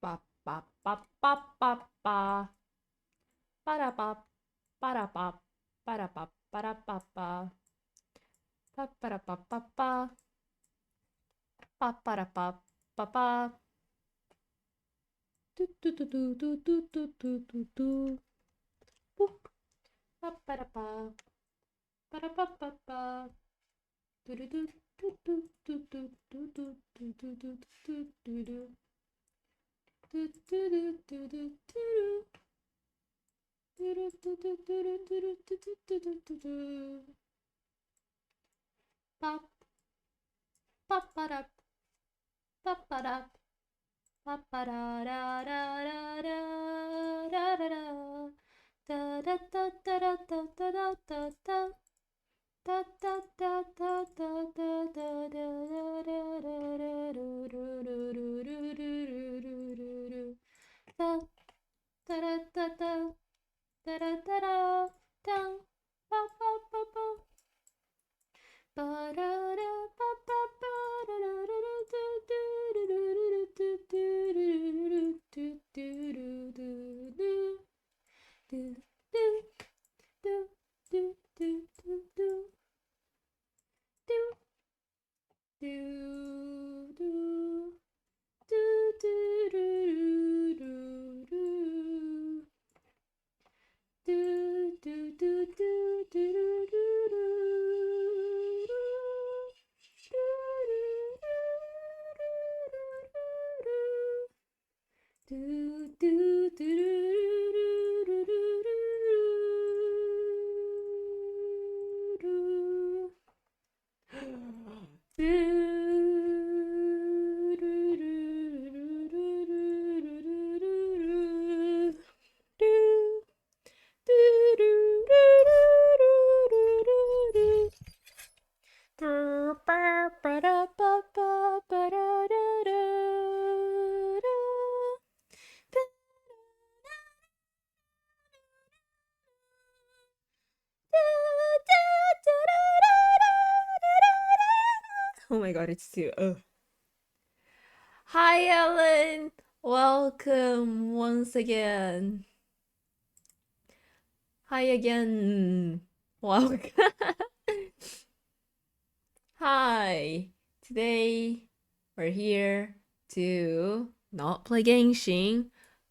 pa pa pa pa pa pa para pa para pa para pa para pa pa pa para pa pa pa para pa pa pa tu tu tu tu tu tu tu tu tu tu Pup. Pa para pa pa tu tu tu tu tu tu tu tu tu tu tu tu tu tu tu Pop, pop, pop, pop, pop, pop, Oh my god, it's too. Hi, Ellen. Welcome once again. Hi again. Welcome. Hi. Today we're here to not play Genshin,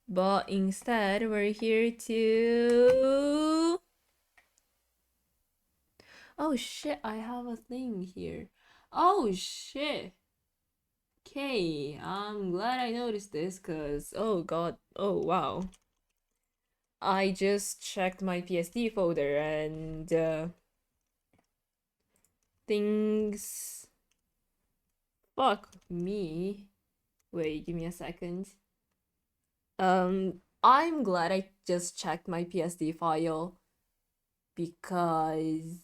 but instead we're here to. Oh shit, I have a thing here. Oh shit. Okay, I'm glad I noticed this because, oh god, oh wow. I just checked my PSD folder and things. Fuck me. Wait, give me a second. I'm glad I just checked my PSD file because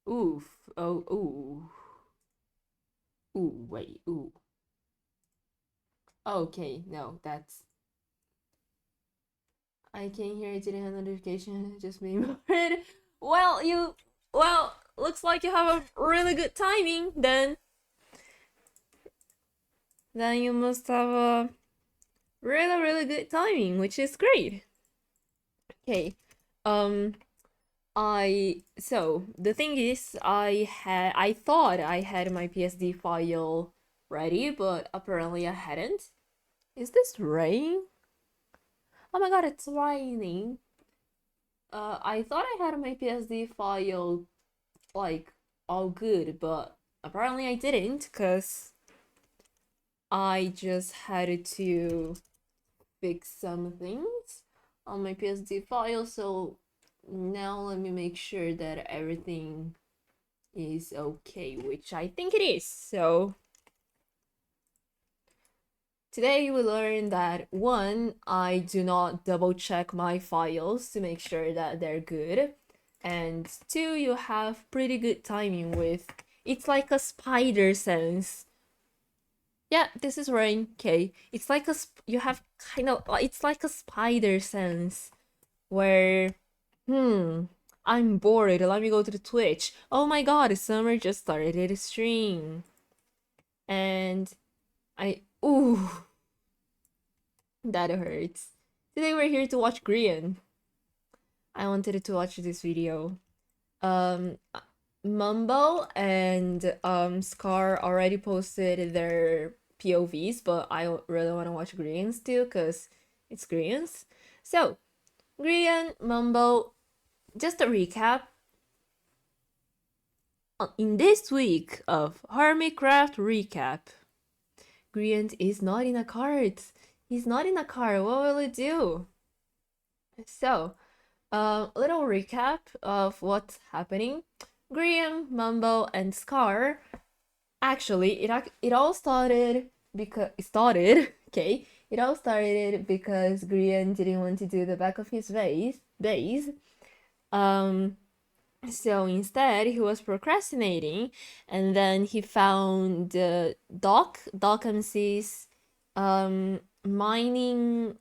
oof, oh, wait, ooh. Okay, no, that's. I came here, didn't have notification, just being worried. Well, looks like you have a really good timing then. Then you must have a really, really good timing, which is great. Okay, so the thing is, I thought I had my PSD file ready, but apparently I hadn't. Is this rain? Oh my god, it's raining. I thought I had my PSD file like all good, but apparently I didn't, cause I just had to fix some things on my PSD file. So now let me make sure that everything is okay, which I think it is. So today we learned that 1, I do not double check my files to make sure that they're good, and 2, you have pretty good timing with it's like a spider sense. Yeah, this is rain. Okay, it's like you have kind of it's like a spider sense where I'm bored. Let me go to the Twitch. Oh my god, Summer just started a stream. And ooh, that hurts. Today we're here to watch Grian. I wanted to watch this video. Mumbo and Scar already posted their POVs, but I really want to watch Grian's too, because it's Grian's. So, Grian, Mumbo, just a recap. In this week of Hermitcraft recap, Grian is not in a cart. He's not in a car. What will he do? So, little recap of what's happening. Grian, Mumbo, and Scar. Actually, it all started because It all started because Grian didn't want to do the back of his base. So instead, he was procrastinating, and then he found Doc MC's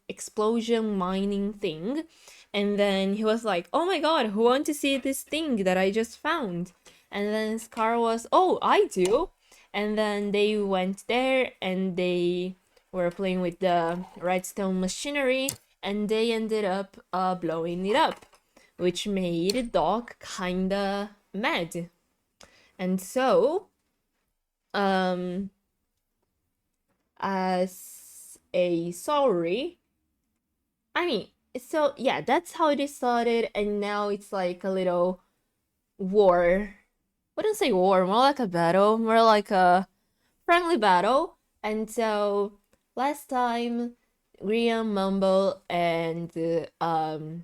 explosion mining thing, and then he was like, "Oh my god, who want to see this thing that I just found?" And then Scar was, "Oh, I do." And then they went there and they were playing with the redstone machinery, and they ended up blowing it up, which made Doc kinda mad. And so, as a sorry, so yeah, that's how it started, and now it's like a little war. Wouldn't say war, more like a battle, more like a friendly battle. And so last time, Grian, Mumble, and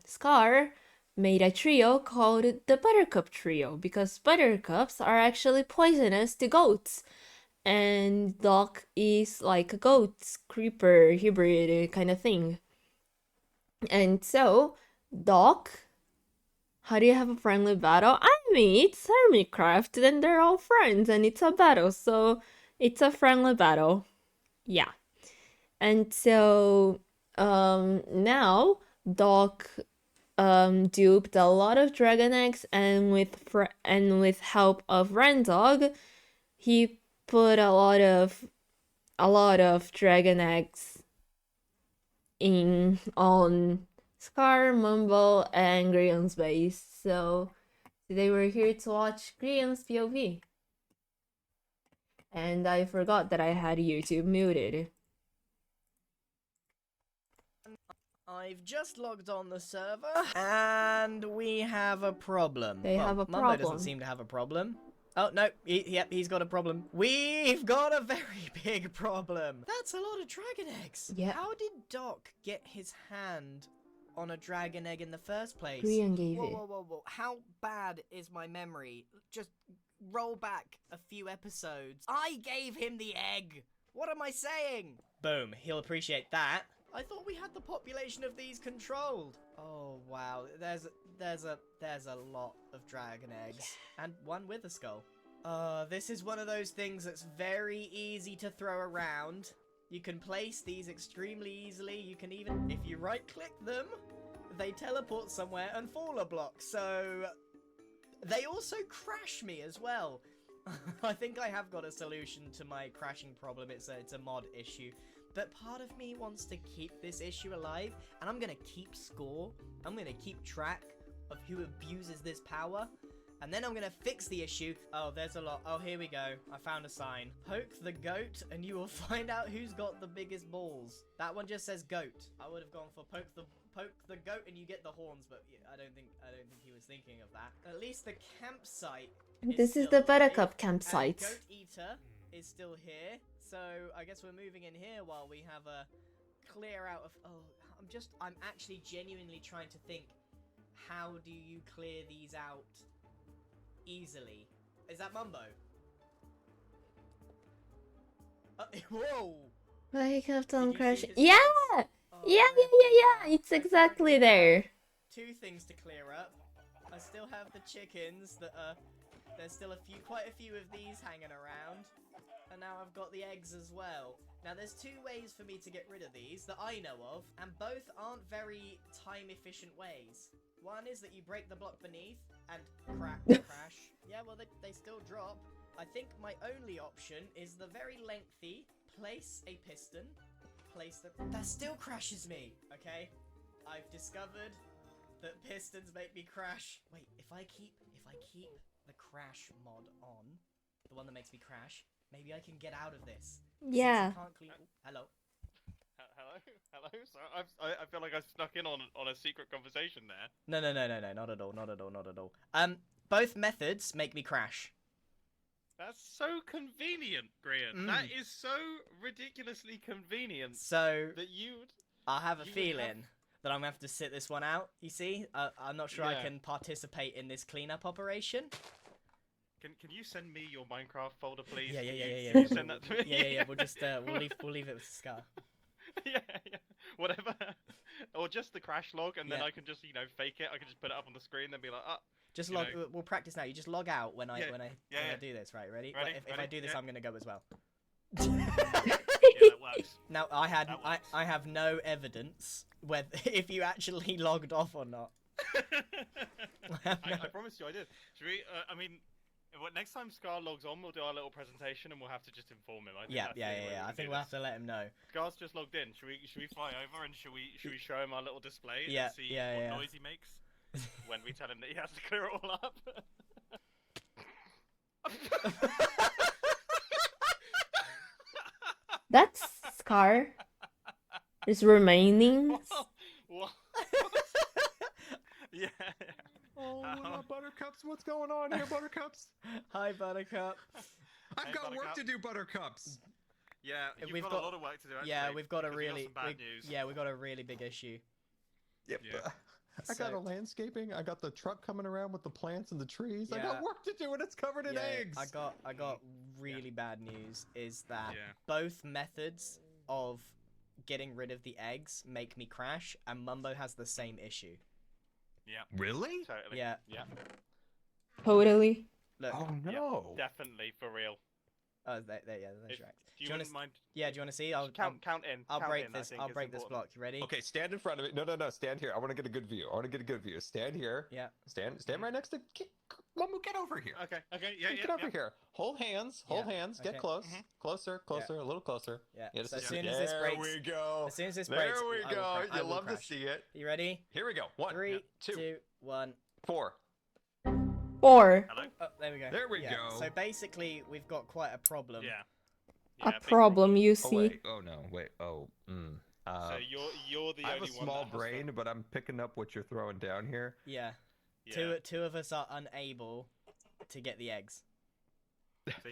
Scar made a trio called the Buttercup Trio, because buttercups are actually poisonous to goats. And Doc is like a goat creeper hybrid kind of thing. And so, Doc, how do you have a friendly battle? I mean, it's Hermitcraft, then they're all friends, and it's a battle, so it's a friendly battle. Yeah. And so, now Doc duped a lot of dragon eggs, and with help of Rendog, he put a lot of dragon eggs on Scar, Mumble, and Grion's base. So today we're here to watch Grion's POV. And I forgot that I had YouTube muted. I've just logged on the server, and we have a problem. They have a Mumbo doesn't problem. seem to have a problem. Oh, no, yep, he's got a problem. We've got a very big problem. That's a lot of dragon eggs. Yeah. How did Doc get his hand on a dragon egg in the first place? Grion gave it. Whoa. How bad is my memory? Just roll back a few episodes. I gave him the egg. What am I saying? Boom, he'll appreciate that. I thought we had the population of these controlled. Oh wow, there's a lot of dragon eggs, and one with a skull. This is one of those things that's very easy to throw around. You can place these extremely easily. You can even, if you right-click them, they teleport somewhere and fall a block. So they also crash me as well. I think I have got a solution to my crashing problem. It's a mod issue. But part of me wants to keep this issue alive, and I'm gonna keep score. I'm gonna keep track of who abuses this power, and then I'm gonna fix the issue. Oh, there's a lot. Oh, here we go. I found a sign. Poke the goat, and you will find out who's got the biggest balls. That one just says goat. I would have gone for poke the goat, and you get the horns. But yeah, I don't think he was thinking of that. At least the campsite. This is the Buttercup campsite. Goat Eater is still here. So I guess we're moving in here while we have a clear out of. Oh, I'm actually genuinely trying to think. How do you clear these out easily? Is that Mumbo? Whoa! I kept on crashing. Yeah! Oh, yeah. It's exactly there. Two things to clear up. I still have the chickens that are. There's still quite a few of these hanging around. And now I've got the eggs as well. Now there's two ways for me to get rid of these that I know of, and both aren't very time efficient ways. One is that you break the block beneath and crash. Yeah, well, they still drop. I think my only option is the very lengthy place a piston, that still crashes me. Okay, I've discovered that pistons make me crash. Wait, if I keep the crash mod on, the one that makes me crash, maybe I can get out of this. Yeah. Since I can't clean... Hello. Hello. So I feel like I snuck in on a secret conversation there. No, not at all. Both methods make me crash. That's so convenient, Grian. That is so ridiculously convenient. So that you. I have a feeling that I'm gonna have to sit this one out. You see, I'm not sure I can participate in this cleanup operation. Can you send me your Minecraft folder, please? Yeah. Can you send that to me? Yeah. We'll just we'll leave it with Scar. yeah. Whatever. Or just the crash log, and then I can just fake it. I can just put it up on the screen, and then be like, Just log. We'll practice now. You just log out when I do this. Right? Ready? If I do this, I'm gonna go as well. yeah, that works. Now I have no evidence whether if you actually logged off or not. I promise you, I did. Should we? I mean, next time Scar logs on, we'll do our little presentation, and we'll have to just inform him. Yeah. I think we'll have to let him know. Scar's just logged in. Should we fly over and should we show him our little display Yeah, and see what noise he makes when we tell him that he has to clear it all up? That's Scar. Is remaining. What? Yeah. Oh, Buttercups, what's going on here, Buttercups? Hi, Buttercup. I've got work Buttercup. to do, Buttercups. Yeah, We've got a lot of work to do. Actually, Yeah, we've got a because we really some bad news. Yeah, we've got a really big issue. Yep. Yeah. I got a landscaping. I got the truck coming around with the plants and the trees. I Yeah. got work to do, and it's covered in eggs. I got really bad news. Is that Yeah. both methods of getting rid of the eggs make me crash, and Mumbo has the same issue. Yeah. Really? Totally. Yeah. Yeah. Totally. Look. Oh no. Definitely for real. Oh, that's right. Do you wanna wouldn't mind? Yeah, do you want to see? I'll Count in. I'll count break in, I this. think I'll is break this important. block. You ready? Okay, stand in front of it. No, stand here. I want to get a good view. Stand here. Yeah. Stand right next to. Mamu, get over here. Okay. Yeah. Get over here. Hold hands. Hold hands. Get okay. close. Closer. A little closer. Yeah. Just So a as second. soon as this There breaks, we go. as soon as this There breaks, we go. I You will love to crash. see it. You ready? Here we go. 1, 3, 2, 2, 1. 4. 4. Hello. Oh, there we go. There we Yeah. go. So basically, we've got quite a problem. Yeah. A big problem, you Oh see. wait. Oh no. Wait. Oh. So you're the I only have a one small that has brain, but I'm picking up what you're throwing down here. Yeah. Yeah. Two of us are unable to get the eggs. So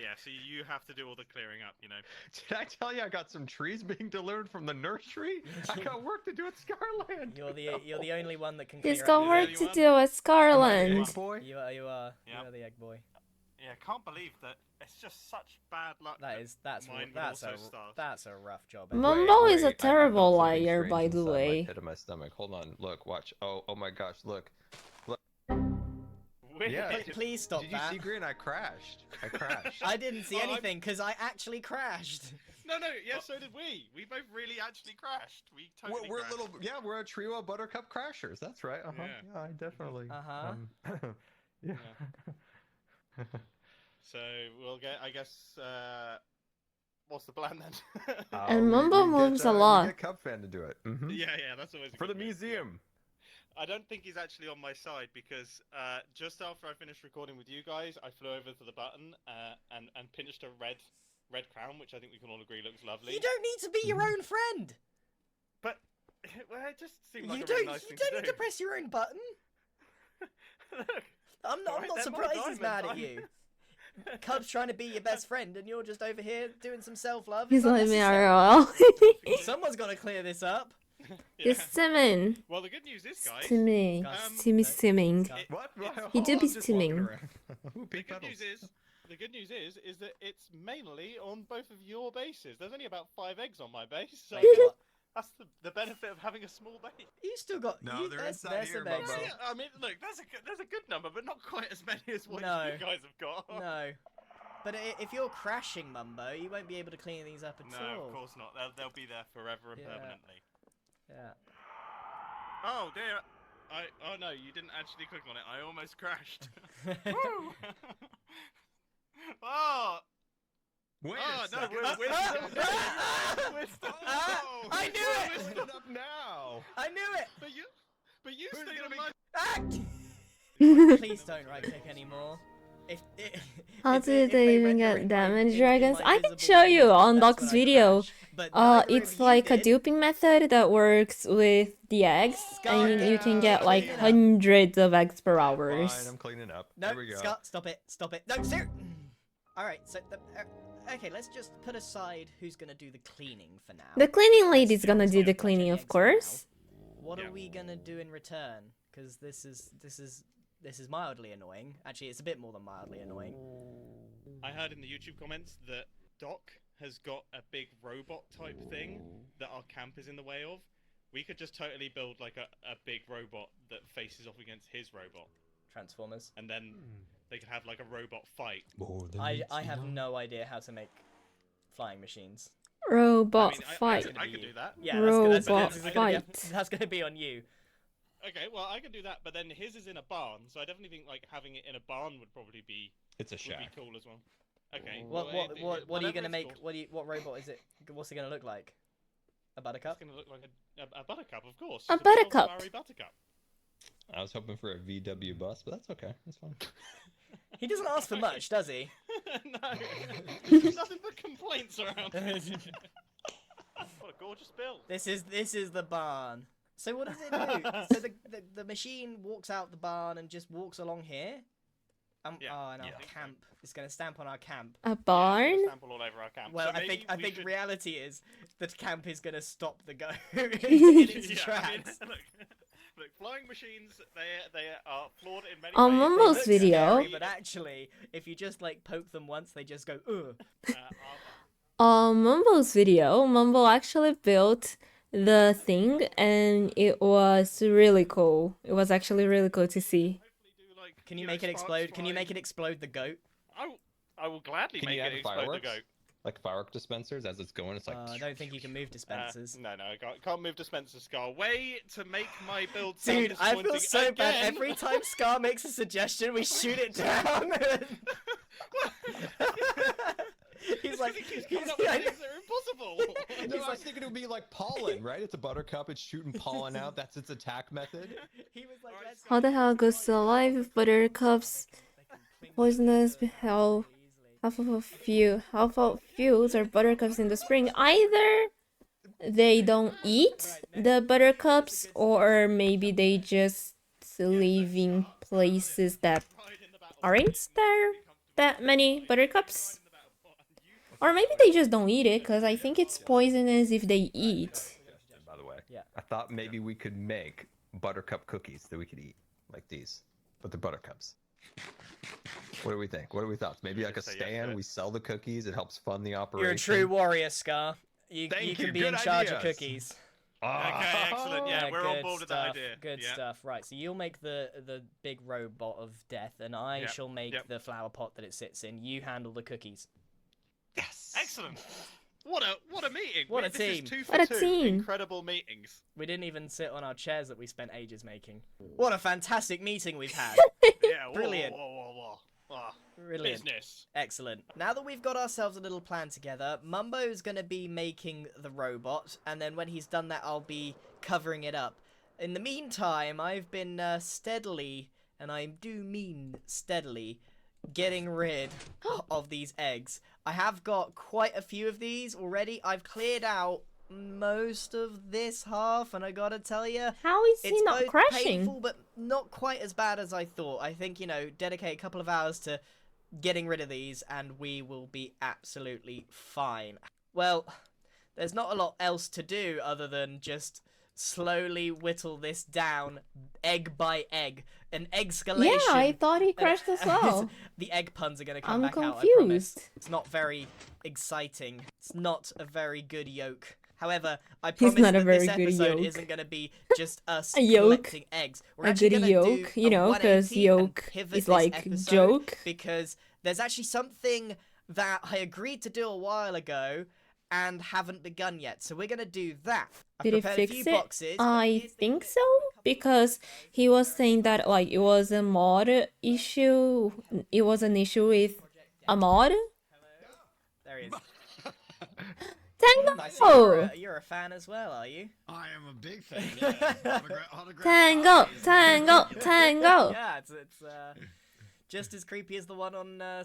you have to do all the clearing up. Did I tell you I got some trees being delivered from the nursery? I got work to do at Scarland. You're the only one that can clear He's up got the work eggs. to Anyone? do at Scarland. Egg boy. You are Yeah. the egg boy. Yeah, can't believe that. It's just such bad luck. That's mine would that's also a start. that's a rough job. Mumbo is Wait, a I felt terrible something liar, strange by the inside my way. pit of my stomach. Hold on. Look. Watch. Oh my gosh. Look. Weird. Yeah. Please stop Did you that. see Green? I crashed. I didn't see Oh, I'm- anything because I actually crashed. No. Yeah, so did we. We both really actually crashed. We totally We're crashed. we're a trio of Buttercup crashers. That's right. Yeah. Yeah, I definitely. Yeah. So we'll get. I guess. What's the plan then? And Mumbo moves a lot. Get Cub Fan to do it. Mhm. Yeah. That's always a For the good move. museum. I don't think he's actually on my side because just after I finished recording with you guys, I flew over to the button and pinched a red crown, which I think we can all agree looks lovely. You don't need to be your own friend. But well, it just seemed like You a really don't. nice You thing don't to need do. to press your own button. Look, I'm not Alright, they're my surprised he's mad at diamonds, you. Cub's trying to be your best friend, and you're just over here doing some self-love. He's It's like me, unnecessary. RL. Someone's got to clear this up. He's stimming. Well, the good news is, guys. Stimming. Stimmy. What? He do I'm be just walking stimming. around. Ooh, The pink good petals. news is that it's mainly on both of your bases. There's only about 5 eggs on my base, so that's the benefit of having a small base. You still got. No, they're inside there's here, some eggs. Mumbo. Yeah, I mean, look, there's a good number, but not quite as many as what No. you guys have got. No. But if you're crashing, Mumbo, you won't be able to clean these up at all. No, of course not. They'll be there forever and Yeah. permanently. Yeah. Oh dear. Oh no, you didn't actually click on it. I almost crashed. Woo! Oh! Wait Oh, a no, second. we're still Oh, I knew it! We're split up now. I knew it! But you Who's stayed gonna on be- my... Ah! Please don't right click anymore. How if did if they even render get in damage in dragons? my I can visible show you view, on that's Doc's when I video. crash. But neither It's of you like a did. duping method that works with the eggs, Scar, and you can get like clean it up. hundreds of eggs per Fine, hours. I'm cleaning up. No, There we go. Scott, stop it, stop it. No, sir. All right, so okay, let's just put aside who's gonna do the cleaning for now. The cleaning Let's lady's gonna just do the touch cleaning, any of eggs for now. course. What Yeah. are we gonna do in return? Because this is mildly annoying. Actually, it's a bit more than mildly annoying. I heard in the YouTube comments that Doc has got a big robot type thing that our camp is in the way of. We could just totally build like a big robot that faces off against his robot, Transformers. and then they could have like a robot fight. I have no idea how to make flying machines. Robot I mean, fight. I could do that. Yeah, Robot that's gonna be on you. Okay, well I could do that, but then his is in a barn, so I definitely think like having it in a barn would probably be It's a would shack. be cool as well. Okay. What well, what are you whatever gonna it's make? called. What robot is it? What's it gonna look like? A buttercup? It's gonna look like a buttercup, of course. A Just big old buttercup. flowery buttercup. I was hoping for a VW bus, but that's okay. That's fine. He doesn't ask for much, does he? No, there's nothing but complaints around. What a gorgeous build. This is the barn. So what does it do? So the machine walks out the barn and just walks along here. Yeah, Oh, and our yeah. camp. It's gonna stamp on our camp. A Yeah, barn? it's gonna sample all over our camp. Well, So I maybe we think should... reality is that camp is gonna stop the go in its Yeah, I mean, tracks. look, flying machines, they are flawed in many On ways. Mumbo's They look video- scary, but actually, if you just like poke them once, they just go ugh. On Mumbo's video, Mumbo actually built the thing, and it was really cool. It was actually really cool to see. Hopefully do, like, Can you know, make it sparks explode? Can you make flying. it explode the goat? I will gladly Can make you it add explode fireworks? the goat. Like firework dispensers as it's going. It's like. I don't think you can move dispensers. No, I can't move dispenser, Scar. Way to make my build sound Dude, I feel disappointing so bad. again. Every time Scar makes a suggestion, we shoot it down. He's like, He keeps coming up with things that are impossible. No, I was thinking it would be like pollen, right? It's a buttercup. It's shooting pollen out. That's its attack method. he was like, let's How the hell goes to alive if buttercups poisonous? How of fuels are buttercups in the spring? Either they don't eat the buttercups, or maybe they just live in places that aren't there that many buttercups. Or maybe they just don't eat it, because I think it's poisonous if they eat. By the way, Yeah. I thought maybe we could make buttercup cookies that we could eat, like these, but they're buttercups. What do we think? What are we thoughts? Maybe like a Say yes to stand. it. We sell the cookies. It helps fund the operation. You're a true warrior, Scar. You Thank can you, be in good charge of ideas. cookies. Okay, excellent. Yeah, we're on good board with stuff. that idea. Good Yeah. stuff. Right, so you'll make the big robot of death, and I Yep, shall make yep. the flower pot that it sits in. You handle the cookies. Yes. Excellent. What a meeting. What a This team. is 2 for What a 2. team. Incredible meetings. We didn't even sit on our chairs that we spent ages making. What a fantastic meeting we've had. Yeah. whoa, Brilliant. Whoa. Ah, Brilliant. business. Excellent. Now that we've got ourselves a little plan together, Mumbo's going to be making the robot, and then when he's done that, I'll be covering it up. In the meantime, I've been steadily, and I do mean steadily, getting rid of these eggs. I have got quite a few of these already. I've cleared out most of this half, and I gotta tell you, How is he it's not both crashing? painful, but not quite as bad as I thought. I think, dedicate a couple of hours to getting rid of these, and we will be absolutely fine. Well, there's not a lot else to do other than just slowly whittle this down, egg by egg. An excalation. Yeah, I thought he crashed as well. The egg puns are going to come I'm back out, I promise. confused. It's not very exciting. It's not a very good yolk. However, I He's promise not a that very this good episode yolk. isn't going to be just us A yolk. collecting eggs. We're A actually good gonna yolk, do you a know, 'cause 180 and yolk pivot is this like episode joke. because there's actually something that I agreed to do a while ago and haven't begun yet. So we're going to do that. I've Did it prepared fix a few it? boxes. but I here's the think kicker. so. because he was saying that like it was a mod issue. It was an issue with a mod. There he is. I see Tango! you're a fan as well, are you? I am a big fan. Yeah. Autograph Tango! copies. Tango! Tango! Yeah, it's just as creepy as the one on on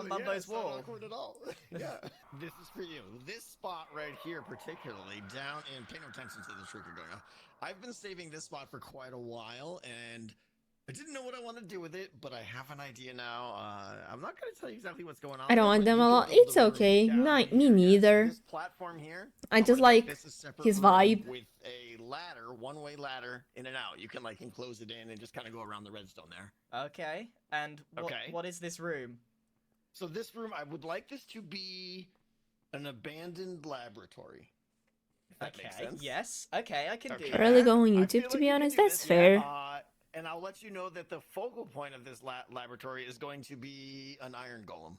Mumbo's yeah, it's not wall. awkward at all. Yeah. This is for you. This spot right here, particularly down in. Pay no attention to the shrieker going on. I've been saving this spot for quite a while, and I didn't know what I want to do with it, but I have an idea now. I'm not going to tell you exactly what's going on. I don't but want them you a can lot. build It's a room okay. down Not here. me Yes, neither. This platform here. I just wanna make like this a separate his room vibe. with a ladder, one-way ladder in and out. You can like enclose it in and just kind of go around the redstone there. Okay, and what is this room? So this room, I would like this to be an abandoned laboratory. If that makes sense. Yes. Okay, I can do Okay. that. Rarely go on I YouTube, feel to like be you can honest. do That's this, fair. And I'll let you know that the focal point of this laboratory is going to be an iron golem.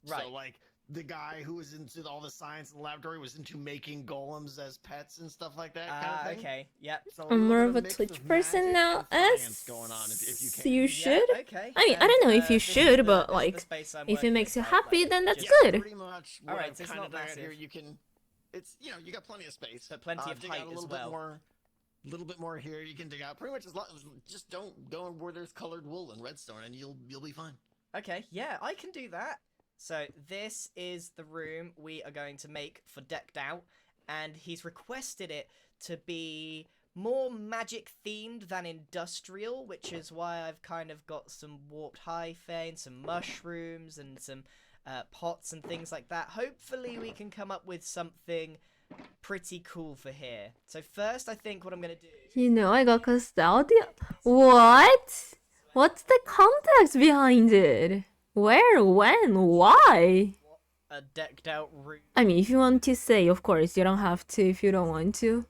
Right. So, like, the guy who was into all the science in the laboratory was into making golems as pets and stuff like that. Kind of thing. Okay. Yep. So I'm more little of bit a mix Twitch of person magic now, and science going on if you as can. you should. Yeah, okay. I mean, I And, don't know if you this is should, the- but this is the like, space I'm if it working makes with, you right? happy, Like, then that's just- good. Pretty much. What Alright, I've so it's kind not of done out here, massive. you can. It's you got plenty of space. But plenty of dig height out a as little well. bit more. Little bit more here. You can dig out pretty much as long as just don't go where there's colored wool and redstone, and you'll be fine. Okay, yeah, I can do that. So this is the room we are going to make for Decked Out, and he's requested it to be more magic themed than industrial, which is why I've kind of got some warped hyphae and some mushrooms and some pots and things like that. Hopefully we can come up with something pretty cool for here. So first, I think what I'm going to do... You know, I got nostalgia. What? What's the context behind it? Where? When? Why? A decked out room. I mean, if you want to say, of course, you don't have to if you don't want to.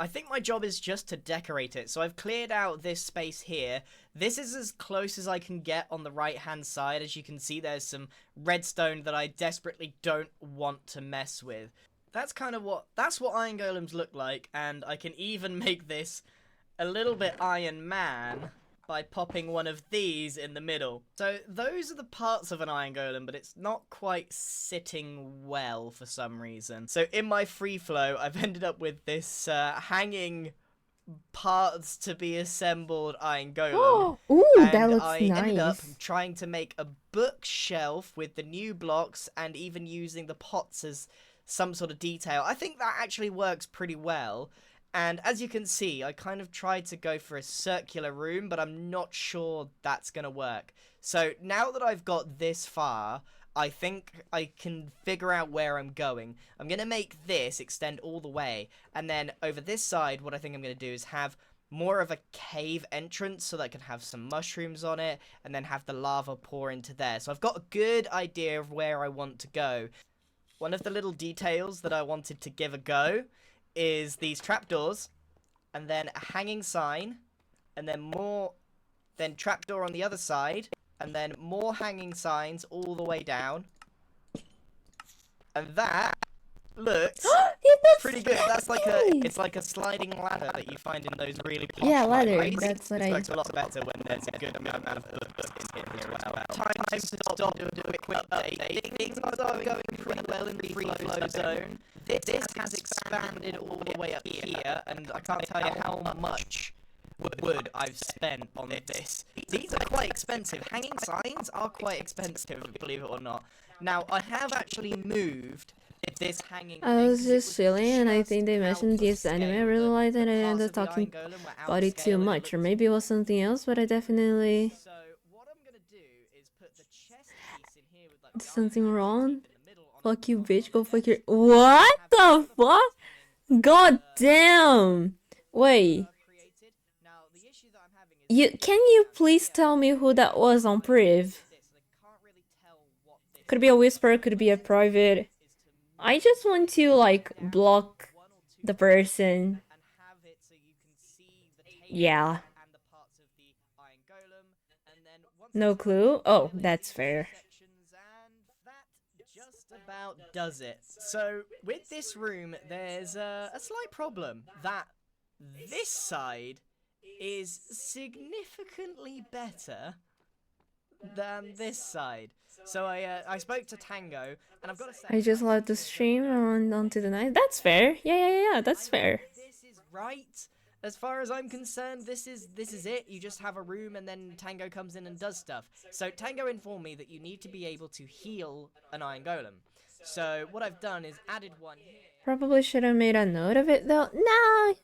I think my job is just to decorate it. So I've cleared out this space here. This is as close as I can get on the right-hand side. As you can see, there's some redstone that I desperately don't want to mess with. That's what iron golems look like, and I can even make this a little bit Iron Man by popping one of these in the middle. So those are the parts of an iron golem, but it's not quite sitting well for some reason. So in my free flow, I've ended up with this hanging parts to be assembled iron golem. Ooh, And that looks I ended up nice. trying to make a bookshelf with the new blocks and even using the pots as some sort of detail. I think that actually works pretty well. And as you can see, I kind of tried to go for a circular room, but I'm not sure that's going to work. So now that I've got this far, I think I can figure out where I'm going. I'm going to make this extend all the way. And then over this side, what I think I'm going to do is have more of a cave entrance so that I can have some mushrooms on it and then have the lava pour into there. So I've got a good idea of where I want to go. One of the little details that I wanted to give a go is these trapdoors, and then a hanging sign, and then trapdoor on the other side, and then more hanging signs all the way down. And that looks pretty good. That's like it's like a sliding ladder that you find in those really posh Yeah, ladder, libraries. that's what It I- works a lot better when there's a good amount of books in here as well. Time to stop and do a quick update. Things are going pretty well in the free flow zone. This has expanded all the way up here, and I can't tell you how much wood I've spent on this. These are quite expensive. Hanging signs are quite expensive, believe it or not. Now, I have actually moved this hanging I thing was 'cause it just chilling, and I think they out mentioned of this anime I scale. really liked, and I The ended parts up of the talking iron golem were out about of it too scale and much, or looked maybe it was something else, but I definitely... So what I'm gonna do is put the chest piece in here with like the Something iron wrong? in the middle on Fuck you, bitch, go fuck your... What the fuck? God damn! Wait, created. Now the issue that I'm having is can you please tell me who that was on Priv? this, and I can't really tell what this Could be a whisper, could be a private. is to I just want to, like, block one or two the person. and have it so you can see the table Yeah. and the parts of the iron golem, and then once No it's clue? Oh, that's fair. sections, and that just about does it. So with this room, there's a slight problem that this side is significantly better than this side. So I spoke to Tango, and I've got to say, I just let the stream onto the night. That's fair. Yeah, that's fair. this is right. As far as I'm concerned, this is it. You just have a room, and then Tango comes in and does stuff. So Tango informed me that you need to be able to heal an Iron Golem. So what I've done is added one here. Probably should have made a note of it though. No,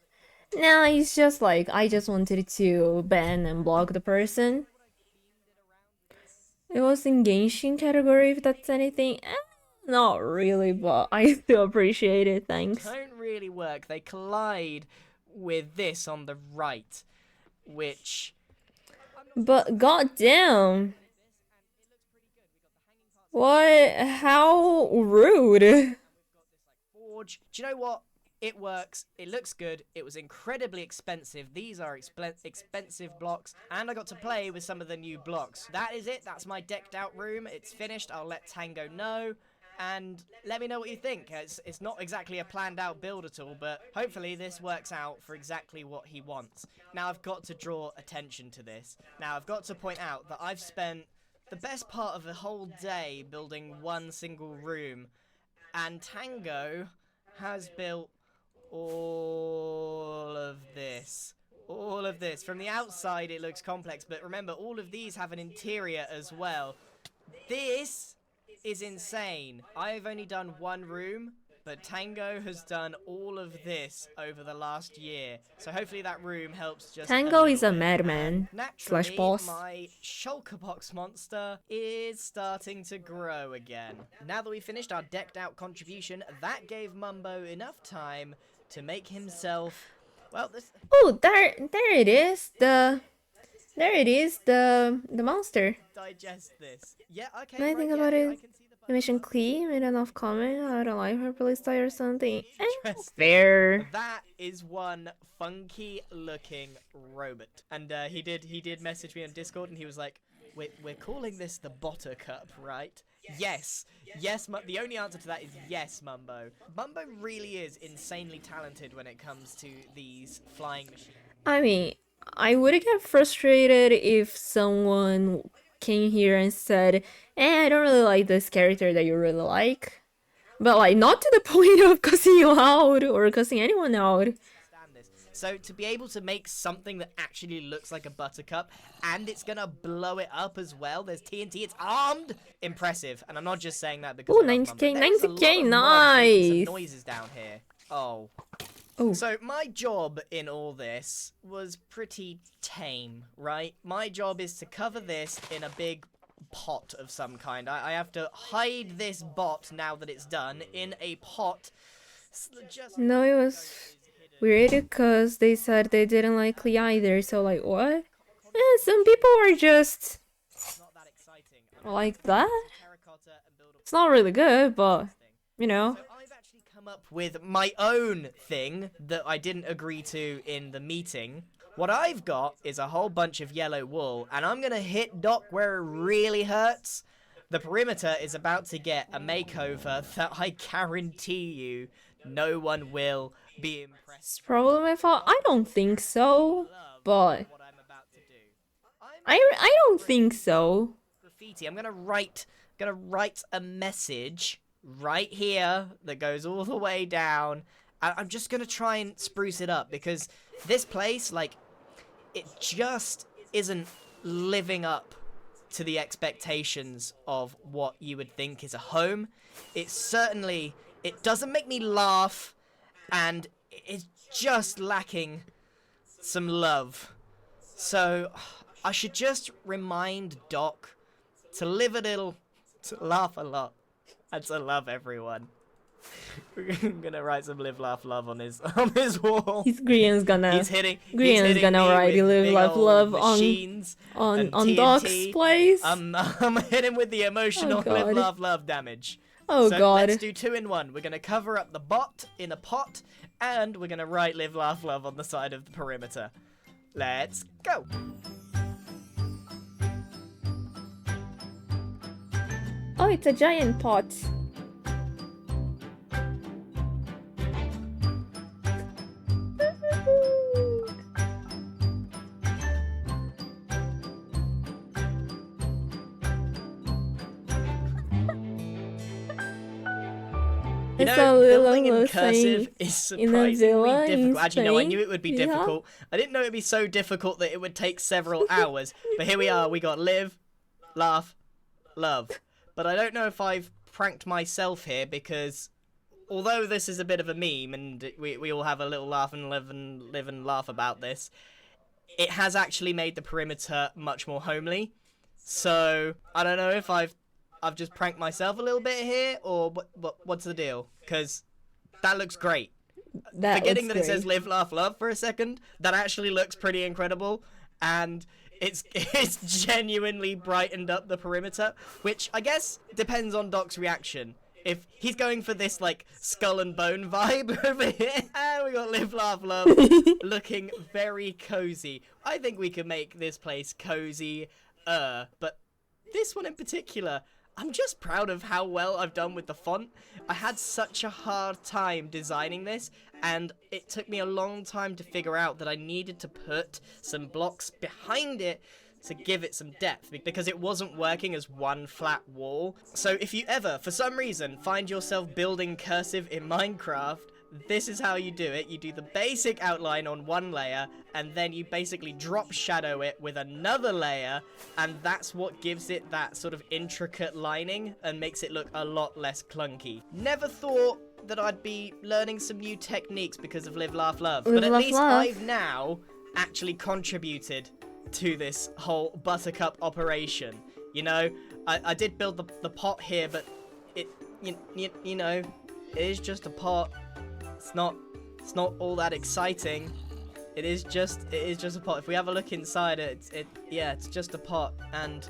it's just like I just wanted to ban and block the person. It was in Genshin category, if that's anything. Not really, but I still appreciate it. Thanks. Don't really work. They collide with this on the right, which But goddamn, what? How rude! forge. Do you know what? It works. It looks good. It was incredibly expensive. These are expensive blocks, and I got to play with some of the new blocks. That is it. That's my decked out room. It's finished. I'll let Tango know, and let me know what you think. It's not exactly a planned out build at all, but hopefully this works out for exactly what he wants. Now I've got to draw attention to this. Now I've got to point out that I've spent the best part of the whole day building one single room, and Tango has built all of this. All of this. From the outside it looks complex, but remember, all of these have an interior as well. This is insane. I've only done one room, but Tango has done all of this over the last year. So hopefully that room helps just Tango is a little bit. madman Naturally, slash boss. my shulker box monster is starting to grow again. Now that we finished our decked out contribution, that gave Mumbo enough time to make himself, well, this... Oh, there it is. The monster. digest this. Yeah, okay. When I think about it, I mentioned Clee made an off comment. I don't like her playstyle or something. Interesting. Fair. That is one funky looking robot. And he did message me on Discord, and he was like, we're calling this the Buttercup, right? Yes. Yes, the only answer to that is yes, Mumbo. Mumbo really is insanely talented when it comes to these flying machines. I mean, I would get frustrated if someone came here and said, I don't really like this character that you really like. But like, not to the point of cussing you out or cussing anyone out. So to be able to make something that actually looks like a Buttercup, and it's gonna blow it up as well, there's TNT, it's armed! Impressive, and I'm not just saying that because Ooh, I love 90k, Mumbo. There's a lot 90k, of mods making some nice! noises down here. Oh. Oh. So my job in all this was pretty tame, right? My job is to cover this in a big pot of some kind. I have to hide this bot now that it's done in a pot. Just No, it was weird because they said they didn't like Clee either, so like, what? Some people are just not that exciting. like that. Terracotta and build a It's not really good, but, you know. So I've actually come up with my own thing that I didn't agree to in the meeting. What I've got is a whole bunch of yellow wool, and I'm gonna hit Doc where it really hurts. The perimeter is about to get a makeover that I guarantee you no one will be impressed. It's probably my fault. I don't think so, but What I'm about to do. I don't think so. Graffiti. I'm gonna write a message right here that goes all the way down. And I'm just gonna try and spruce it up because this place, like, it just isn't living up to the expectations of what you would think is a home. It doesn't make me laugh, and it's just lacking some love. So I should just remind Doc to live a little, to laugh a lot, and to love everyone. We're gonna write some live, laugh, love on his wall. Grian's gonna Grian's gonna write live, laugh, love on Doc's place. I'm hitting with the emotional Oh, live, God. laugh, love damage. Oh So god. let's do 2 in 1. We're gonna cover up the bot in a pot, and we're gonna write live, laugh, love on the side of the perimeter. Let's go. Oh, it's a giant pot. You It's know, a little building in saying cursive is in a villa surprisingly in difficult. Actually, no, I Spain. knew it would be Yeah. difficult. I didn't know it'd be so difficult that it would take several hours. But here we are. We got live, laugh, love. But I don't know if I've pranked myself here because although this is a bit of a meme and we all have a little laugh and live and laugh about this, it has actually made the perimeter much more homely. So I don't know if I've just pranked myself a little bit here, or what's the deal? Because that looks great. That Forgetting looks that it says great. live, laugh, love for a second, that actually looks pretty incredible, and it's genuinely brightened up the perimeter, which I guess depends on Doc's reaction. If he's going for this like skull and bone vibe over here, and we got live, laugh, love, looking very cozy. I think we could make this place cozy, but this one in particular, I'm just proud of how well I've done with the font. I had such a hard time designing this, and it took me a long time to figure out that I needed to put some blocks behind it to give it some depth, because it wasn't working as one flat wall. So if you ever, for some reason, find yourself building cursive in Minecraft, this is how you do it. You do the basic outline on one layer, and then you basically drop shadow it with another layer, and that's what gives it that sort of intricate lining and makes it look a lot less clunky. Never thought that I'd be learning some new techniques because of Live, Laugh, Love, Live, but at Laugh, least Love. I've now actually contributed to this whole buttercup operation. You know, I did build the pot here, but it, you know, it is just a pot. It's not all that exciting. It is just a pot. If we have a look inside it, it's just a pot, and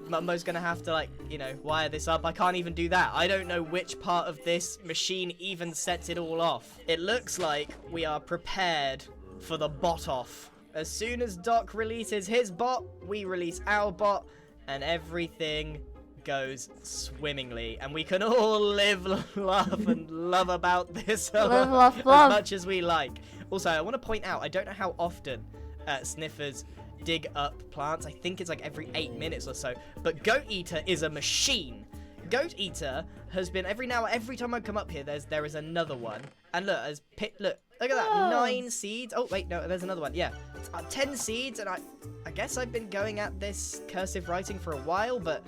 Mumbo's gonna have to, like, you know, wire this up. I can't even do that. I don't know which part of this machine even sets it all off. It looks like we are prepared for the bot off. As soon as Doc releases his bot, we release our bot, and everything goes swimmingly, and we can all live, laugh, and love about this Live, laugh, as love. much as we like. Also, I want to point out, I don't know how often sniffers dig up plants. I think it's like every 8 minutes or so, but Goat Eater is a machine. Goat Eater has been every time I come up here, there is another one, and look, look at that, Whoa. 9 seeds. Oh wait, no, there's another one. Yeah, 10 seeds, and I guess I've been going at this cursive writing for a while, but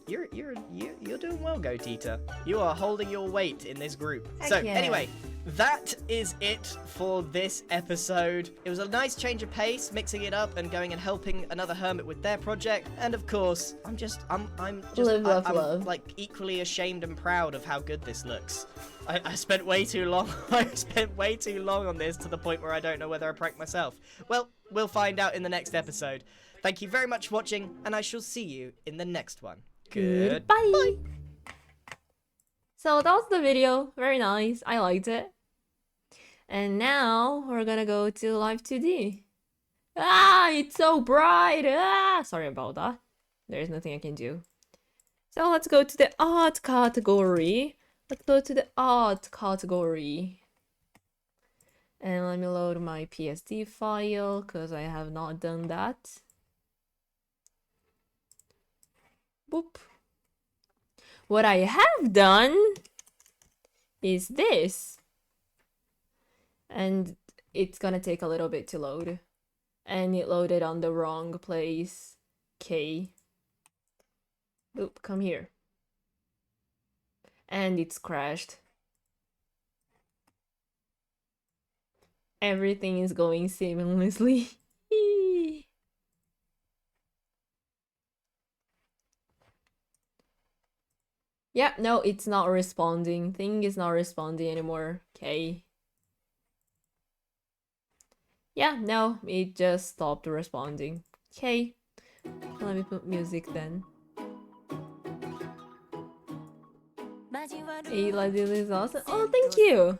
you're doing well, Goat Eater. You are holding your weight in this group. Heck So yeah. anyway, that is it for this episode. It was a nice change of pace, mixing it up and going and helping another hermit with their project. And of course, I'm Live, laugh, love. like equally ashamed and proud of how good this looks. I spent way too long. I spent way too long on this to the point where I don't know whether I pranked myself. Well, we'll find out in the next episode. Thank you very much for watching, and I shall see you in the next one. Goodbye. So that was the video. Very nice. I liked it. And now we're gonna go to Live 2D. Ah, it's so bright. Ah, sorry about that. There's nothing I can do. So let's go to the art category. Let's go to the art category. And let me load my PSD file because I have not done that. Boop. What I have done is this. And it's gonna take a little bit to load. And it loaded on the wrong place. Okay. Boop, come here. And it's crashed. Everything is going seamlessly. Yeah, no, it's not responding. Thing is not responding anymore. Okay. Yeah, no, it just stopped responding. Okay. Let me put music then. Hey, Ladil is awesome. Oh, thank you.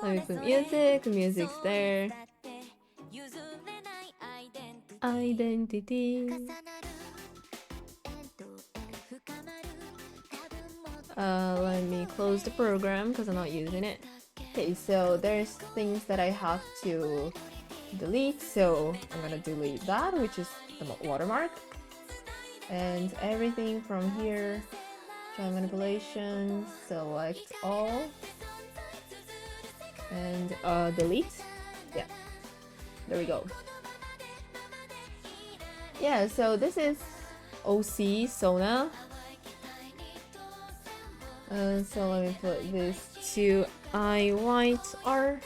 Let me put music. Music's there. Identity. Let me close the program because I'm not using it. Okay, so there's things that I have to delete, so I'm gonna delete that, which is the watermark. And everything from here Join manipulation, select all, and delete. Yeah, there we go. Yeah, so this is OC Sona. So let me put this to I white R.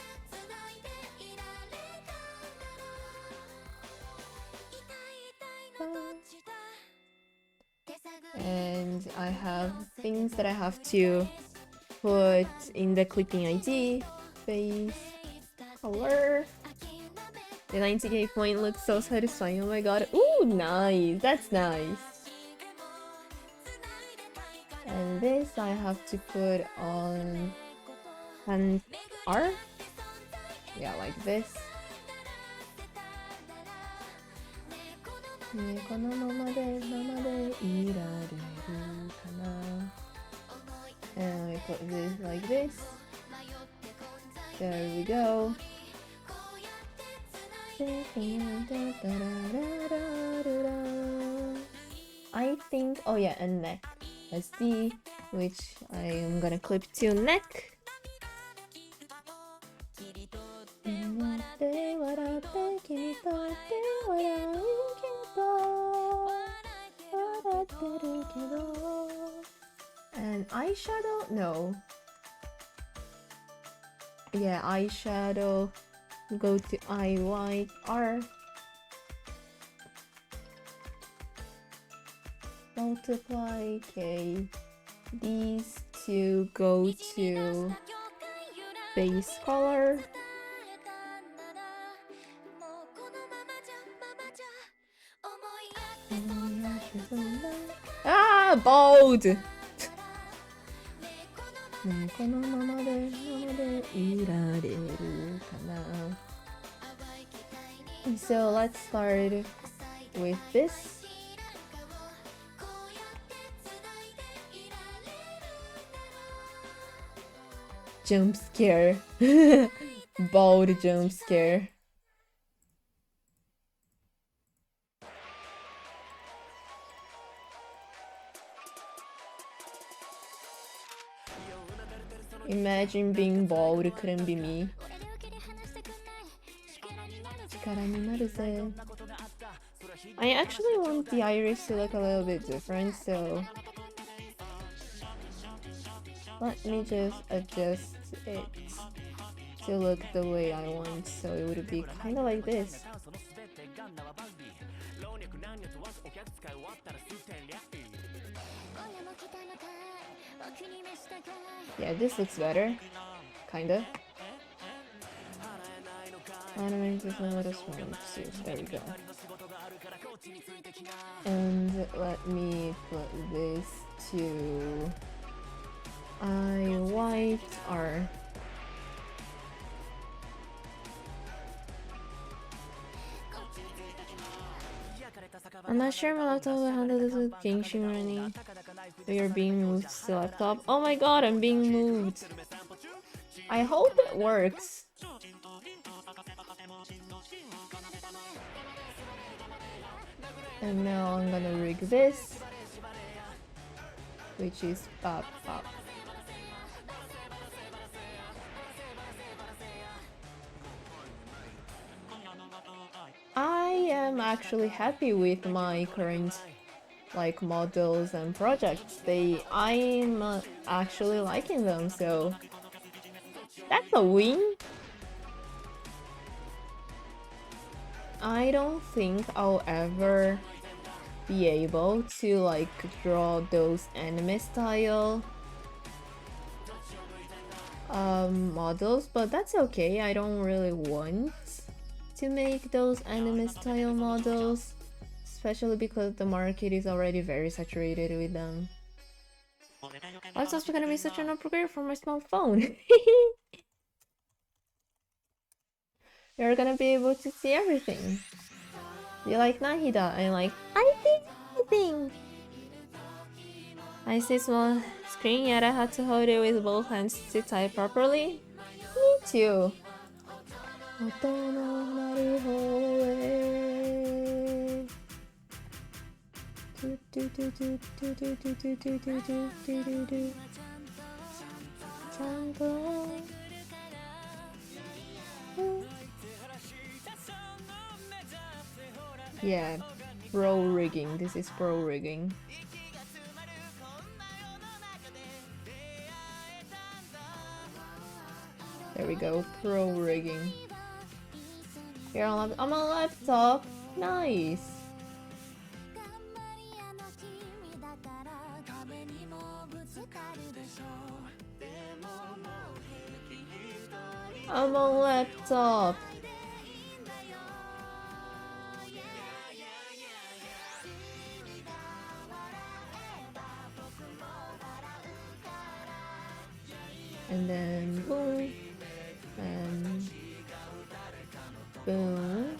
And I have things that I have to put in the clipping ID, face, color. The 90k point looks so satisfying. Oh my god. Ooh, nice. That's nice. And this I have to put on and R. Yeah, like this. And I put this like this. There we go. I think, oh yeah, and neck. SD, which I am gonna clip to neck. And eyeshadow? No. Yeah, eyeshadow. Go to eye white R. Multiply K. These two go to base color. Ah, bold! So let's start with this. Jump scare. Bold jump scare. Imagine being bald, it couldn't be me. I actually want the iris to look a little bit different, so let me just adjust it to look the way I want, so it would be kind of like this. Yeah, this looks better, kinda. Animate this one, let us run. There we go. And let me put this to I white R. I'm not sure my laptop will handle this with Genshin running. We are being moved to the laptop. Oh my god, I'm being moved. I hope it works. And now I'm gonna rig this, which is pop pop. I am actually happy with my current models and projects. I'm actually liking them, so that's a win. I don't think I'll ever be able to draw those anime style models, but that's okay. I don't really want to make those anime style models, especially because the market is already very saturated with them. Laptop's gonna be such an upgrade for my smartphone. You're gonna be able to see everything. You like Nahida? I see everything. I see small screen, yet I had to hold it with both hands to type properly. Me too. Yeah, pro rigging. This is pro rigging. There we go, pro rigging. Here on a laptop. Nice. I'm on laptop. And then boom, and boom,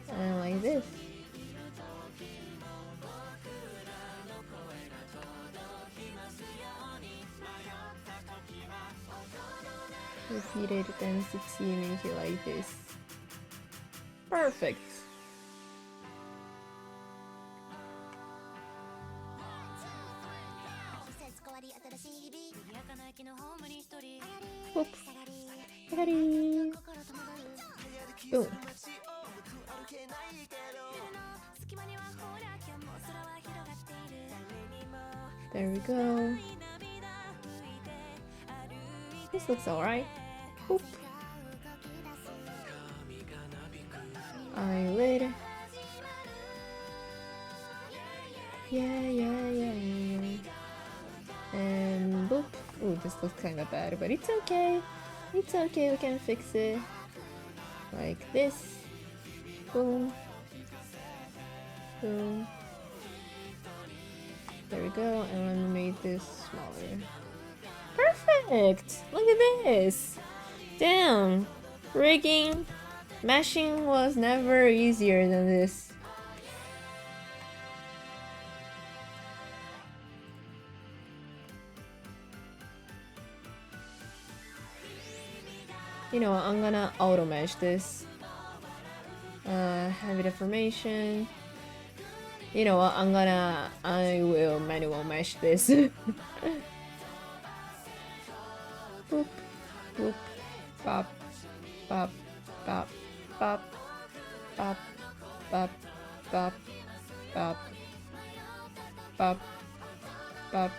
and like this. Repeat it density, make it like this. Perfect. Whoop. Ready. Boom. There we go. This looks alright. Boop. Eyelid. Yeah. And boop. Ooh, this looks kinda bad, but it's okay. It's okay, we can fix it. Like this. Boom. Boom. There we go, and let me make this smaller. Perfect! Look at this! Damn! Rigging, meshing was never easier than this. You know what, I'm gonna auto mesh this. Heavy deformation. You know what, I will manual mesh this. Boop, boop, bop, bop, bop, bop, bop, bop, bop, bop, bop, bop, bop,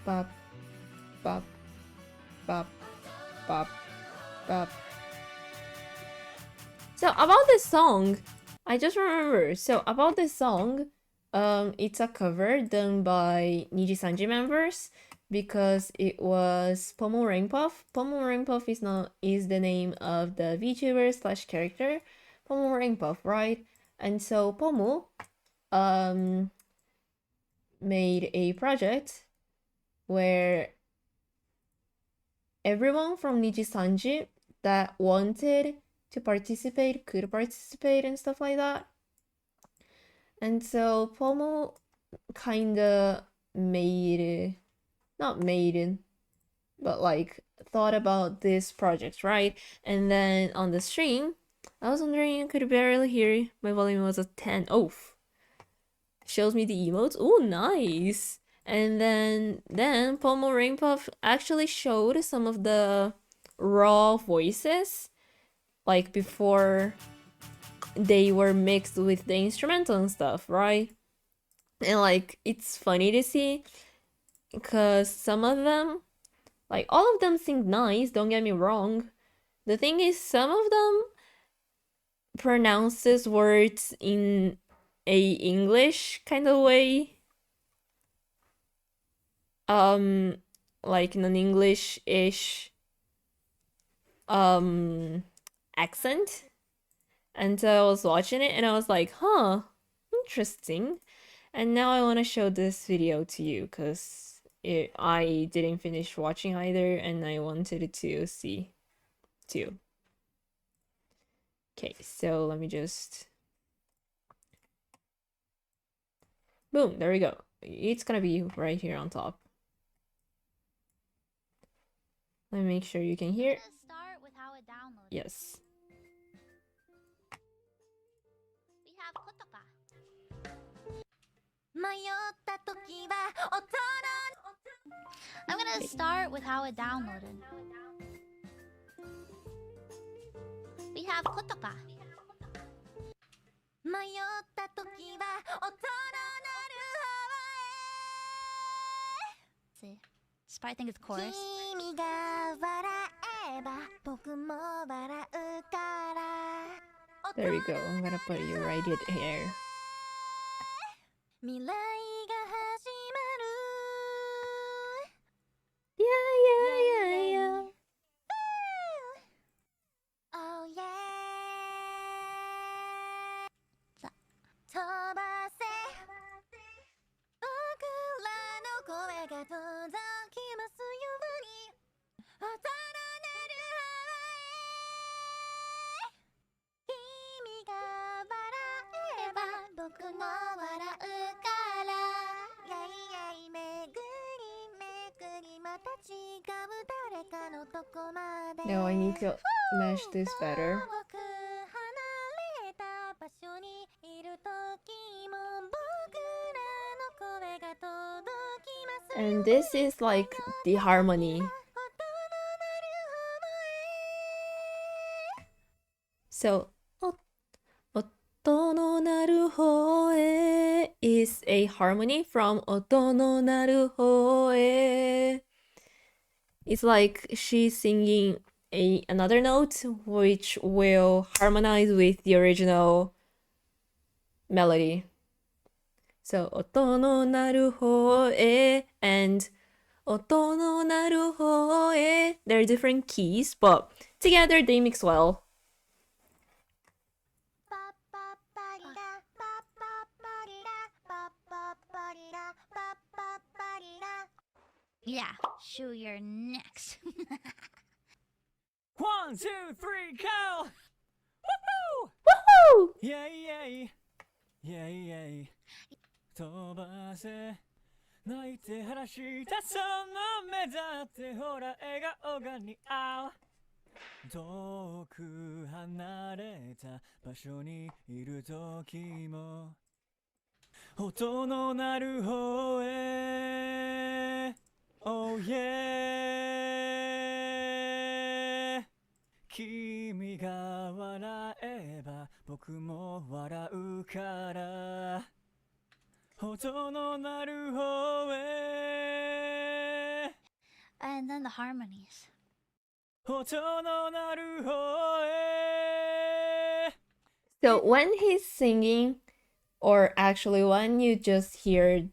bop, bop, bop, bop. So about this song, I just remember. So about this song, it's a cover done by Niji Sanji members because it was Pomu Rainpuff. Pomu Rainpuff is the name of the VTuber / character, Pomu Rainpuff, right? And so Pomu made a project where everyone from Niji Sanji that wanted to participate could participate and stuff like that. And so Pomu kinda not made it, but like thought about this project, right? And then on the stream, I was wondering, I could barely hear. My volume was at 10. Oh, shows me the emotes. Oh, nice. And then Pomu Rainpuff actually showed some of the raw voices, like before they were mixed with the instrumental and stuff, right? And like it's funny to see because some of them, like all of them sing nice, don't get me wrong. The thing is, some of them pronounces words in a English kind of way. Like in an English-ish accent. And so I was watching it and I was like, huh, interesting. And now I want to show this video to you because I didn't finish watching either and I wanted to see too. Okay, so let me just... Boom, there we go. It's gonna be right here on top. Let me make sure you can hear. Start with how it downloaded. Yes. I'm gonna start with how it downloaded. We have Kotoka. See, this part I think it's chorus. There we go. I'm gonna put you right here. Yeah. Oh yeah. 僕も笑うからやいやいめぐりめぐりまた違う誰かのとこまで Now I need to mesh this better. 遠く離れた場所にいる時も僕らの声が届きます And this is like the harmony. So, 音の鳴る方へ is a harmony from 音の鳴る方へ. It's like she's singing another note which will harmonize with the original melody. So, 音の鳴る方へ and 音の鳴る方へ. They're different keys, but together they mix well. Yeah, Shu, you're next. 1, 2, 3, go! Woohoo! Woohoo! Yay, yay! Yay, yay! 飛ばせ泣いて晴らしたその目だってほら笑顔が似合う遠く離れた場所にいる時も音の鳴る方へ Oh yeah 君が笑えば僕も笑うから音の鳴る方へ And then the harmonies. 音の鳴る方へ So when he's singing, or actually when you just hear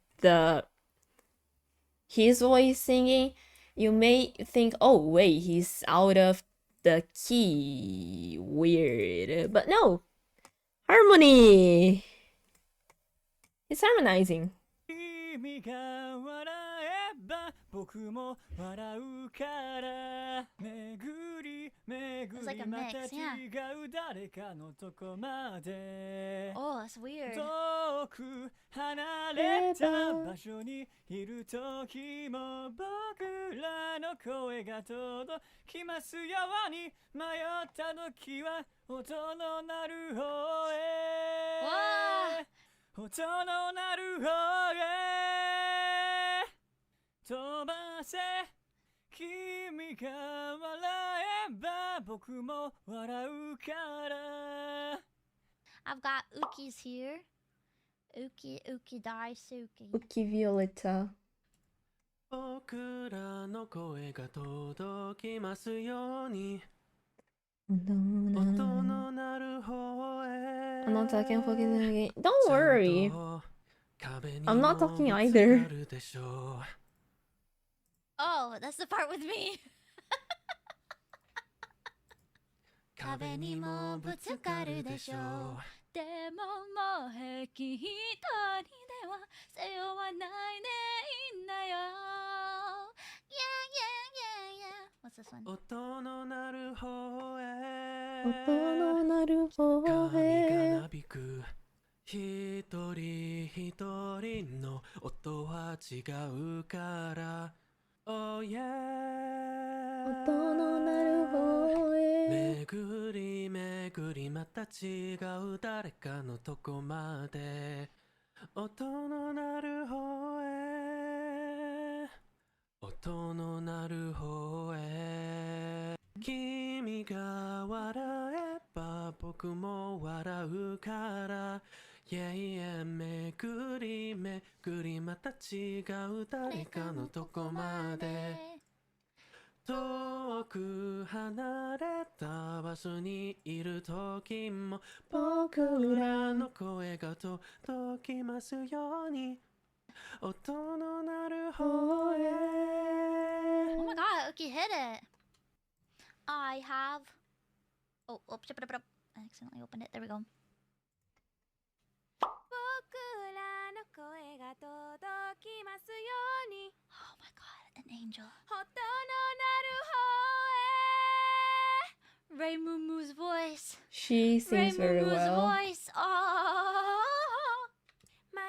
his voice singing, you may think, oh wait, he's out of the key. Weird. But no. Harmony. He's harmonizing. 君が笑えば僕も笑うから巡り巡 It's like り a ま mix, た違 yeah. う誰かのとこまで Oh, that's weird. 遠く離れた場所にいる時も僕らの声が届きますように迷った時は音の鳴る方へ Wow. 音の鳴る方へ飛ばせ君が笑えば僕も笑うから I've got Uki's here. Uki Daisuke. Uki Violetta. 僕らの声が届きますように音の鳴る方へ I'm not talking fucking again. Don't worry. I'm not talking either. Oh, that's the part with me. 壁にもぶつかるでしょうでももう平気一人では背負わないでいいんだよ Yeah, yeah, yeah, yeah. What's this one? 音の鳴る方へ音の鳴る方髪へがなびく一人一人の音は違うから Oh yeah 音の鳴る方へ巡り巡りまた違う誰かのとこまで音の鳴る方へ音の鳴る方へ君が笑えば僕も笑うからめぐりまた違う誰かのとこまで遠く離れた場所にいる時も僕らの声が届きますように音の鳴る方へ Oh my god, Uki hit it. I have. Oh, I accidentally opened it. There we go. Oh my god, an angel. Ray Moomoo's voice. She Ray sings very Moomoo's well. voice. Oh. 迷っ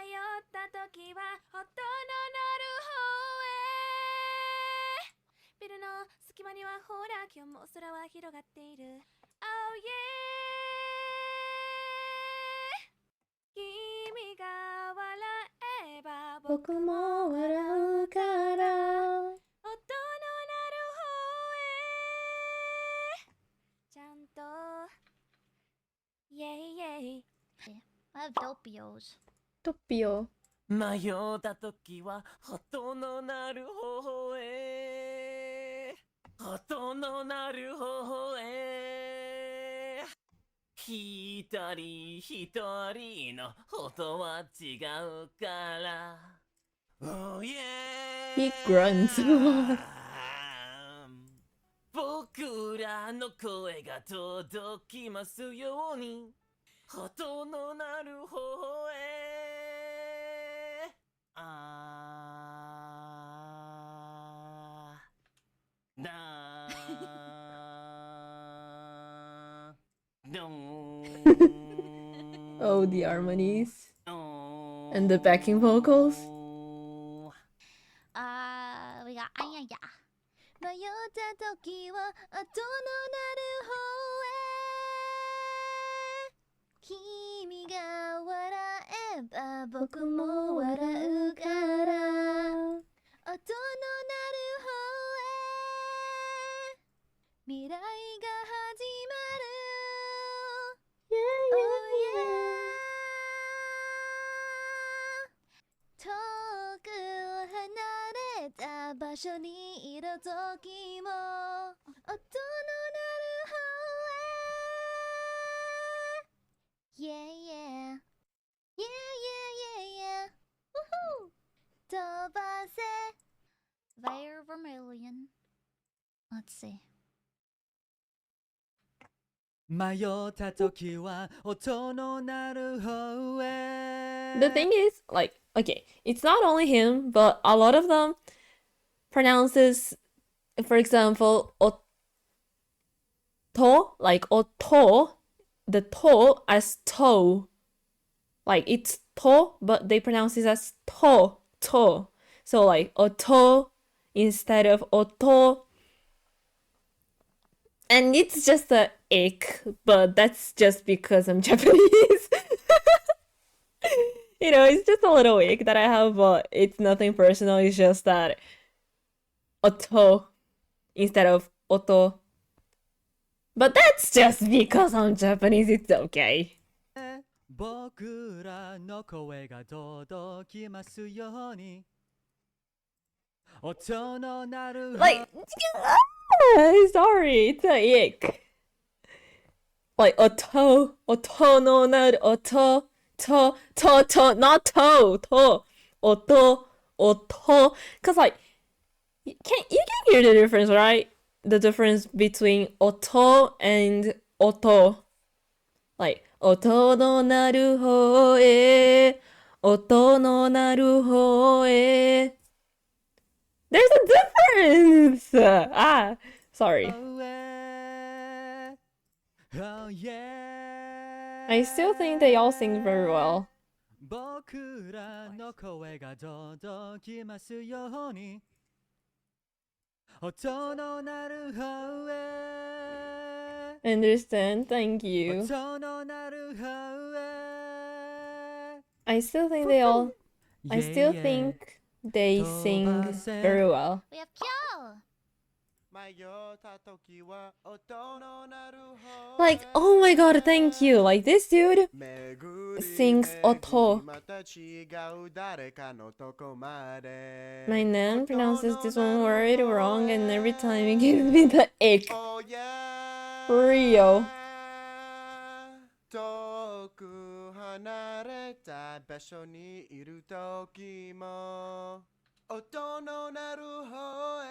た時は音の鳴る方へビルの隙間にはほら今日も空は広がっている Oh yeah 君が笑えば僕も笑うから音の鳴る方へちゃんと Yeah yeah I have Dopios. Topio. 迷った時は音の鳴る方へ音の鳴る方へ一人一人の音は違うから Oh yeah He grunts a lot. 僕らの声が届きますように音の鳴る方へOh, the harmonies. And the backing vocals. We got Ayaya. 迷った時は音の鳴る方へ君が笑えば僕も笑うから音の鳴る方へ未来が始まる Oh yeah 遠く離れた場所にいる時も音の鳴る方へ Yeah yeah Yeah yeah yeah yeah Woohoo 飛ばせ Fire Vermilion Let's see 迷った時は音の鳴る方へ The thing is, like, okay, it's not only him, but a lot of them pronounces, for example, oto, like oto, the to as to. Like, it's to, but they pronounce it as to. So, like, oto instead of oto. And it's just a ick, but that's just because I'm Japanese. You know, it's just a little ick that I have, but it's nothing personal. It's just that oto instead of oto. But that's just because I'm Japanese. It's okay. 僕らの声が届きますように音の鳴る Like, sorry, it's a ick. Like, oto no naru, oto, to, not to, oto. Cause like, you can hear the difference, right? The difference between oto and oto. Like, oto no naru ho e, oto no naru ho e. There's a difference! Sorry. Oh yeah I still think they all sing very well. 僕らの声が届きますように音の鳴る方へ I understand, thank you. 音の鳴る方へ I still think they all. I still think they sing very well. We have Kyo. Like, oh my god, thank you. Like, this dude sings Oto. My nan pronounces this one word wrong, and every time it gives me the ick. For real. 遠く離れた場所にいる時も音の鳴る方へ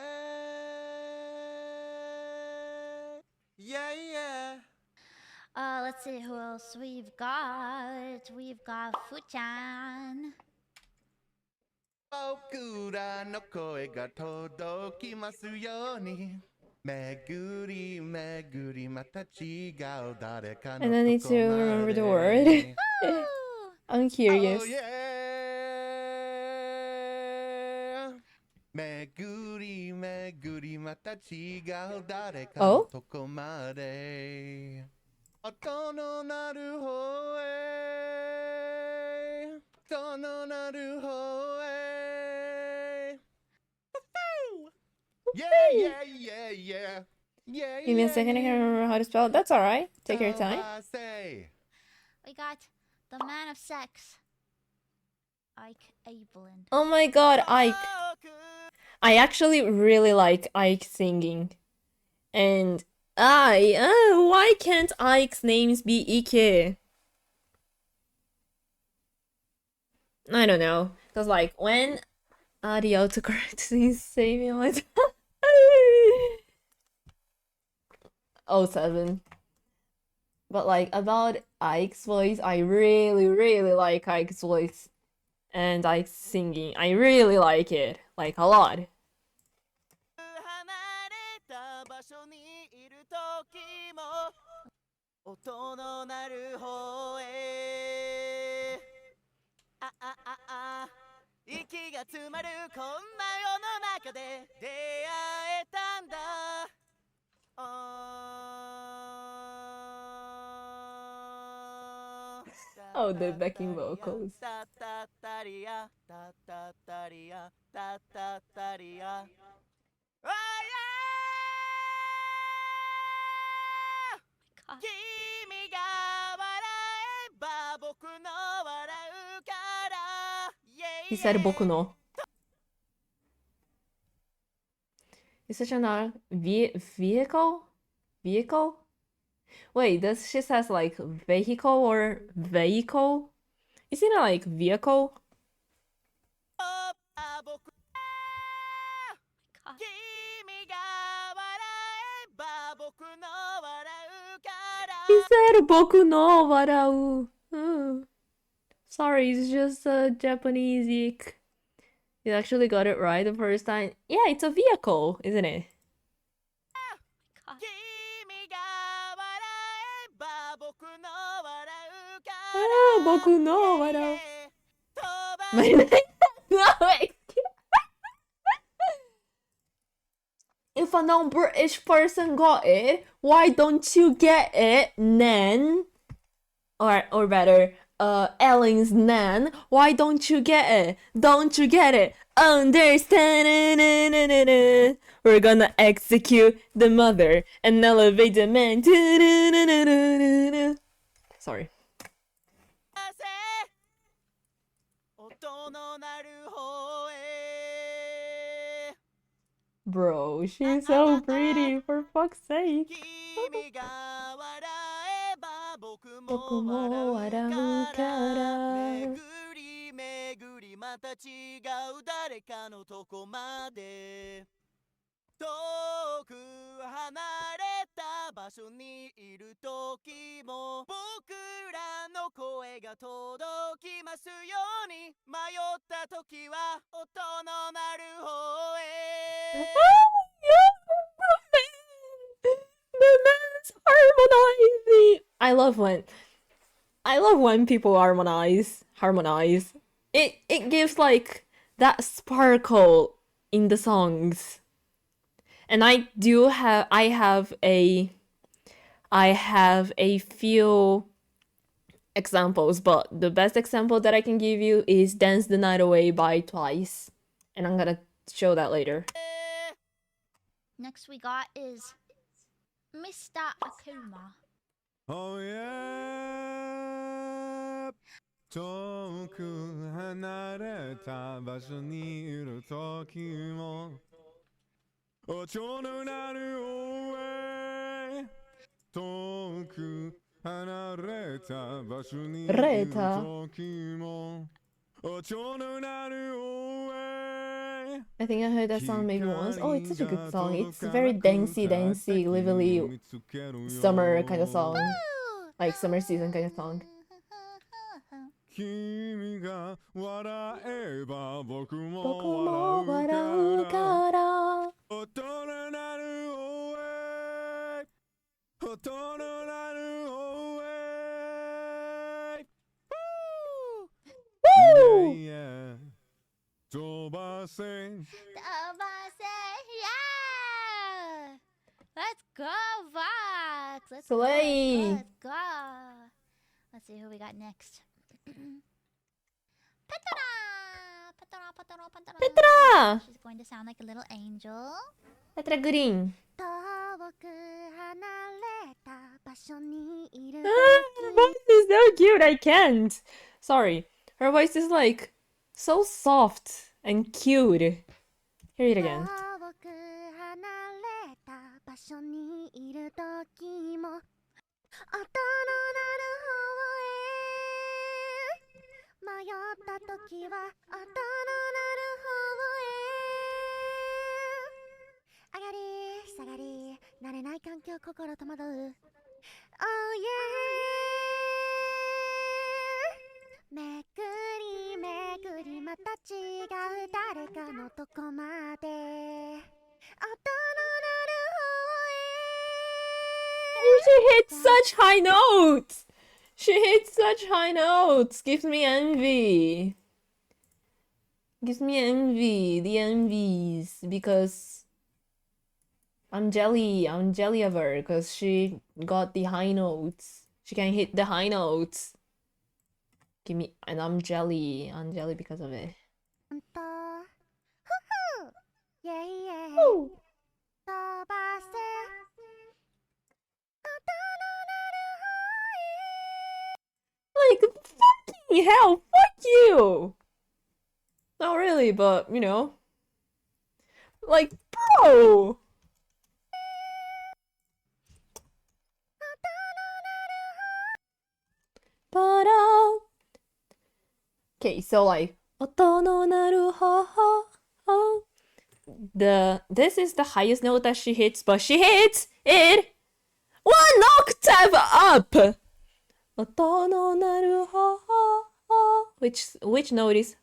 Yeah, yeah. Let's see who else we've got. We've got Fuchan. 僕らの声が届きますように巡り巡りまた違う誰かの And I need to remember the word. I'm curious. Oh, yeah. 巡り巡りまた違う誰かのとこまで音の鳴る方へ音の鳴る方へ Yeah, yeah, yeah, yeah. Yeah, Give me a second, I can't remember how to spell it. That's alright. Take your time. We got the man of sex, Ike Abelin. Oh my god, Ike. I actually really like Ike singing. And why can't Ike's names be Ike? I don't know. Cause like when the autocorrect say me all the time. 07. But like about Ike's voice, I really, really like Ike's voice. And Ike's singing. I really like it. Like a lot. 音の鳴る方へああああ息が詰まるこんな世の中で出会えたんだ Oh, the backing vocals. He said 僕の. Is such a vehicle? Vehicle? Wait, does she says like vehicle or vehicle? Isn't it like vehicle? He said 僕の笑う. Sorry, it's just Japanese ick. You actually got it right the first time. Yeah, it's a vehicle, isn't it? Boku no wara. No, if a non-British person got it, why don't you get it, Nan? Or better, Ellen's Nan, why don't you get it? Don't you get it? Understand? We're gonna execute the mother and elevate the man. Sorry. Bro, she's so pretty, for fuck's sake. 僕も笑うから巡り巡りまた違う誰かのとこまで遠く離れた場所にいる時も僕らの声が届きますように迷った時は音の鳴る方へ The man's harmonizing. I love when people harmonize. It gives like that sparkle in the songs. And I have a few examples, but the best example that I can give you is Dance the Night Away by Twice. And I'm gonna show that later. Next we got is Mr. Akuma. Oh yeah 遠く離れた場所にいる時も音の鳴る away 遠く離れた場所にいる Reta. 時も音の鳴る away I think I heard that song maybe once. Oh, it's such a good song. It's very dancey, lively, summer kind of song. Like summer season kind of song. 君が笑えば僕も僕も笑笑ううかからら音の鳴る away 音の鳴る away Woo! Yeah, yeah 飛ばせ Yeah! Let's go, Vox! Let's go, Slay! let's go! Let's see who we got next. Petra! Petra! She's going to sound like a little angel. Petra Green. 遠く離れた場所にいる Ah, her voice is so cute, I can't. Sorry. Her voice is like so soft and cute. Hear it again. 遠く離れた場所にいる時も音の鳴る方へ迷った時は音の鳴る方へ上がり下がり慣れない環境心戸惑う Oh yeah めくりめくりまた違う誰かのとこまで音の鳴る方 She hits such high notes! She hits such high notes! Gives me envy. Gives me envy. The envies. Because I'm jelly of her. Because she got the high notes. She can hit the high notes. Give me... And I'm jelly. I'm jelly because of it. ほんとふふ Yeah yeah Woo! 飛ばせ音の鳴る Like, fucking hell, fuck you! Not really, but, you know. Like, bro! Ba-da. Okay, so like, 音の鳴る方法 this is the highest note that she hits, but she hits it 1 octave up! 音の鳴る方法 which note is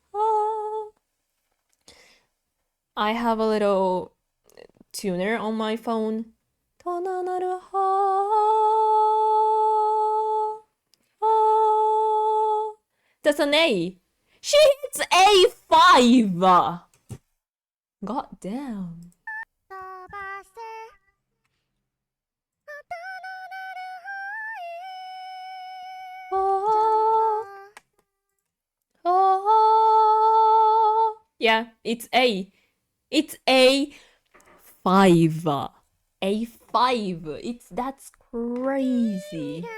I have a little tuner on my phone. 音の鳴る方法 That's an A. She hits A5! God damn. 飛ばせ音の鳴る Oh. Yeah, it's A. It's A5. A5. That's crazy. が笑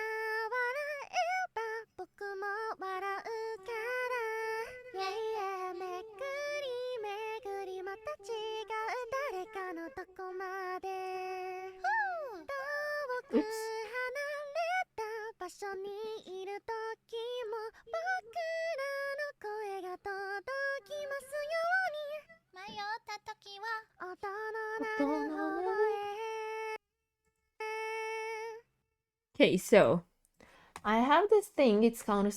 えば僕も笑うから Yeah yeah めくりめぐりまた違う誰かのとこまで遠く離れた場所にいる時も僕らの声が届きますように迷った時は音の鳴る方へ Okay, so I have this thing. It's called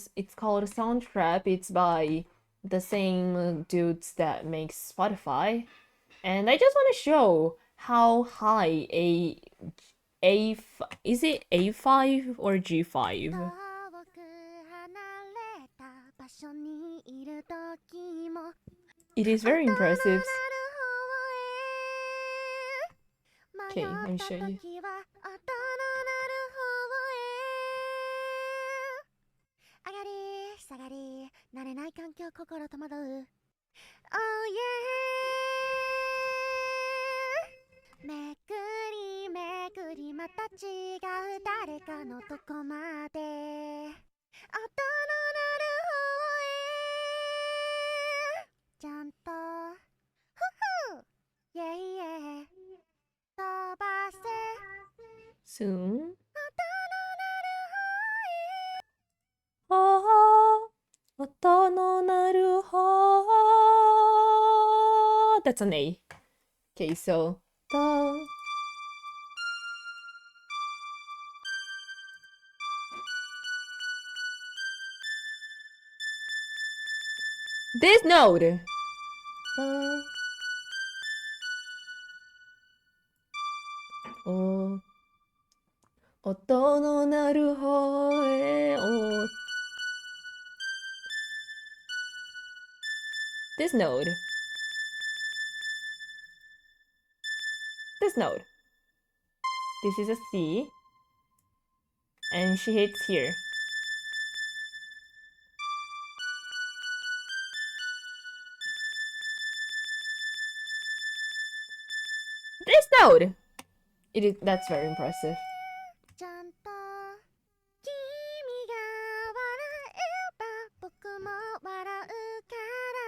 Soundtrap. It's by the same dudes that make Spotify, and I just want to show how high is it A5 or G5? 遠く離れた場所にいる時も It is very impressive. 音の Okay, 鳴る方へ let me show you. 迷った時は音の鳴る方へれない環境心戸惑う Oh yeah めくりめくりまた違う誰かのとこまで音の鳴る方へちゃんとふふイェイイェイ飛ばせ Soon. 音の鳴る方 That's an A. Okay, so this note. Oh. 音の鳴る方へ This note. This note. This is a C. And she hits here. This note! That's very impressive. ちゃんと君が笑えば僕も笑うから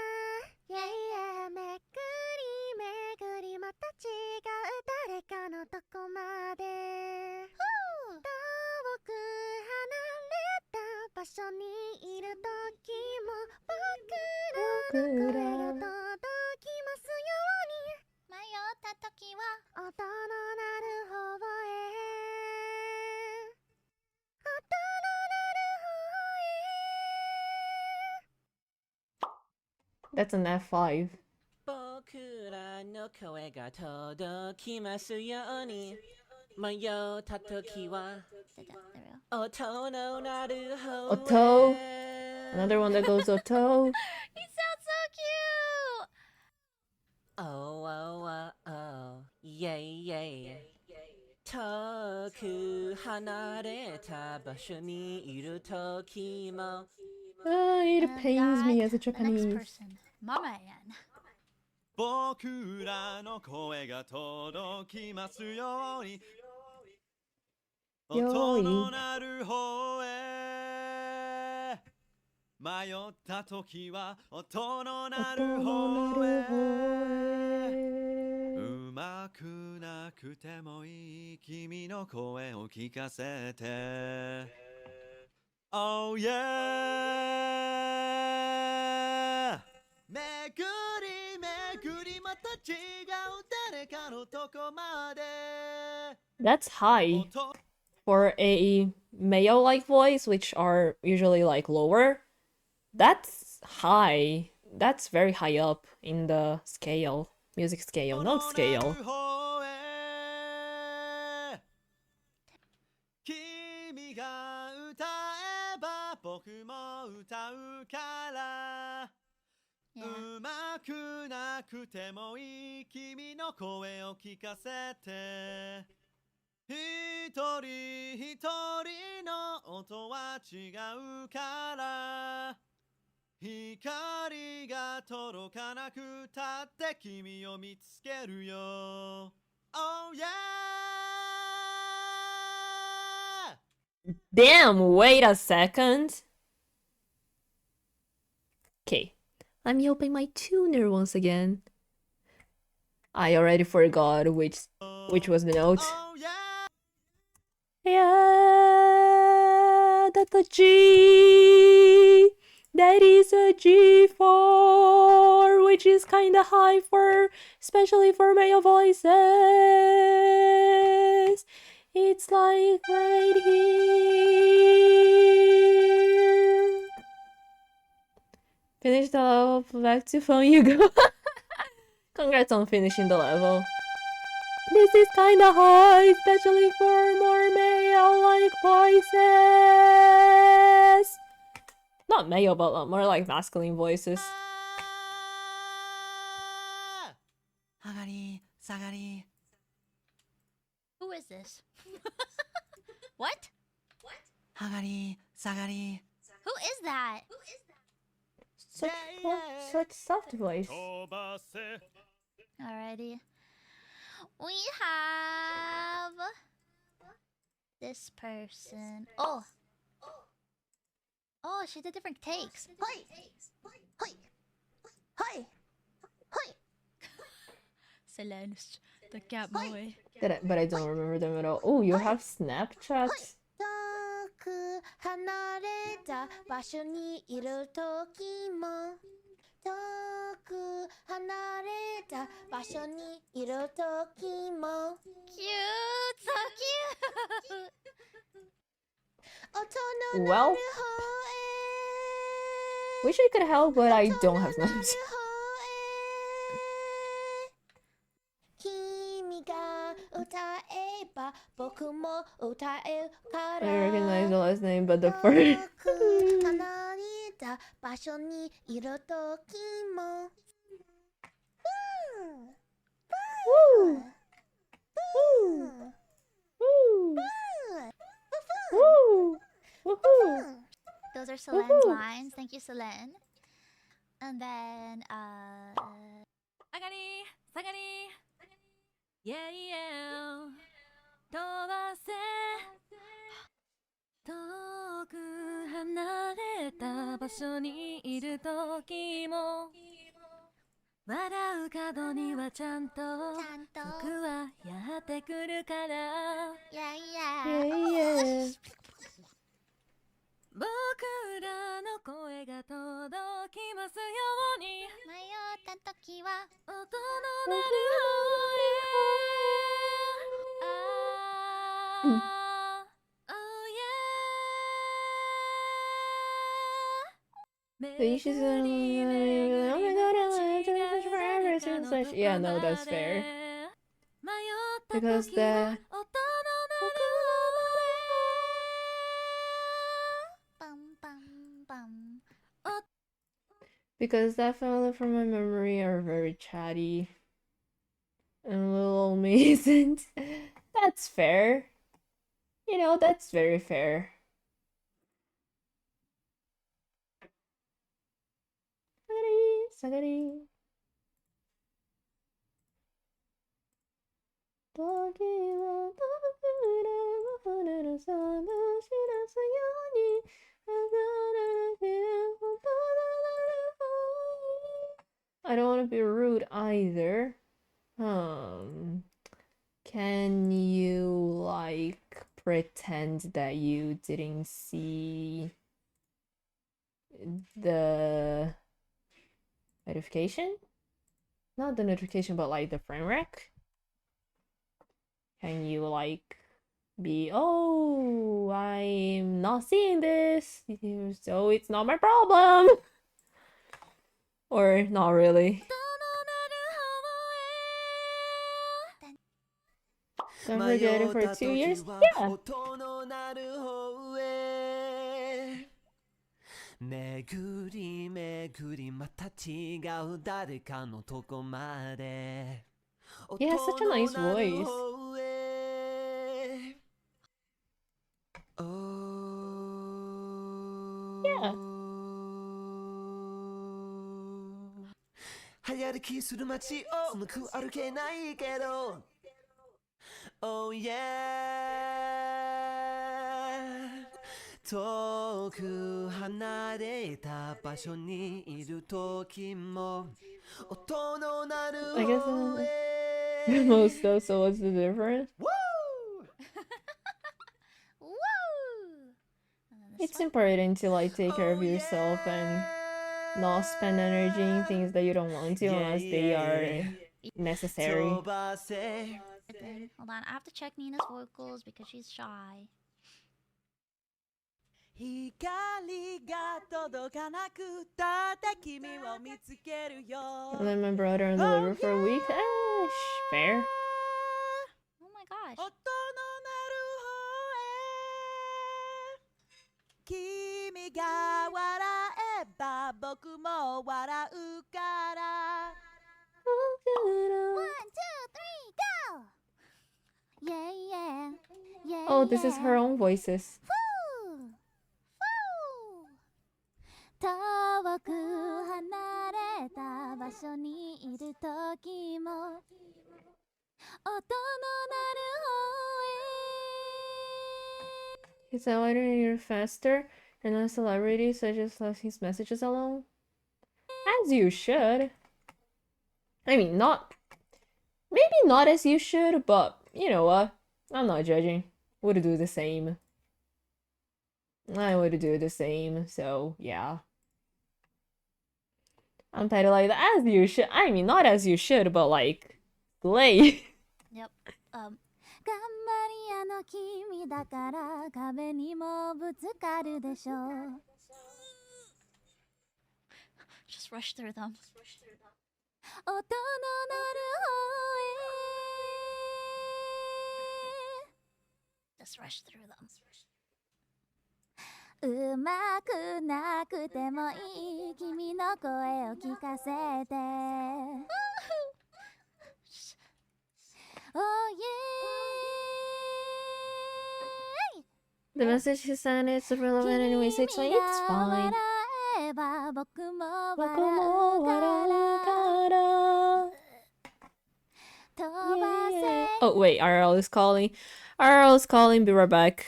Yeah yeah めくりめくりまた違う誰かのとこまで遠く離れた場所にいる時も僕らの声が届きますように迷った時は音の鳴る方へ That's an F5. 僕らの声が届きますように迷った時は音の鳴る方 Otto. へ Another one that goes Otto. He sounds so cute! Oh oh oh oh yeah yeah 遠く離れた場所にいる時も It And pains me as a the next Japanese. person, Mama Ann. 僕らの声が届きますように音の鳴る方へ迷った時は音の鳴る方へうまくなくてもいい君の声を聞かせて Oh yeah めくりめくりまた違う誰かのとこまで That's high for a male-like voice, which are usually like lower. That's high. That's very high up in the scale, music scale, note scale. 君が歌えば僕も歌うからうまくなくてもいい君の声を聞かせて一人一人の音は違うから光が届かなくたって君を見つけるよ Oh yeah Damn, wait a second. Okay, let me open my tuner once again. I already forgot which was the note. Oh yeah Yeah, that's a G. That is a G4, which is kinda high for, especially for male voices. It's like right here. Finish the level, back to phone you go. Congrats on finishing the level. This is kinda high, especially for more male-like voices. Not male, but more like masculine voices. 上がり下がり Who is this? What? 上がり下がり Who is that? Such such soft voice. Alrighty. We have this person. Oh, she did different takes. Hi, hi, hi, hi. Selene, the cat boy. But I don't remember them at all. Oh, you have Snapchat? 遠く離れた場所にいる時も遠く離れた場所にいる時も Cute, so cute. 音の鳴 Well, る方へ wish I could help, but I don't have 音の鳴る Snapchat. 方へ君が歌えば僕も歌えるか I recognize ら the last name, but the 遠 first. く離れた場所にいる時も Woo! Woo! Woo! Woohoo! Those are Selene's Woohoo. lines. Thank you, Selene. And then, Sagari, Sagari. Yeah, yeah. 飛ばせ遠く離れた場所にいる時も笑う角にはちゃんと僕はやってくるから Yeah, Yeah, yeah. 僕らの声が届きますように迷った時は音の鳴る方へOh yeah So you should say, oh my god, I want to do this forever since such. Yeah, no, that's fair. Because the. Because that family from my memory are very chatty. And little me isn't. That's fair. You know, that's very fair. Sagari, sagari. 時は僕らを離れさま知らすように I don't want to be rude either. Can you like pretend that you didn't see the notification? Not the notification, but like the frame rec? Can you like be, oh, I'm not seeing this, so it's not my problem? Or not really? Don't forget it for 2 years? Yeah. 巡り巡りまた違う誰かのとこまで He has such a nice voice. Yeah. 流行きする街を抜く歩けないけど Oh yeah 遠く離れた場所にいる時も音の鳴る I guess 方へ most stuff, so what's the difference? Woo! Woo! It's important to like take care of yourself and not spend energy in things that you don't want to unless they are necessary. Hold on, I have to check Nina's vocals because she's shy. 光が届かなくたって君を見つけるよ I let my brother on the liver for a week. Fair. Oh my gosh. 音の鳴る方へ君が笑えば僕も笑うから 1, 2, 3, go! Yeah, yeah, yeah. Oh, this is her own voices. Woo! Woo! 遠く離 Is accelerating faster and a celebrity such as left his messages alone? As you should. I mean, maybe not as you should, but you know what? I'm not judging. Would do the same. I would do the same, so yeah. I'm titled like as you should. I mean, not as you should, but like, slay. Yep. 頑張り屋の君だから壁にもぶつかるでしょう Just rush through them 音の鳴る方へ Just rush through them うまくなくてもいい君の声を聞かせて Oh yeah The message he sent is irrelevant anyway, so it's fine. It's fine. 僕も僕も笑うから。飛ばせ Oh wait, RL is calling. RL is calling. Be right back.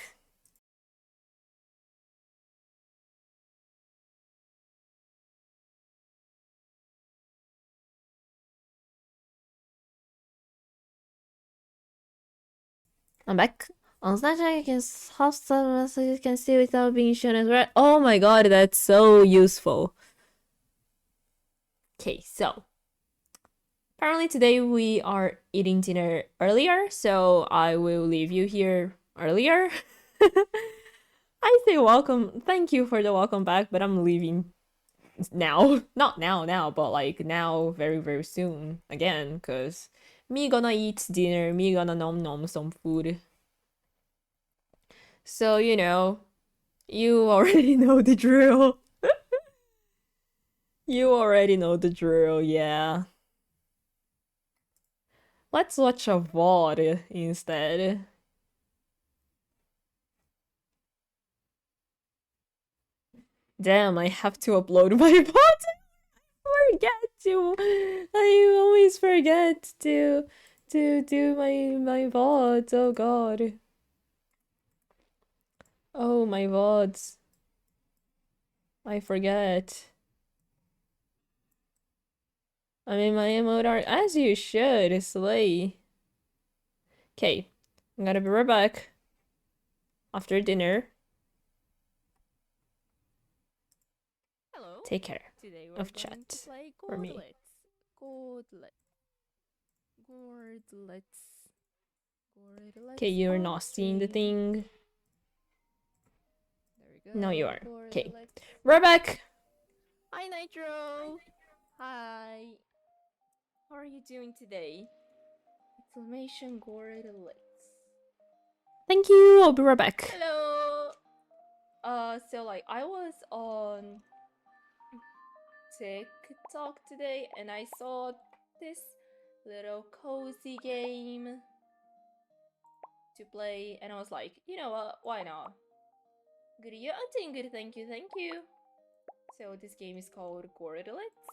I'm back. On Snapchat, you can have some messages you can see without being shown as read. Oh my god, that's so useful. Okay, so apparently today we are eating dinner earlier, so I will leave you here earlier. I say welcome, thank you for the welcome back, but I'm leaving now. Not now, but like now very soon again, because me gonna eat dinner, me gonna nom some food. So, you know, you already know the drill. You already know the drill, yeah. Let's watch a VOD instead. Damn, I have to upload my VOD. I always forget to do my VODs. Oh god. Oh, my VODs. I forget. I mean, my emote art, as you should, slay. Okay, I'm gonna be right back after dinner. Hello. Take care Today we're of going chat to play for me. Gordlets. Okay, you're not seeing the thing. There we go. No, you are. Okay, Gordlets. right back. Hi, Nitro. Hi. How are you doing today? Exclamation Gordlets. Thank you. I'll be right back. Hello. So like I was on TikTok today and I saw this little cozy game to play and I was like, you know what, why not? Good, you doing good, thank you. So this game is called Gordlets.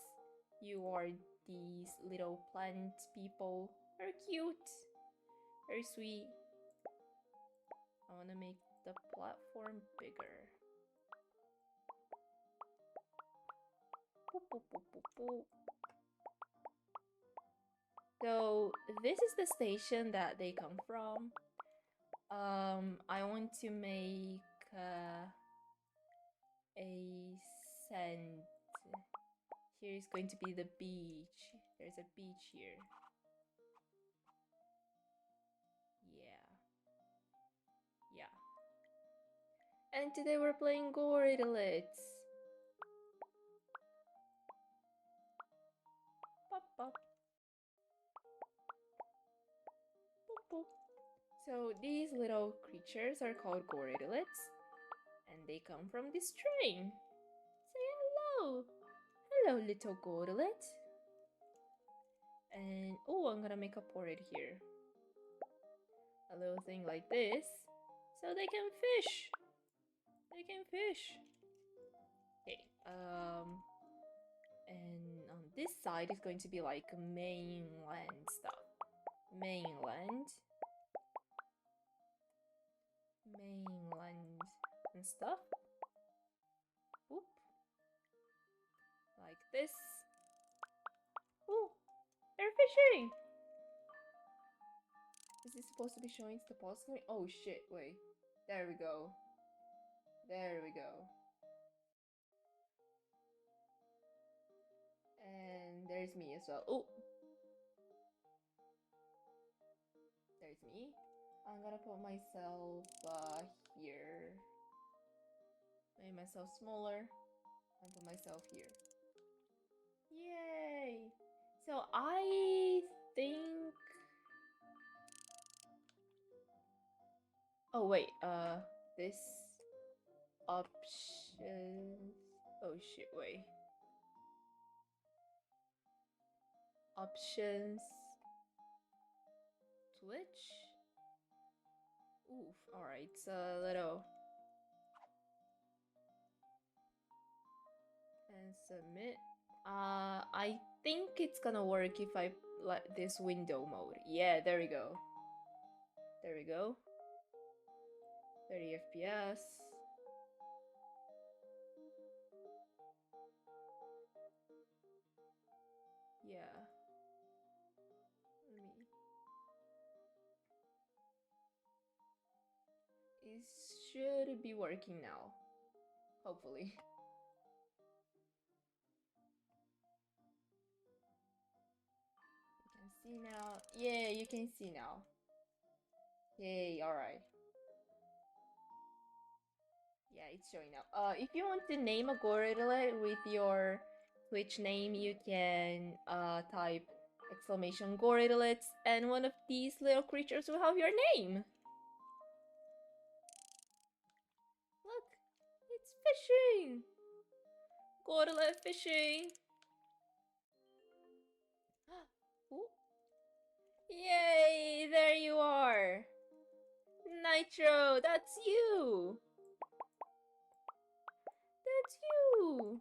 You are these little plant people. Very cute. Very sweet. I want to make the platform bigger. So this is the station that they come from. I want to make a sand. Here is going to be the beach. There's a beach here. Yeah. And today we're playing Gordlets. Pop, pop. Boop, boop. So these little creatures are called Gordlets, and they come from this train. Say hello! Hello, little Gordlet. And oh, I'm gonna make a portrait here. A little thing like this, so they can fish. Okay, and on this side is going to be like mainland stuff. mainland. Mainland and stuff. Oop. Like this. Ooh, they're fishing! Is this supposed to be showing the pause screen? Oh shit, wait. There we go. There we go. And there's me as well. Oh! There's me. I'm gonna put myself here. Make myself smaller. And put myself here. Yay! So I think... Oh wait, this options... Oh shit, wait. Options... Twitch? Oof, alright, so a little... And submit. I think it's gonna work if I let this window mode. Yeah, there we go. There we go. 30 FPS. Yeah. Let me... It should be working now. Hopefully. You can see now. Yeah, you can see now. Yay, alright. Yeah, it's showing now. If you want to name a gorilla with your Twitch name, you can type exclamation gorillas, and one of these little creatures will have your name. Look, it's fishing. Gorilla fishing. Ooh. Yay, there you are. Nitro, that's you. That's you.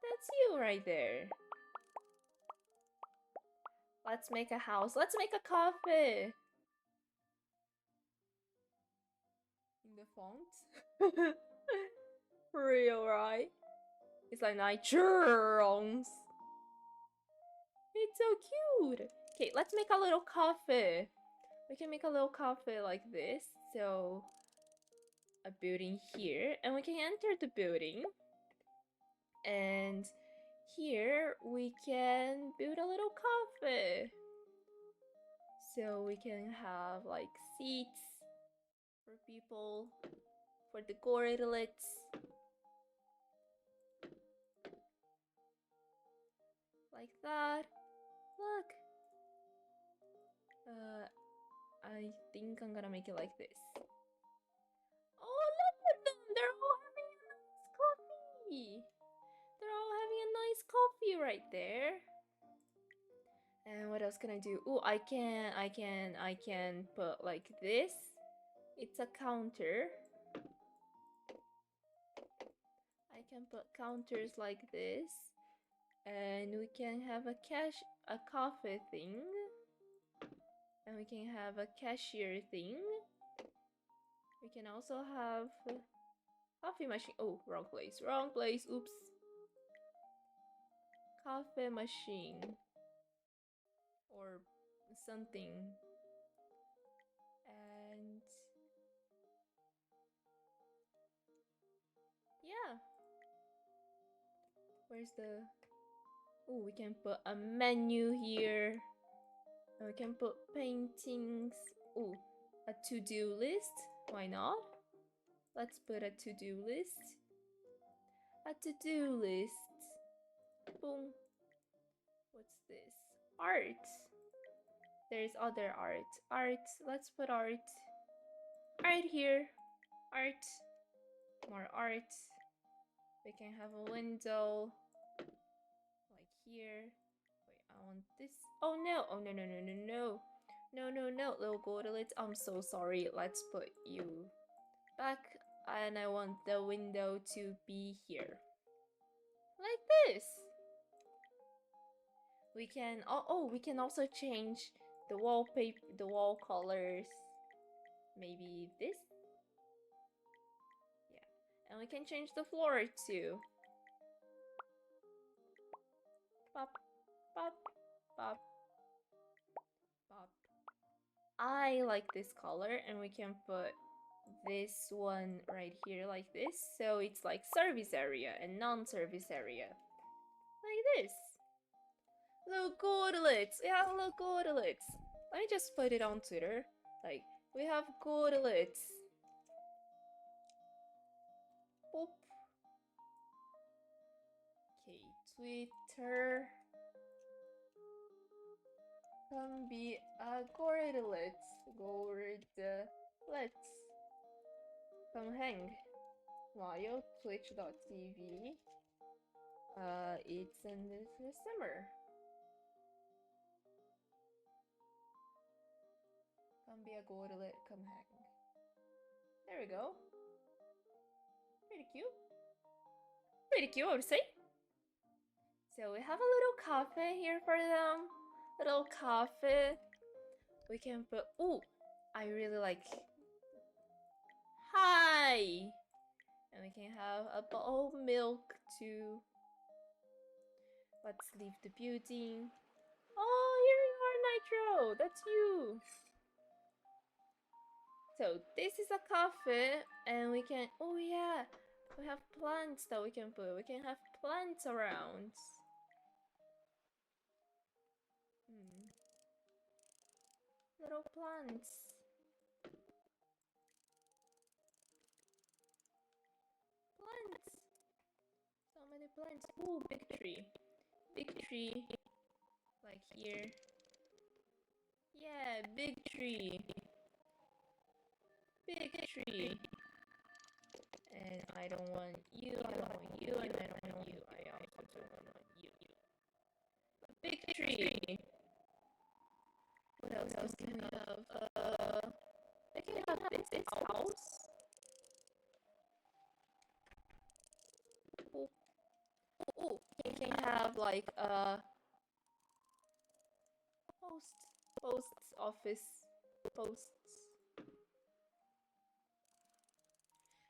That's you right there. Let's make a house. Let's make a cafe. In the font. Real, right? It's like nitrons. It's so cute. Okay, let's make a little cafe. We can make a little cafe like this. So, a building here. And we can enter the building. And here we can build a little cafe. So we can have like seats for people, for the gorillas. Like that. Look. I think I'm gonna make it like this. Oh, look at them! They're all having a nice coffee! They're all having a nice coffee right there. And what else can I do? Oh, I can put like this. It's a counter. I can put counters like this. And we can have a coffee thing. And we can have a cashier thing. We can also have a coffee machine. Oh, wrong place. Wrong place. Oops. Coffee machine. Or something. And yeah. Where's the... Oh, we can put a menu here. And we can put paintings. Oh, a to-do list. Why not? Let's put a to-do list. A to-do list. Boom. What's this? Art. There's other art. Art. Let's put art. Art here. Art. More art. We can have a window. Like here. Wait, I want this. Oh no! Oh no, no, no, no, no. No, no, no, little gorillas. I'm so sorry. Let's put you back. And I want the window to be here. Like this. We can we can also change the wallpaper, the wall colors. Maybe this? Yeah. And we can change the floor too. Pop, pop, pop, pop. I like this color, and we can put this one right here like this, so it's like service area and non-service area. Like this. Little goodlets! Yeah, little goodlets! Let me just put it on Twitter. Like, we have goodlets. Boop. Okay, Twitter. Can be a goodlet. Goodlets. Come hang. While twitch.tv. It's in the summer. Come be a goodlet, come hang. There we go. Pretty cute. Pretty cute, I would say. So we have a little cafe here for them. Little cafe. We can put. Ooh, I really like. Hi! And we can have a bowl of milk too. Let's leave the building. Oh, here you are, Nitro! That's you! So this is a cafe, and we can. Oh, yeah! We have plants that we can put. We can have plants around. Little plants. Plants! So many plants. Ooh, big tree. Big tree. Like here. Yeah, big tree. Big tree. And I don't want you, I don't want you, and I don't want you. I also don't want you. Big tree. What else can we have? I can have this house. Oh, you can have like a post office, posts.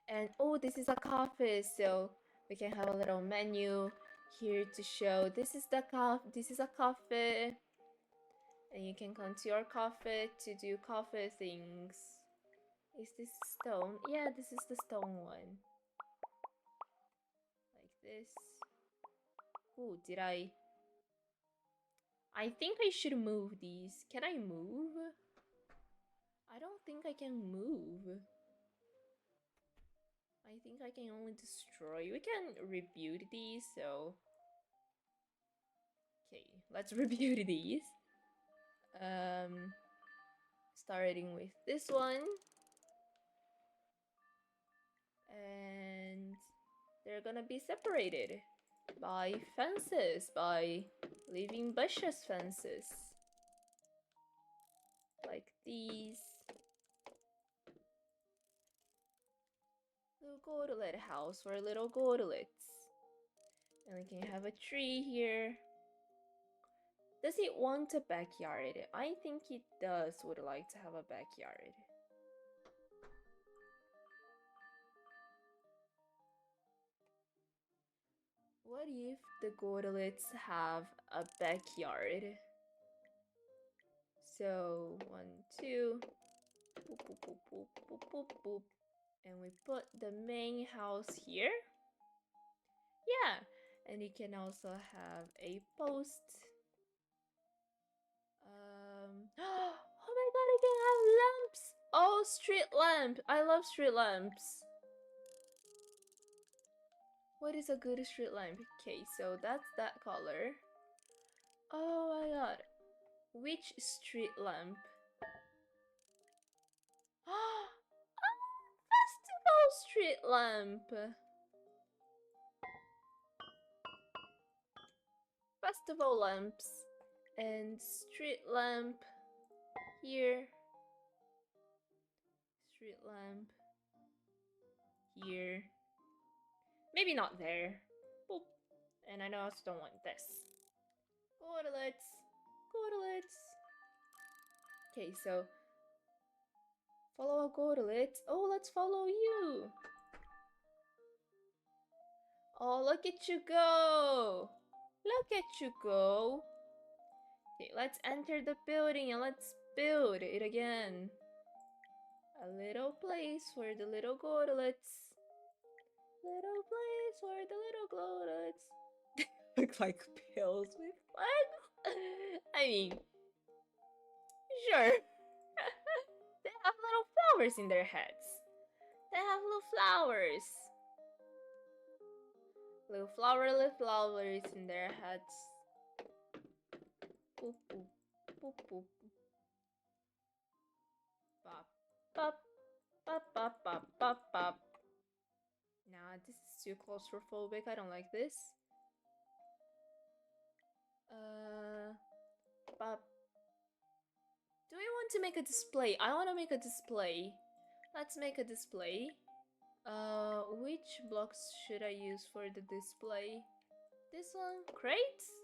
And oh, this is a cafe, so we can have a little menu here to show this is a cafe, and you can come to your cafe to do cafe things. Is this stone? Yeah, this is the stone one. Like this. Oh, did I think I should move these. Can I move? I don't think I can move. I think I can only destroy. We can rebuild these, so... Okay, let's rebuild these. Starting with this one. And they're gonna be separated by fences, by leaving bushes fences. Like these. Little goatlet house for little goatlets. And we can have a tree here. Does it want a backyard? I think it would like to have a backyard. What if the goatlets have a backyard? So 1, 2, boop, boop, boop, boop, boop, boop, boop. And we put the main house here. Yeah, and you can also have a post. Oh my god, I can have lamps! Oh, street lamp! I love street lamps. What is a good street lamp? Okay, so that's that color. Oh my god. Which street lamp? Festival street lamp! Festival lamps. And street lamp here. Street lamp here. Maybe not there. Boop. And I also don't want this. Cordelets. Cordelets. Okay, so follow a cordelet. Oh, let's follow you. Oh, look at you go. Look at you go. Okay, let's enter the building and let's build it again. A little place for the little cordelets. Little place for the little cordelets. Look like pills with flags. I mean, sure. They have little flowers in their heads. They have little flowers. Little flowers in their heads. Boop, boop, boop, boop. Bop, bop, bop, bop, bop, bop, bop. Nah, this is too claustrophobic. I don't like this. Bop. Do we want to make a display? I want to make a display. Let's make a display. Which blocks should I use for the display? This one? Crates?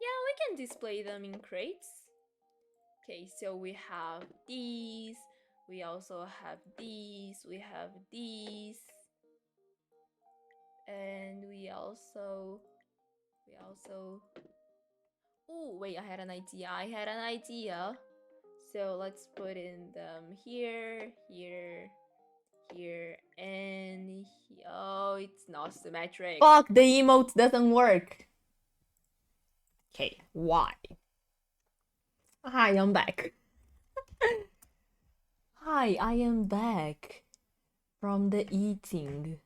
Yeah, we can display them in crates. Okay, so we have these. We also have these. We have these. And we also... Oh, wait, I had an idea. So let's put in them here, here, here, and here. Oh, it's not symmetric. Fuck, the emote doesn't work. Okay, why? Hi, I'm back. Hi, I am back from the eating.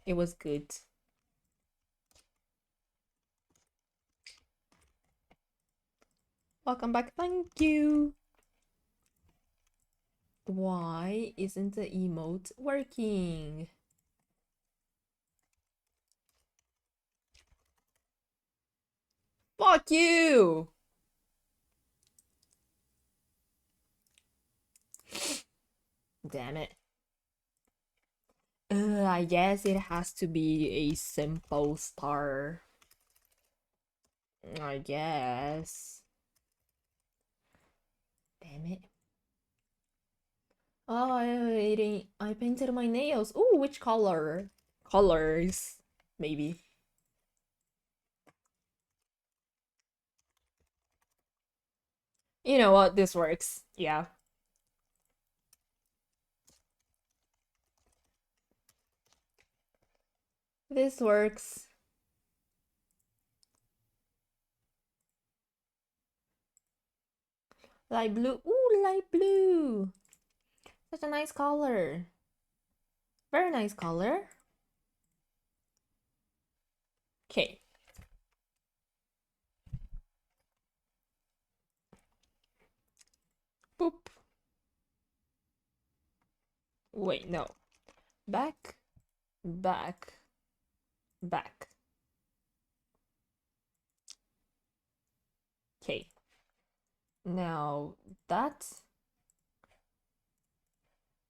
It was good. Welcome back, thank you. Why isn't the emote working? Fuck you! Damn it. I guess it has to be a simple star. I guess. Damn it. Oh, I painted my nails. Ooh, which color? Colors, maybe. You know what? This works. Yeah. This works. Light blue. Ooh, light blue. Such a nice color. Very nice color. Okay. Boop. Wait, no. Back, back, back. Okay. Now that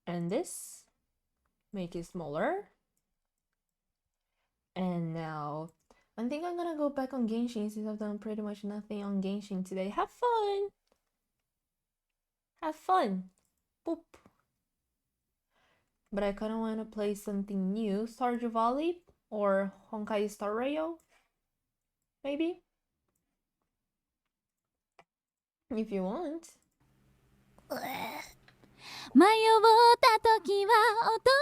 and this, make it smaller. And now I think I'm gonna go back on Genshin since I've done pretty much nothing on Genshin today. Have fun! Have fun! Boop. But I kinda wanna play something new. Stardew Valley or Honkai Star Rail? Maybe? If you want. 迷った時は音の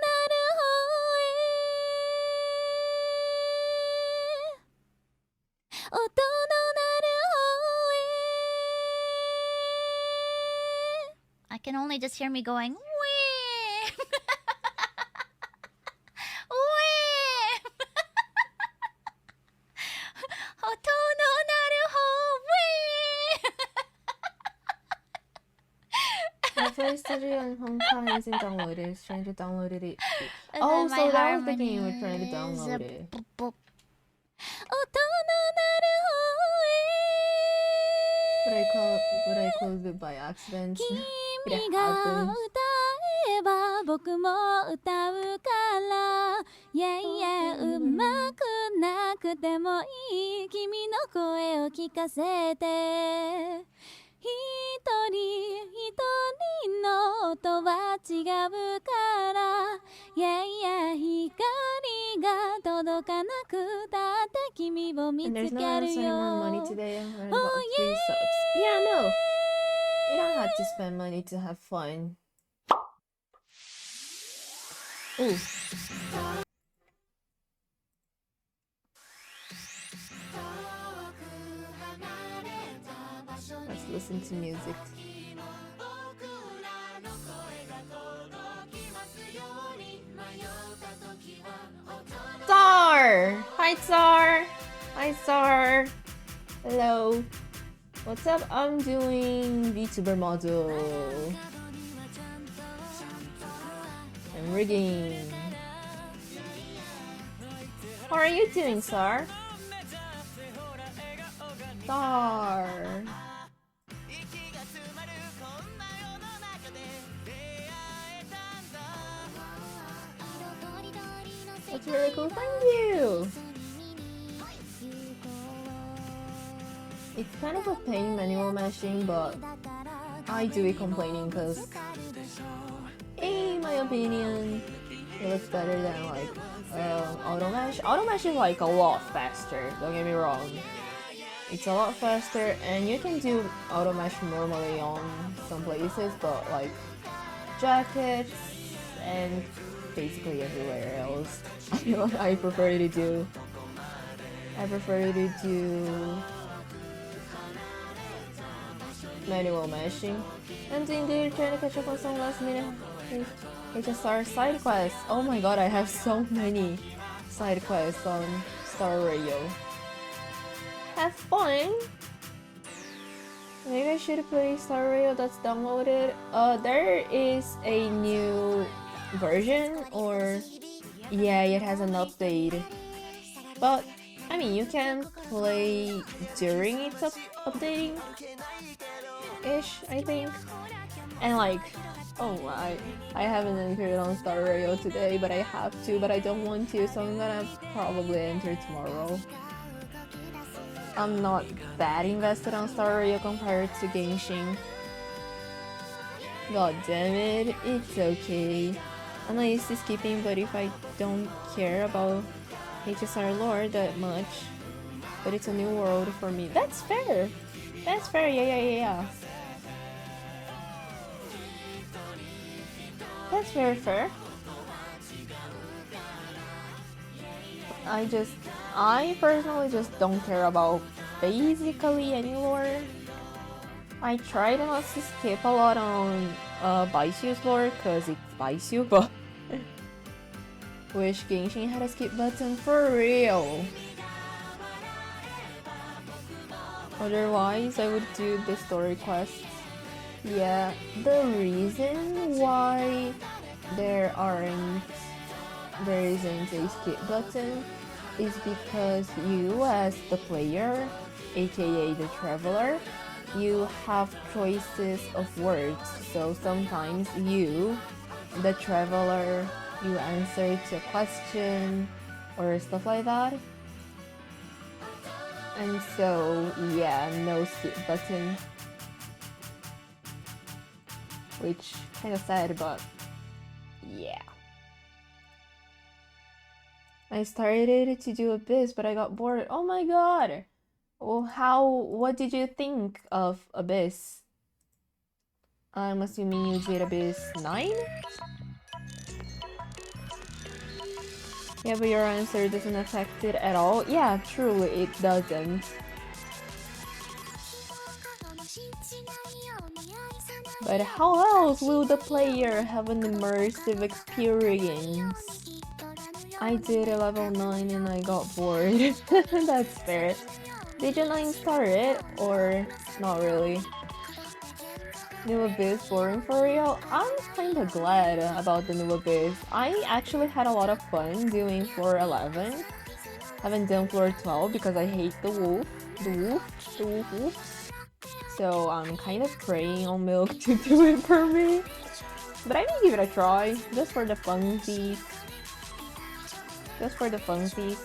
鳴る方へ音の鳴る方へ I can only just hear me going, wee! Wee! 音の鳴る方 I played Stardew and Honkai isn't downloaded. Stranger downloaded it. And Oh, then my so that was the game you were harmony trying to is download it. boop, boop. 音の鳴る方 But I closed it by accident. へ It 君が歌 happens. えば僕も歌うからいやいやうまくなくてもいい君の声を聞かせて一人一人の音は違うからいやいや光が届かなくたって君を見 And つ there's け no る spending more money よ today. I earned Oh, about 3 subs. Yeah, no. You don't have to spend money to have fun. Ooh. Let's listen to music. Tsar! Hi, Tsar! Hi, Tsar! Hello. What's up? I'm doing VTuber model. I'm rigging. How are you doing, Tsar? Tsar. That's really cool, thank you! It's kind of a pain manual mashing, but I do it complaining because, in my opinion, it looks better than like auto mash. Auto mash is like a lot faster, don't get me wrong. It's a lot faster and you can do auto mash normally on some places, but like jackets and basically everywhere else, I prefer to do manual mashing. And indeed trying to catch up on some last minute HSR side quests. Oh my god, I have so many side quests on Star Radio. Have fun! Maybe I should play Star Radio that's downloaded. There is a new version, or yeah, it has an update. But I mean, you can play during it's updating ish, I think. And like, oh, I haven't entered on Star Radio today, but I have to, but I don't want to, so I'm gonna probably enter tomorrow. I'm not that invested on Star Radio compared to Genshin. God damn it, it's okay. I'm not used to skipping, but if I don't care about HSR lore that much, but it's a new world for me. That's fair! That's fair, yeah. That's very fair. I personally just don't care about basically any lore. I try not to skip a lot on Baisu's lore, cause it's Baisu, but wish Genshin had a skip button for real. Otherwise, I would do the story quests. Yeah, the reason why there isn't a skip button is because you as the player, aka the traveler, you have choices of words. So sometimes you, the traveler, you answer to a question or stuff like that. And so, yeah, no skip button. Which kind of sad, but yeah. I started to do Abyss, but I got bored. Oh my god! Well, what did you think of Abyss? I'm assuming you did Abyss 9? Yeah, but your answer doesn't affect it at all. Yeah, truly, it doesn't. But how else will the player have an immersive experience? I did a level 9 and I got bored. That's fair. Did you 9 start it? Or not really? New Abyss boring for real? I'm kinda glad about the New Abyss. I actually had a lot of fun doing floor 11. Haven't done floor 12 because I hate the wolf. The wolf. So I'm kind of praying on Milk to do it for me. But I may give it a try, just for the funsies. Just for the funsies.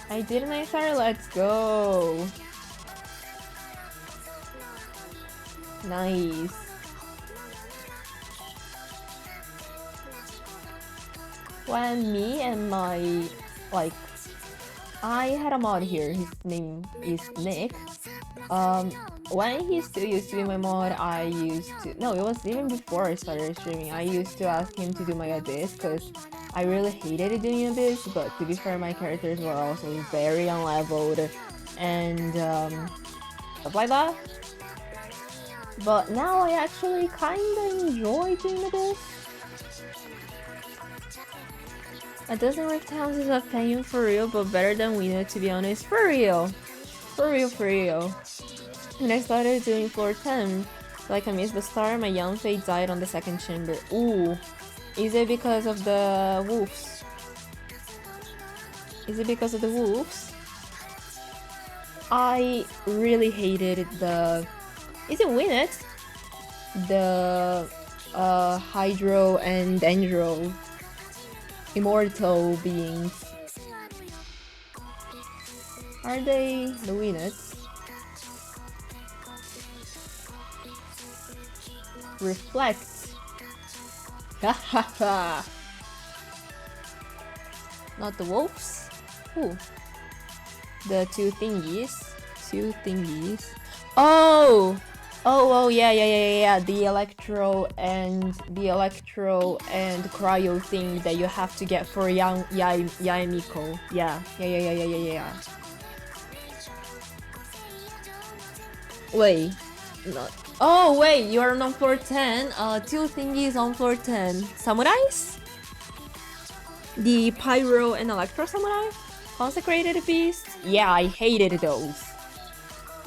I did my start, let's go! Nice. When me and my, like, I had a mod here, his name is Nick. When he still used to be my mod, I used to, no, it was even before I started streaming, I used to ask him to do my Abyss, because I really hated doing Abyss, but to be fair, my characters were also very unleveled, and stuff like that. But now I actually kinda enjoy doing Abyss. A dozen Rift Towns is a pain for real, but better than Wino, to be honest. For real. For real, for real. When I started doing floor 10, like I missed the start, my young fate died on the second chamber. Ooh. Is it because of the wolves? Is it because of the wolves? I really hated the... Is it Winnet? The Hydro and Dendro immortal beings. Are they the Winnets? Reflect. Hahaha. Not the wolves? Who? The two thingies. Two thingies. Oh! Oh, yeah. The electro and cryo thing that you have to get for Yaemiko. Yeah. Wait. Not. Oh, wait, you're on floor 10. Two thingies on floor 10. Samurais? The Pyro and Electro Samurai? Consecrated Beast? Yeah, I hated those.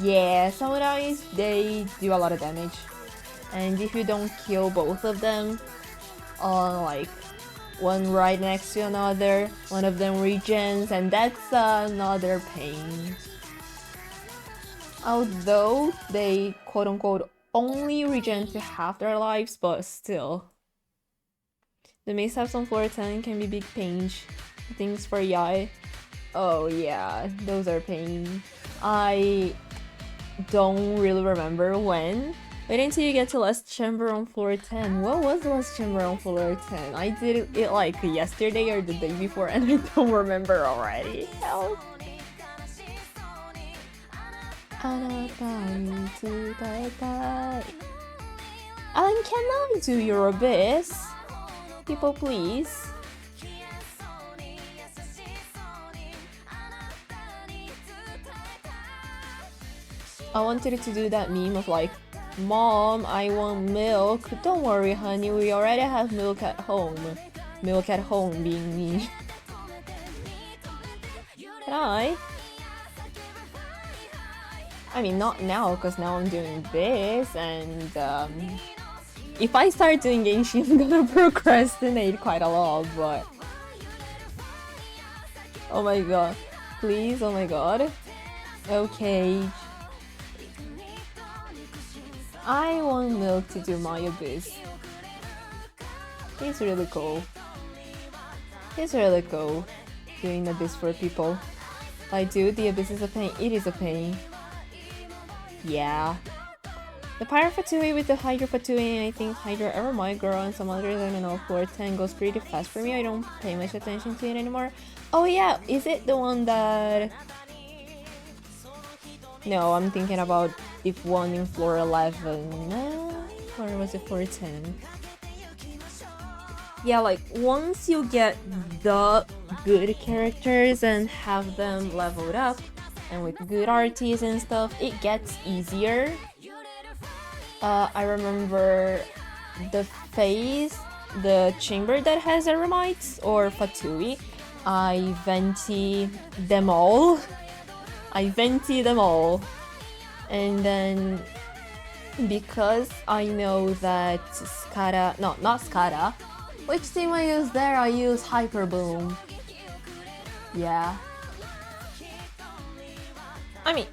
Yeah, samurais, they do a lot of damage. And if you don't kill both of them, like one right next to another, one of them regens, and that's another pain. Although they quote-unquote only regen to half their lives, but still. The mishaps on floor 10 can be big pains. Things for Yai. Oh yeah, those are pain. I don't really remember when. Wait until you get to last chamber on floor 10. What was the last chamber on floor 10? I did it like yesterday or the day before and I don't remember already. Help. Alan, can I do your Abyss? People, please. I wanted to do that meme of like, Mom, I want milk. Don't worry, honey, we already have milk at home. Milk at home being me. Can I? I mean, not now, because now I'm doing this, and if I start doing Genshin, I'm gonna procrastinate quite a lot, but... Oh my god. Please, oh my god. Okay. I want Milk to do my Abyss. He's really cool. He's really cool doing Abyss for people. Like, dude, the Abyss is a pain. It is a pain. Yeah. The Pyro Fatui with the Hydro Fatui, I think Hydro Ever My Girl and some others, I don't know, floor 10 goes pretty fast for me. I don't pay much attention to it anymore. Oh yeah, is it the one that... No, I'm thinking about if one in floor 11. Or was it floor 10? Yeah, like once you get the good characters and have them leveled up, and with good RTs and stuff, it gets easier. I remember the phase, the chamber that has Eremites or Fatui. I venti them all. And then because I know that Skara, no, not Skara. Which team I use there? I use Hyper Boom. Yeah. I mean,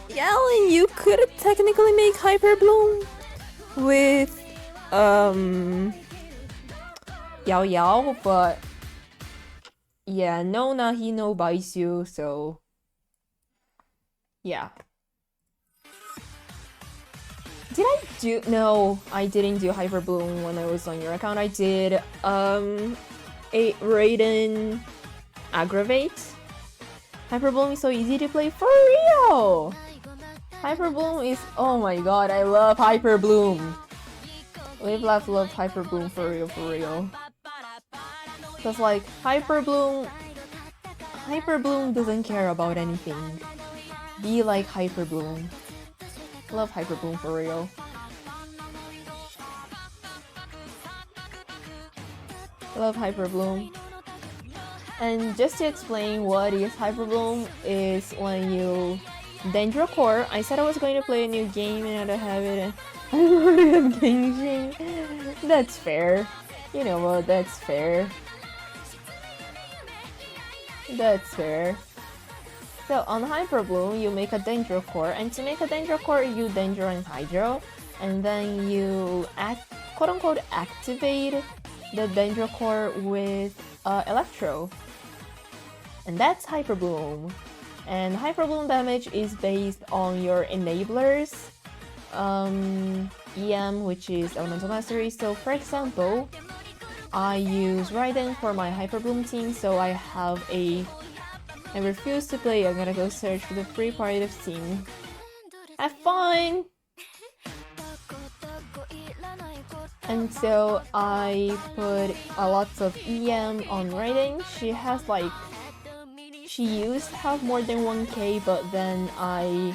Yellen, you could technically make Hyper Bloom with Yao Yao, but yeah, no nahi no baisu, so yeah. Did I do? No, I didn't do Hyper Bloom when I was on your account. I did a Raiden Aggravate. Hyper Bloom is so easy to play for real. Hyper Bloom is, oh my god, I love Hyper Bloom. Live Laugh love Hyper Bloom for real. Cause like Hyper Bloom doesn't care about anything. Be like Hyper Bloom. Love Hyper Bloom for real. Love Hyper Bloom. And just to explain what is Hyper Bloom is when you Dendro Core. I said I was going to play a new game and I don't have it. I already have Genshin. That's fair. You know what? That's fair. That's fair. So on Hyper Bloom, you make a Dendro Core, and to make a Dendro Core, you Dendro and Hydro, and then you quote-unquote activate the Dendro Core with Electro, and that's Hyper Bloom. And Hyper Bloom damage is based on your enablers, EM, which is Elemental Mastery. So for example, I use Raiden for my Hyper Bloom team, so I have I refuse to play. I'm gonna go search for the free part of Steam. Have fun! And so I put a lot of EM on Raiden. She used to have more than 1k, but then I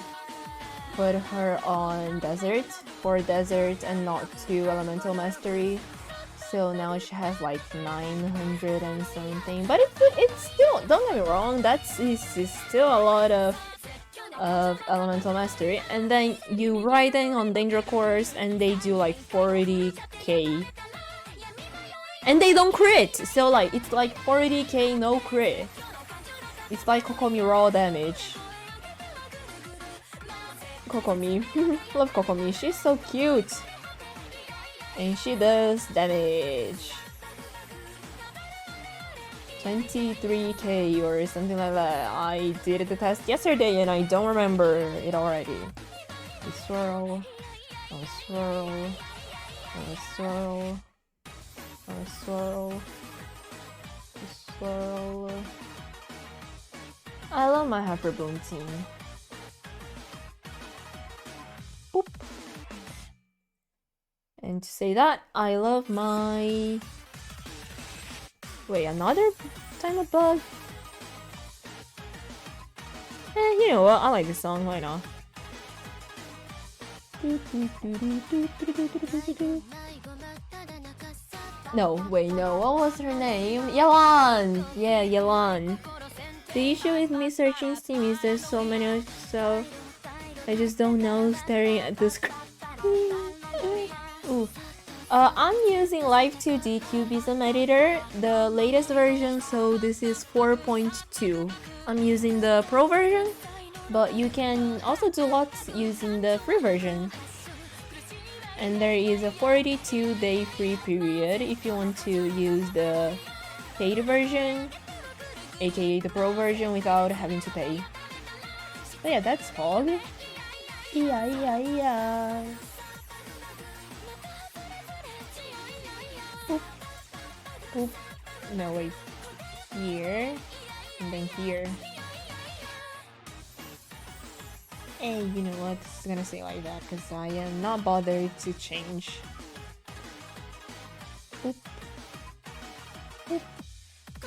put her on Desert for Desert and not to Elemental Mastery. So now she has like 900 and something, but it's still, don't get me wrong, is still a lot of Elemental Mastery. And then you Raiden on Danger Course and they do like 40k. And they don't crit! So like, it's like 40k no crit. It's like Kokomi raw damage. Kokomi. Love Kokomi, she's so cute! And she does damage. 23k or something like that. I did the test yesterday and I don't remember it already. I swirl. I swirl. I swirl. I swirl. I swirl. I love my Hyper Bloom team. Boop. And to say that, I love my... Wait, another time of bug? You know what? I like this song, why not? No, wait, no, what was her name? Yelan! Yeah, Yelan. The issue with me searching Steam is there's so many, so I just don't know staring at the screen. I'm using Live 2D Cubism editor, the latest version, so this is 4.2. I'm using the pro version, but you can also do lots using the free version. And there is a 42-day free period if you want to use the paid version, aka the pro version, without having to pay. But yeah, that's Fog. Yeah. Oop. No, wait. Here. And then here. And you know what? It's gonna stay like that because I am not bothered to change. Oop. Oop.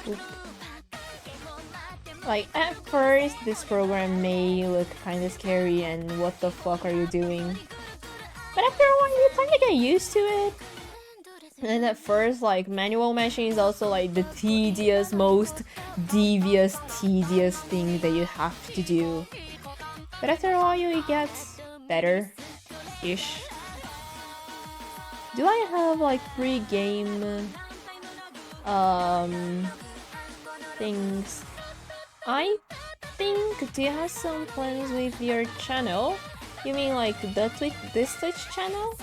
Oop. Like, at first, this program may look kinda scary and what the fuck are you doing? But after a while, you kinda get used to it. And at first, like, manual mashing is also like the most devious, tedious thing that you have to do. But after a while, it gets better-ish. Do I have like pre-game things? I think, do you have some plans with your channel? You mean like this Twitch channel?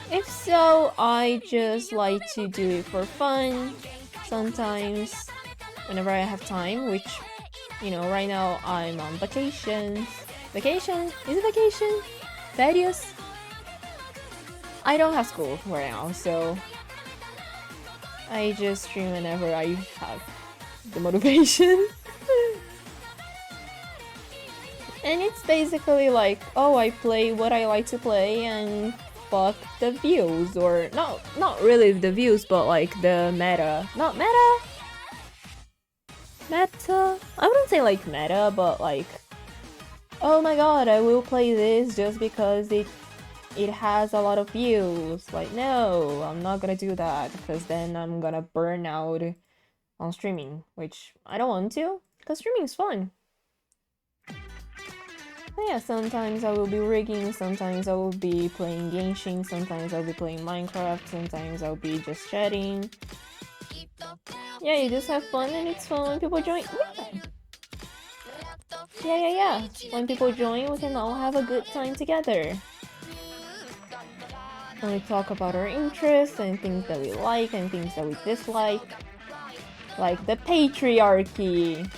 If so, I just like to do it for fun, sometimes whenever I have time, which, you know, right now I'm on vacation. Vacation? Is it vacation? Various? I don't have school right now, so I just stream whenever I have the motivation. And it's basically like, oh, I play what I like to play and fuck the views, or not really the views, but like the meta. Not meta? Meta? I wouldn't say like meta, but like, oh my god, I will play this just because it has a lot of views. Like, no, I'm not gonna do that, because then I'm gonna burn out on streaming, which I don't want to, because streaming is fun. But yeah, sometimes I will be rigging, sometimes I will be playing Genshin, sometimes I'll be playing Minecraft, sometimes I'll be just chatting. Yeah, you just have fun, and it's fun when people join. Yeah. When people join, we can all have a good time together. And we talk about our interests and things that we like and things that we dislike. Like the patriarchy.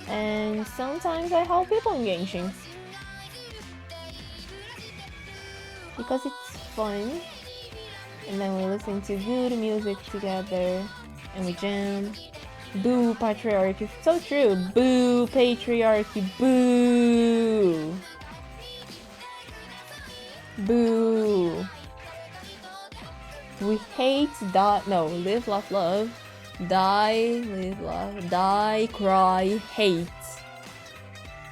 And sometimes I help people in Genshin. Because it's fun. And then we listen to good music together. And we jam. Boo patriarchy. So true. Boo patriarchy. Boo. Boo. We hate that. No, live, laugh, love. Die, live, laugh, die, cry, hate.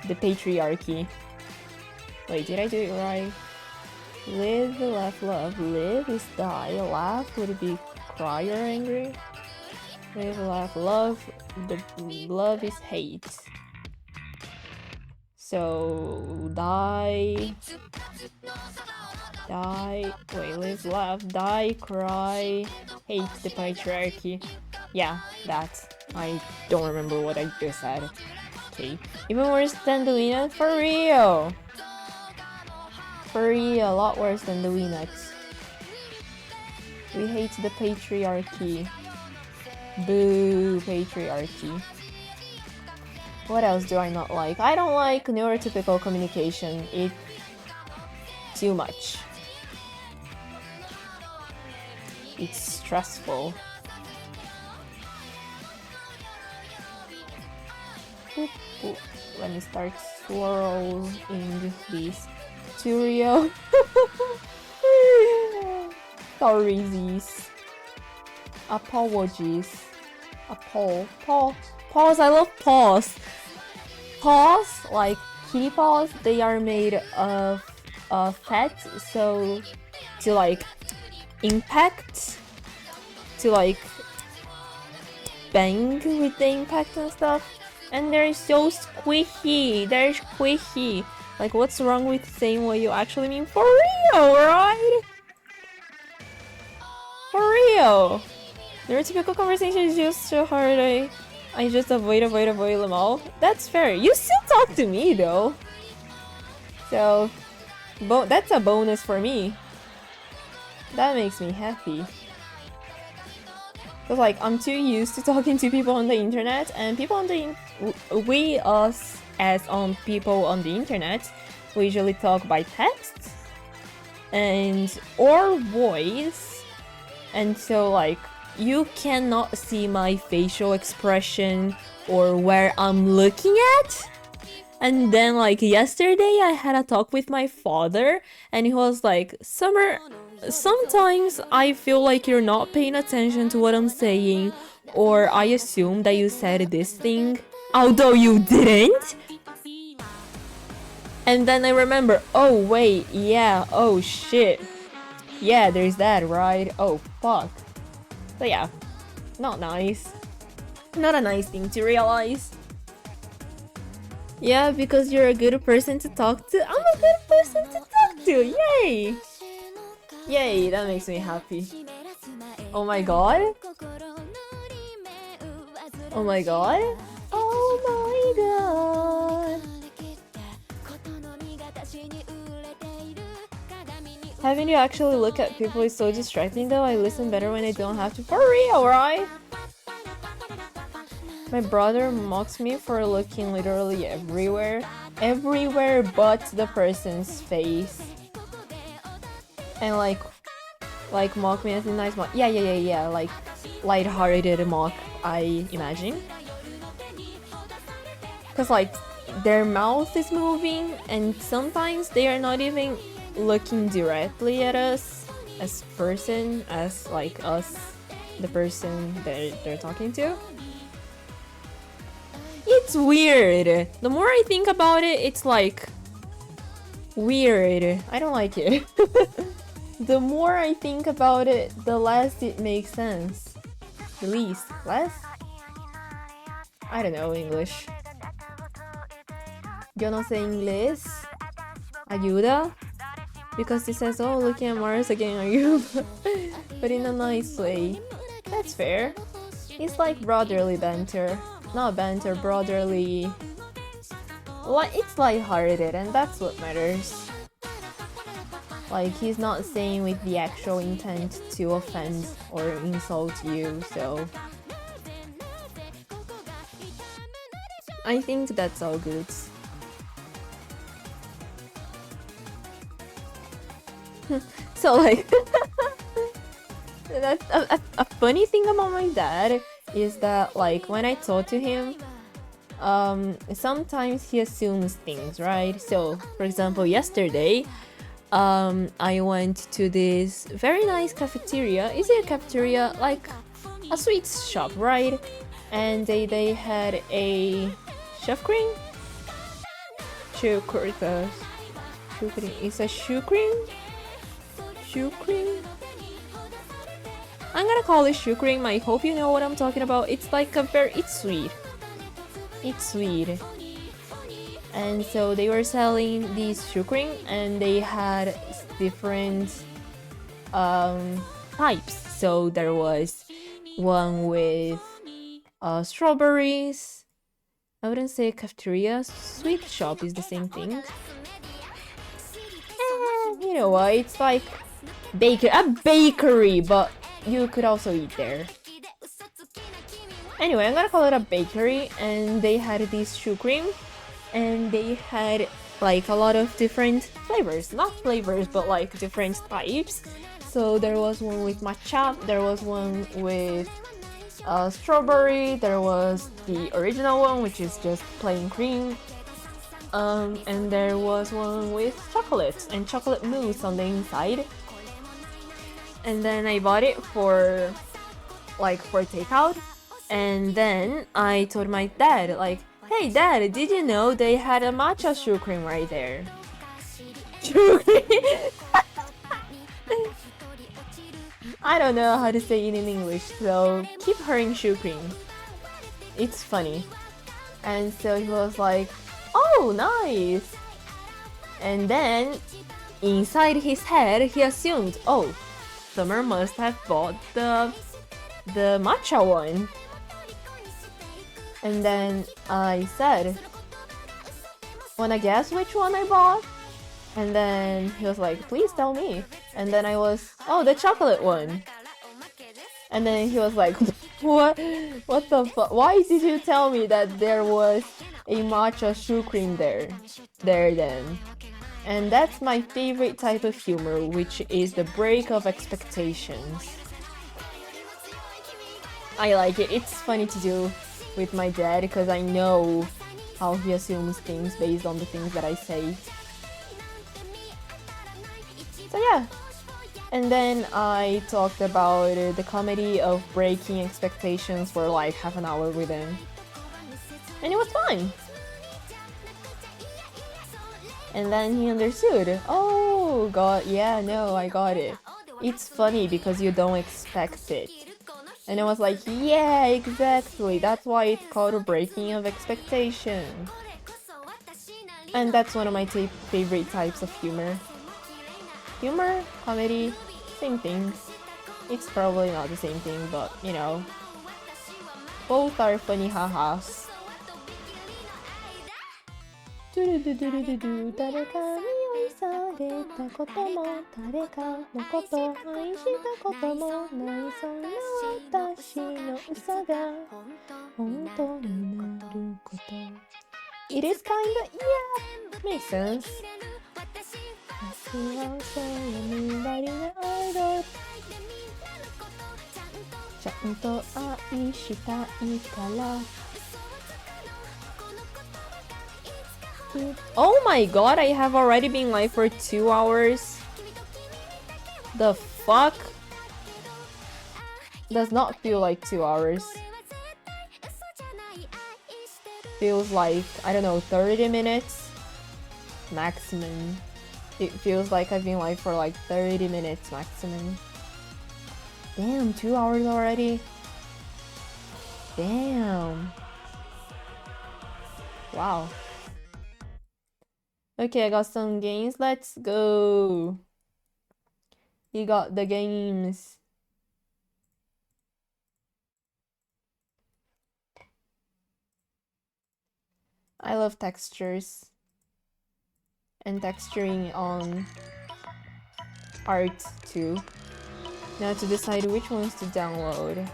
The patriarchy. Wait, did I do it right? Live, laugh, love. Live is die. Laugh would be cry or angry. Live, laugh, love. The love is hate. So die. Wait, live, laugh, die, cry, hate the patriarchy. Yeah, that. I don't remember what I just said. Okay. Even worse than the Winnet? For real! For real, a lot worse than the Winnet. We hate the patriarchy. Boo, patriarchy. What else do I not like? I don't like neurotypical communication. It's too much. It's stressful. Oop, oop. Let me start swirling this tutorial. Sorries. Apologies. Paws. I love paws. Paws, like kitty paws, they are made of fat, so to like impact, to like bang with the impact and stuff, and they're so squishy. They're squishy. Like, what's wrong with saying what you actually mean? For real, right? For real. Neurotypical conversation is just so hard. I just avoid them all. That's fair. You still talk to me though, so that's a bonus for me. That makes me happy. Cause like, I'm too used to talking to people on the internet, and people on the people on the internet, we usually talk by text and or voice, and so like, you cannot see my facial expression or where I'm looking at. And then like yesterday I had a talk with my father, and he was like, Summer, sometimes I feel like you're not paying attention to what I'm saying, or I assume that you said this thing, although you didn't. And then I remember, oh wait, yeah, oh shit. Yeah, there's that, right? Oh fuck. But yeah, not nice. Not a nice thing to realize. Yeah, because you're a good person to talk to. I'm a good person to talk to. Yay! Yay, that makes me happy. Oh my god. Oh my god. Oh my god. Having to actually look at people is so distracting though. I listen better when I don't have to. For real, right? My brother mocks me for looking literally everywhere. Everywhere but the person's face. And like mock me as a nice mock. Yeah. Like lighthearted mock, I imagine. Cause like their mouth is moving and sometimes they are not even looking directly at us as person, as like us, the person that they're talking to. It's weird. The more I think about it, it's like weird. I don't like it. The more I think about it, the less it makes sense. The least. Less? I don't know English. Yo no sé inglés. Ayuda? Because it says, oh, looking at Mars again, are you? But in a nice way. That's fair. It's like brotherly banter. Not banter, brotherly. It's lighthearted, and that's what matters. Like, he's not saying with the actual intent to offend or insult you, so. I think that's all good. So like that's a funny thing about my dad is that like when I talk to him, sometimes he assumes things, right? So for example, yesterday I went to this very nice cafeteria. Is it a cafeteria? Like a sweets shop, right? And they had a chef cream? It's a shoe cream? Shoe cream? I'm gonna call it shoe cream. I hope you know what I'm talking about. It's like it's sweet. It's sweet. And so they were selling these shoe cream and they had different types. So there was one with strawberries. I wouldn't say cafeteria. Sweet shop is the same thing. And you know what? It's like a bakery, but you could also eat there. Anyway, I'm gonna call it a bakery, and they had this shoe cream, and they had like a lot of different flavors. Not flavors, but like different types. So there was one with matcha, there was one with strawberry, there was the original one, which is just plain cream. And there was one with chocolate and chocolate mousse on the inside. And then I bought it for takeout. And then I told my dad, like, hey dad, did you know they had a matcha shoe cream right there? Shoe cream? I don't know how to say it in English, so keep hearing shoe cream. It's funny. And so he was like, oh, nice. And then inside his head, he assumed, oh, Summer must have bought the matcha one. And then I said, wanna guess which one I bought? And then he was like, please tell me. And then I was, oh, the chocolate one. And then he was like, what the fuck? Why did you tell me that there was a matcha shoe cream there then? And that's my favorite type of humor, which is the break of expectations. I like it. It's funny to do with my dad because I know how he assumes things based on the things that I say. So yeah. And then I talked about the comedy of breaking expectations for like half an hour with him. And it was fun. And then he understood. Oh, God, yeah, no, I got it. It's funny because you don't expect it. And I was like, yeah, exactly. That's why it's called a breaking of expectation. And that's one of my favorite types of humor. Humor, comedy, same things. It's probably not the same thing, but you know. Both are funny ha-has. Do るるるるるる誰かに愛されたことも誰かのこと愛したこともないそんな私の嘘が本当になること It is kinda, yeah, makes sense 私はそういうバリなアイドルちゃんと愛したいから Oh my god, I have already been live for 2 hours. The fuck? Does not feel like 2 hours. Feels like, I don't know, 30 minutes maximum. It feels like I've been live for like 30 minutes maximum. Damn, 2 hours already. Damn. Wow. Okay, I got some games. Let's go. You got the games. I love textures and texturing on art too. Now to decide which ones to download.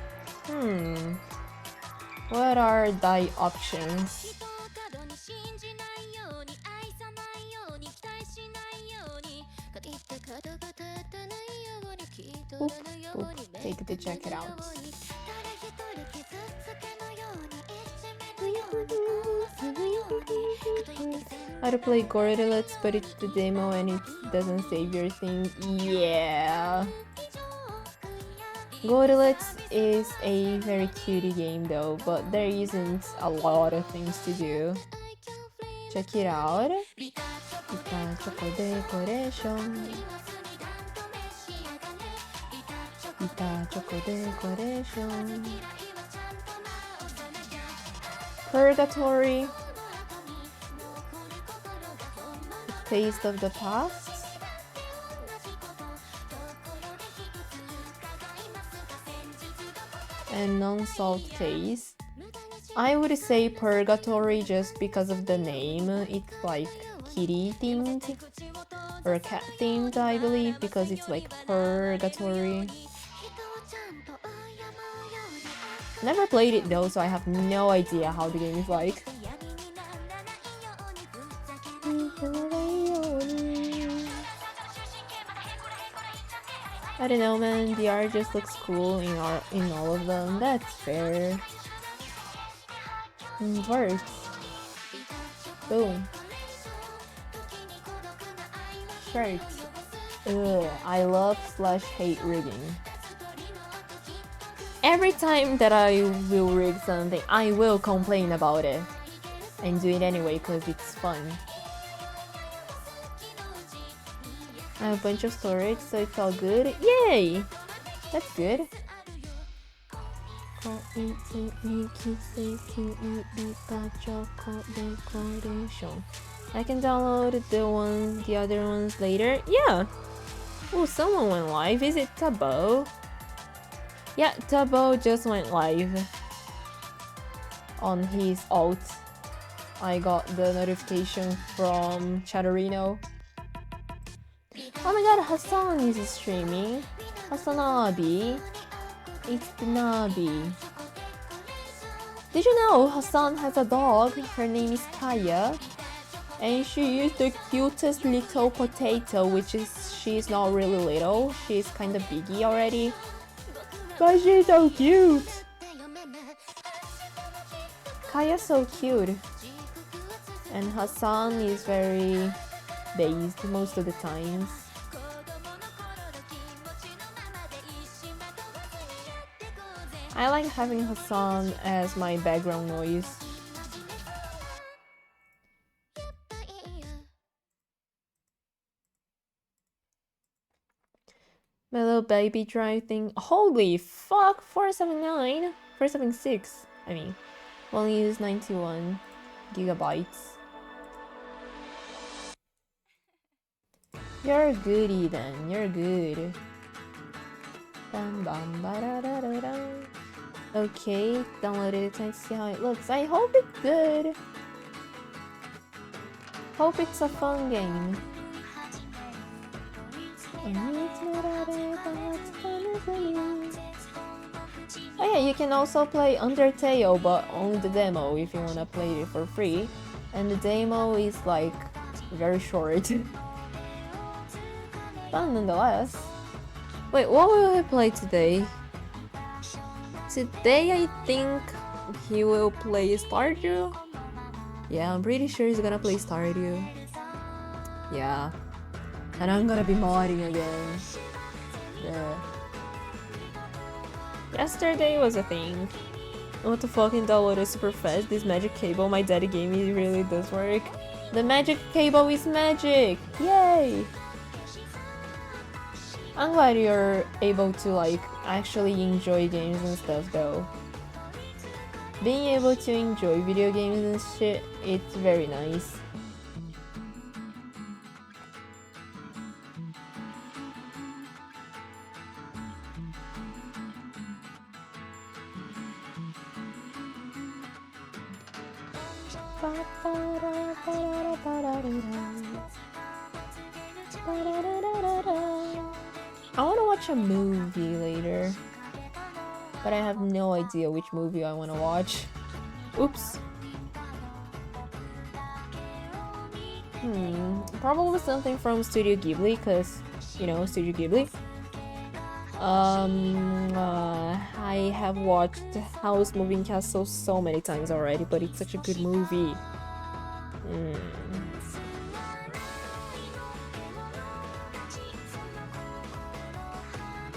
What are thy options? Oop, oop. Take to check it out. How to play Gorillaz, but it's the demo and it doesn't save your thing. Yeah. Gorillaz is a very cutie game though, but there isn't a lot of things to do. Check it out. Choco decoration. Choco decoration. Purgatory. Taste of the Past. And non-salt taste. I would say Purgatory just because of the name. It's like kitty themed or cat themed, I believe, because it's like Purgatory. Never played it though, so I have no idea how the game is like. I don't know, man. The art just looks cool in all of them. That's fair. Verse. Boom. Shirts. Ugh, I love /hate rigging. Every time that I will rig something, I will complain about it. And do it anyway because it's fun. I have a bunch of storage, so it's all good. Yay! That's good. I can download the other ones later. Yeah! Oh, someone went live. Is it Tabo? Yeah, Tabo just went live on his alt. I got the notification from Chatterino. Oh my god, Hassan is streaming. Hassanabi. It's the Nabi. Did you know Hassan has a dog? Her name is Kaya. And she is the cutest little potato, which is, she's not really little. She's kind of biggy already. But she's so cute. Kaya's so cute. And Hassan is very based most of the times. I like having Hassan as my background noise. My little baby drive thing. Holy fuck! 479? 476, I mean. Only use 91 gigabytes. You're a goodie then. You're good. Bam bam ba da da da da. Okay, downloaded it. Time to see how it looks. I hope it's good. hope it's a fun game. Oh yeah, you can also play Undertale, but only the demo if you wanna play it for free. And the demo is like very short. Fun nonetheless. Wait, what will I play today? Today I think he will play Stardew. Yeah, I'm pretty sure he's gonna play Stardew. Yeah. And I'm gonna be modding again. Yeah. Yesterday was a thing. I want to fucking download it super fast. This magic cable my daddy gave me really does work. The magic cable is magic! Yay! I'm glad you're able to like actually enjoy games and stuff though. Being able to enjoy video games and shit, it's very nice. I want to watch a movie later, but I have no idea which movie I want to watch. Oops. Probably something from Studio Ghibli, cause you know Studio Ghibli. I have watched House Moving Castle so many times already, but it's such a good movie.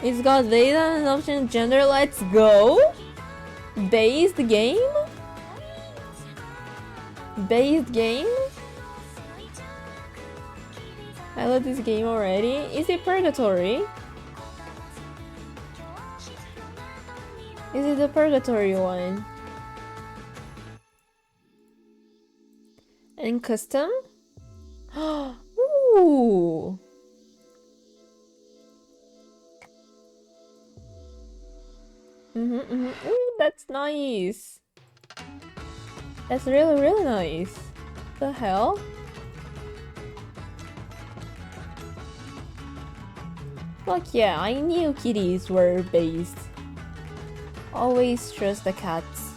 It's got data and option gender. Let's go. Based game. Based game. I love this game already. Is it Purgatory? Is it the Purgatory one? And custom? Ooh! Ooh, that's nice. That's really, really nice. The hell? Fuck yeah, I knew kitties were based. Always trust the cats.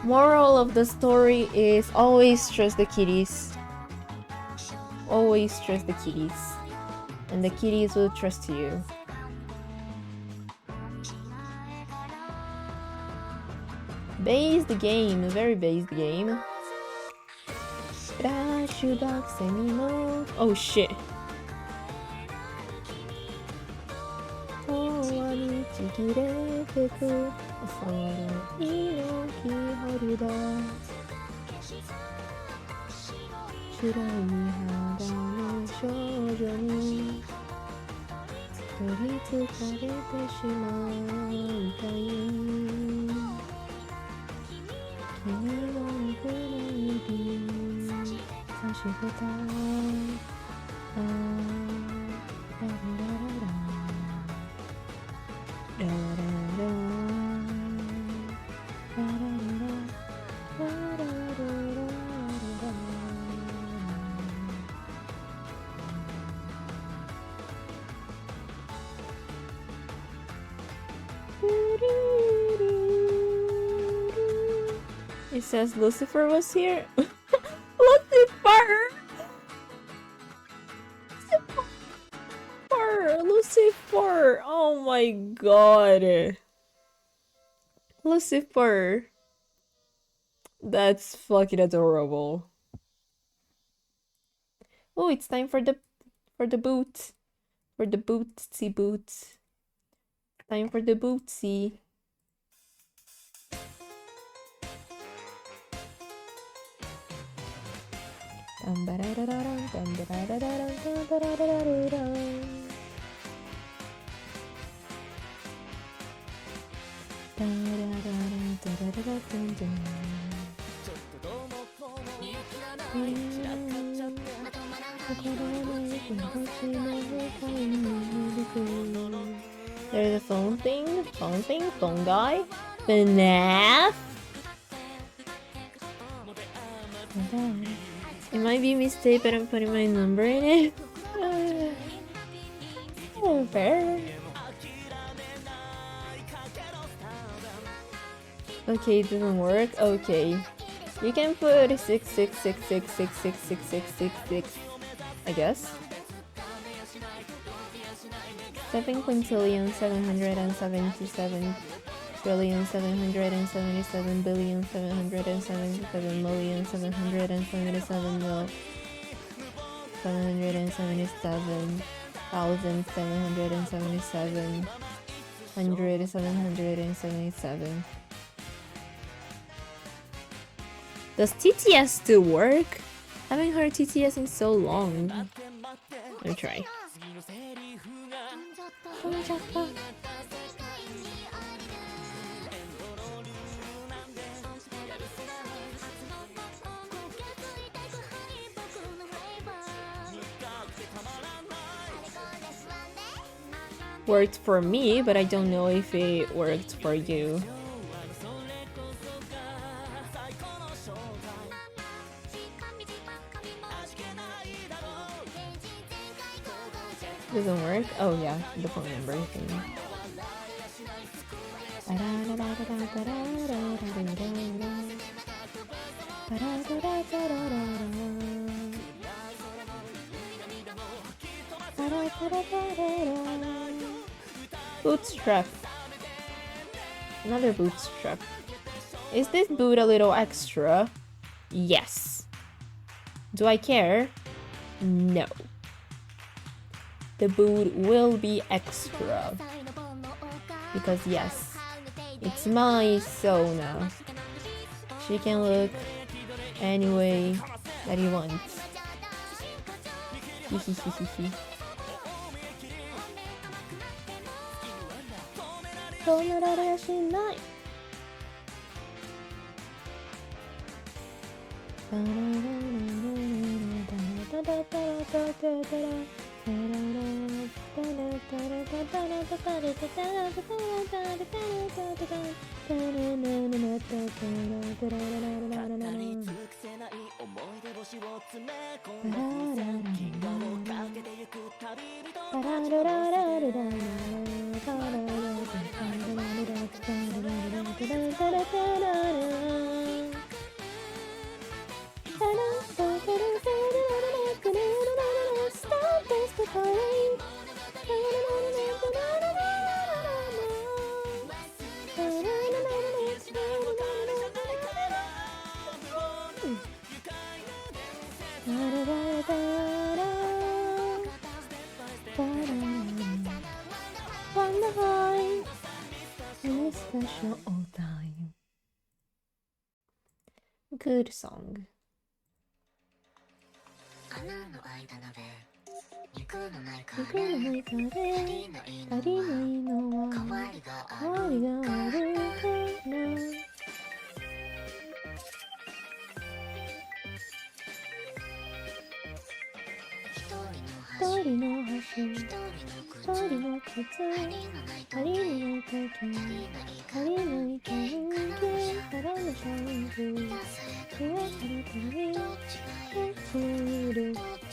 Moral of the story is always trust the kitties. Always trust the kitties. And the kitties will trust you. Based game, very based game. Oh shit. It says Lucifer was here. Lucifer! Lucifer! Oh my god. Lucifer. That's fucking adorable. Oh, it's time for the boot. For the bootsy boots. Time for the bootsy. There's a phone guy, FNAF. It might be a mistake, but I'm putting my number in it. Oh, fair. Okay, it doesn't work. Okay. You can put 666666666, I guess. 7 quintillion 777 trillion 777 billion 777 million 777 mil 777 thousand 777 hundred 777. Does TTS still work? I haven't heard TTS in so long. Let me try. Worked for me, but I don't know if it worked for you. Doesn't work? Oh yeah, the phone number thing. Bootstrap. Another bootstrap. Is this boot a little extra? Yes. Do I care? No. The boot will be extra. Because yes, it's my Sona. She can look any way that you want. Hihihihi. Good song.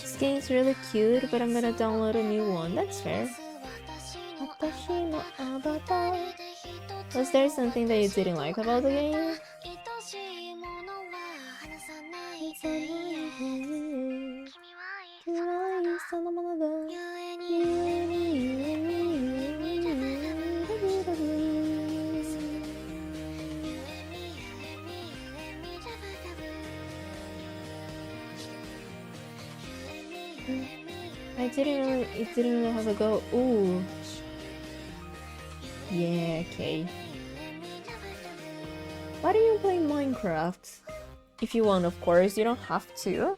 This game's really cute, but I'm gonna download a new one. That's fair. Was there something that you didn't like about the game? It didn't really have a go. Ooh. Yeah, okay. Why don't you play Minecraft? If you want, of course, you don't have to.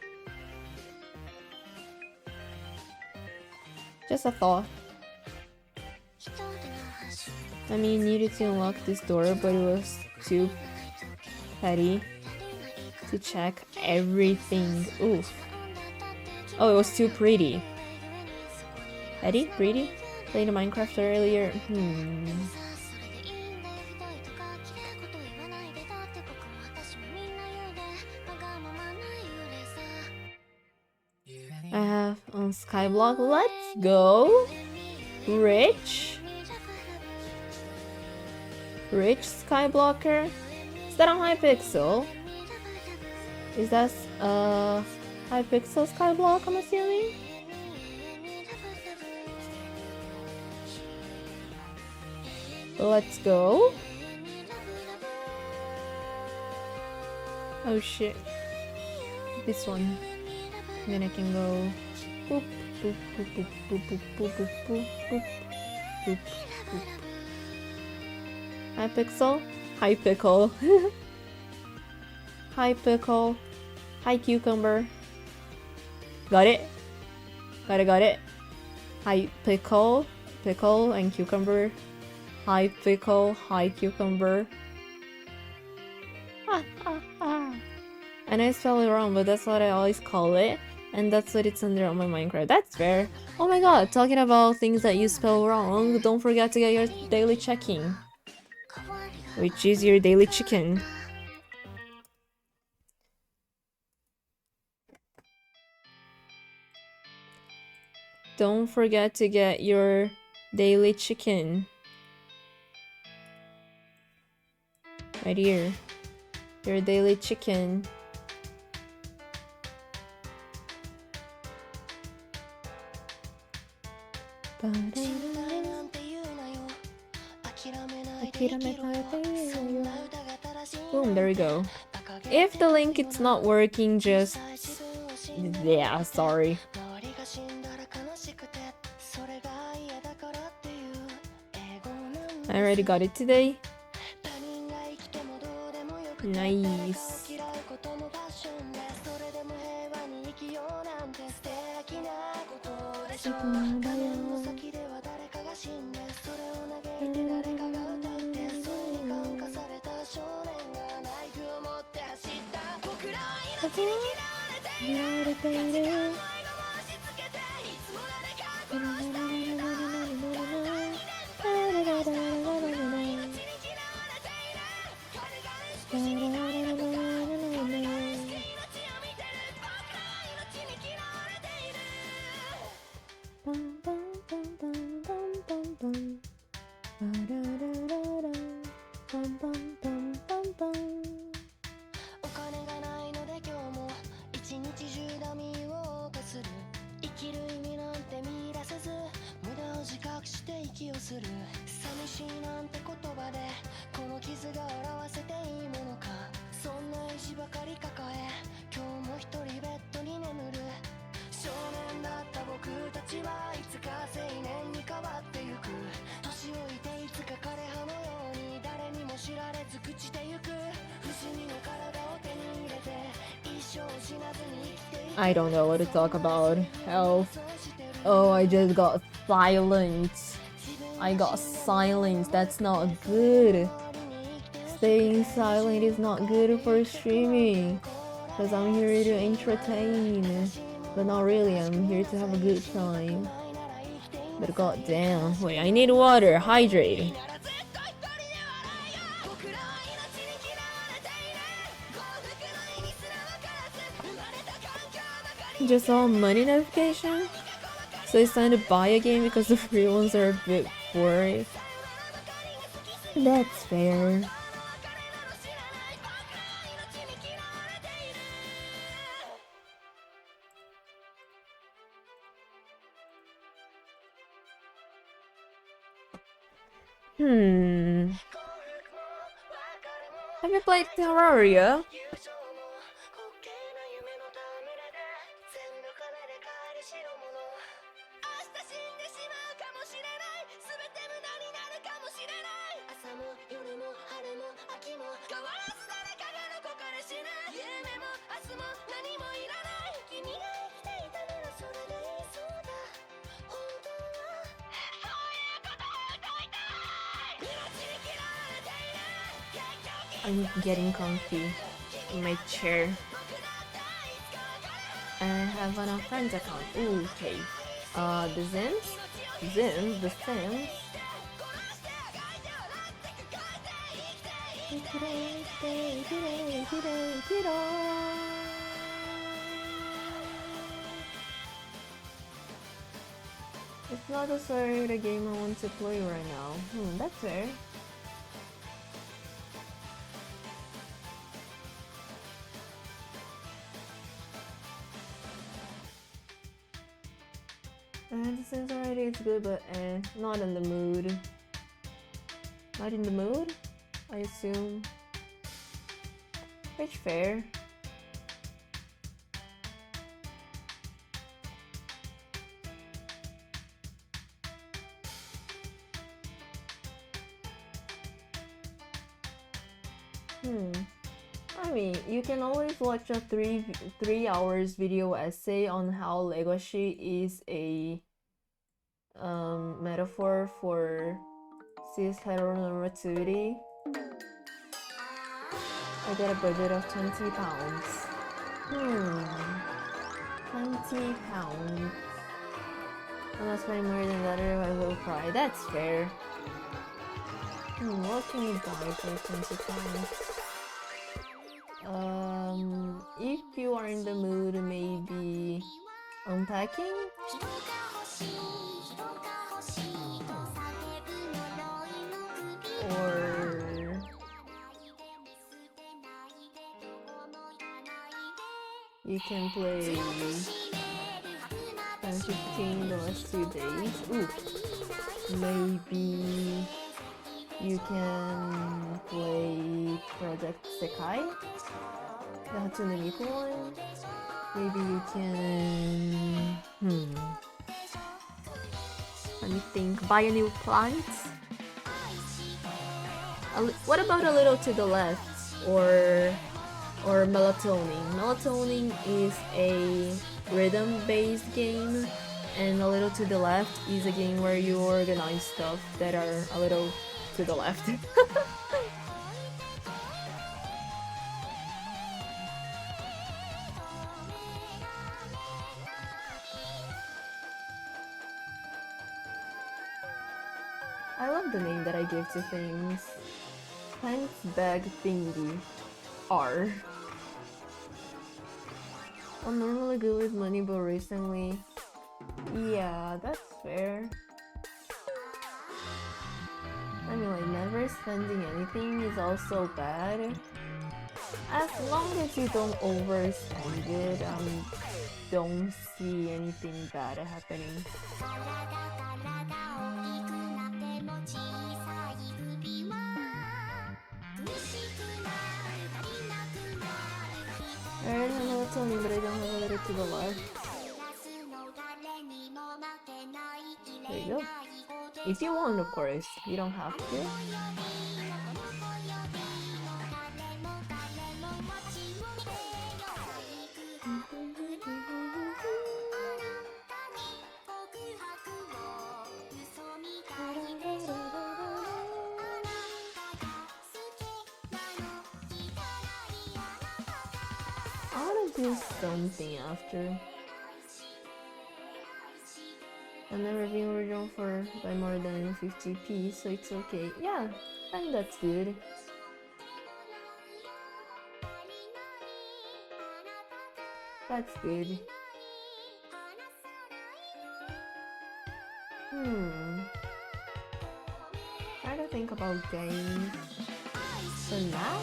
Just a thought. I mean, needed to unlock this door, but it was too petty to check everything. Oof. Oh, it was too pretty. Petty? Pretty? Played Minecraft earlier. on Skyblock. Let's go. Rich Skyblocker. Is that a Hypixel? Is that Hypixel Skyblock, I'm assuming? Let's go. Oh shit. This one. Then I can go boop boop boop boop boop boop boop boop boop boop boop boop. Hypixel? Hypickle. Hypickle. Hi cucumber. Got it? Got it. Hi pickle. Pickle and cucumber. Hi pickle, hi cucumber. And I spell it wrong, but that's what I always call it. And that's what it's under on my Minecraft. That's fair. Oh my god, talking about things that you spell wrong, don't forget to get your daily checking. Which is your daily chicken. Don't forget to get your daily chicken. Right here. Your daily chicken. Boom, there we go. If the link is not working, just... yeah, sorry. I already got it today. Nice. I don't know what to talk about. Health. Oh, I just got silence. I got silence. That's not good. Staying silent is not good for streaming. Because I'm here to entertain. But not really, I'm here to have a good time. But goddamn. Wait, I need water. Hydrate. Just saw a money notification. So it's time to buy a game because the free ones are a bit boring. That's fair. Have you played Terraria? I'm getting comfy in my chair. And I have an friend's account. Ooh, okay. The Sims? The Sims. It's not necessarily the game I want to play right now. That's fair. And since already it's good, but not in the mood. Not in the mood, I assume. Which fair. I mean, you can always watch a three hours video essay on how legacy is a metaphor for cis heteronormativity. I got a budget of £20. 20 pounds. I'm not spending more than that or I will cry. That's fair. What can you buy for 20 pounds? If you are in the mood, maybe unpacking? Or you can play 10-15 the last 2 days. Ooh, maybe you can play Project Sekai, the Hatsune Miku one. Maybe you can let me think. Buy a new plant. What about a little to the left, or melatonin? Melatonin is a rhythm-based game, and a little to the left is a game where you organize stuff that are a little to the left. I love the name that I give to things. Pants bag thingy. R. I'm normally good with money, but recently... Yeah, that's fair. I mean, like, never spending anything is also bad. As long as you don't overspend it, don't see anything bad happening. I already have melatonin, but I don't have a little to the left. There you go. If you want, of course. You don't have to. I wanna do something after. I've never been original by more than 50p, so it's okay. Yeah, I think that's good. That's good. Try to think about games. FNAF?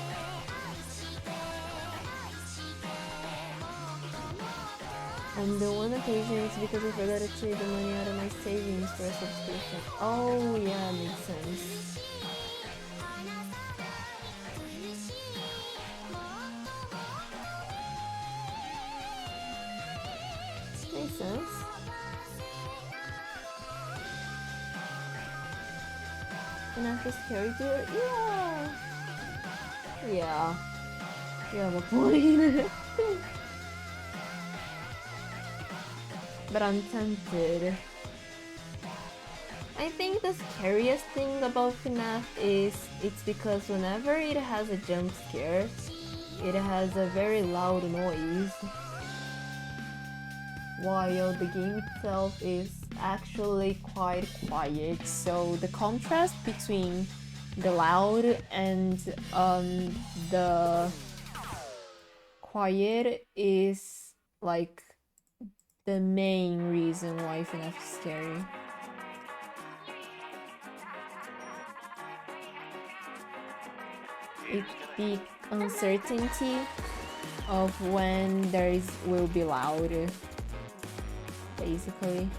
And the one occasion is because I forgot to take the money out of my savings for a subscription. Oh yeah, makes sense. Makes sense. And after scary dude, yeah. Yeah. You have a point. But I'm tempted. I think the scariest thing about FNAF is it's because whenever it has a jump scare, it has a very loud noise, while the game itself is actually quite quiet. So the contrast between the loud and the quiet is like the main reason why FNAF is scary. It's the uncertainty of when will be loud, basically.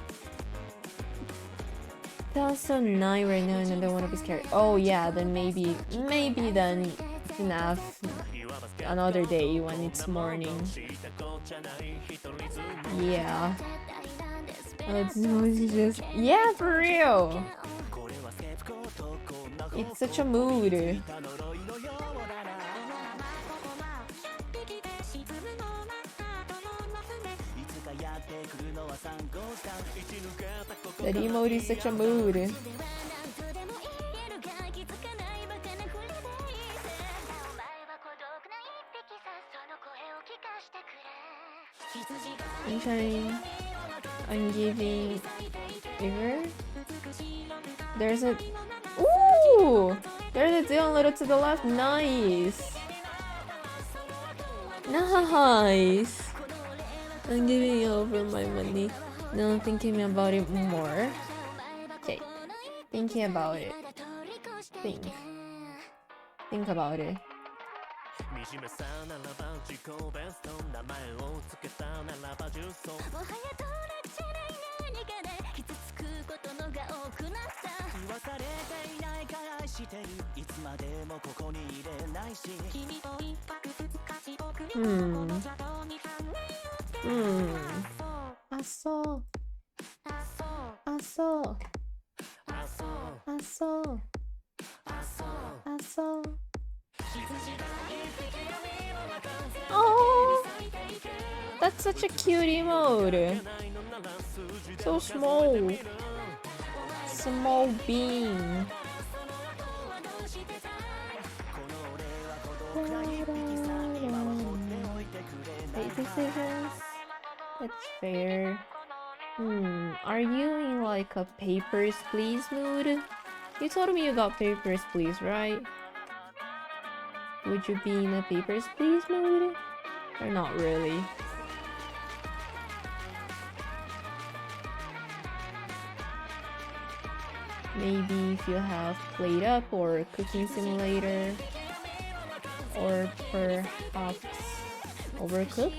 That's so nice right now and I don't want to be scared. Oh yeah, then maybe then FNAF another day when it's morning. Yeah. It's just, yeah, for real. It's such a mood. That emote is such a mood. I'm trying. I'm giving River. There's a. Ooh! There's a deal a little to the left. Nice. Nice. I'm giving over my money. No, I'm thinking about it more. Okay. Thinking about it. Think about it. I saw. Oh, that's such a cute emote. So small. Small bean. Make decisions. That's fair. Are you in like a Papers, Please mood? You told me you got Papers, Please, right? Would you be in a Papers, Please mood? Or not really? Maybe if you have Played Up or Cooking Simulator, or perhaps Overcooked?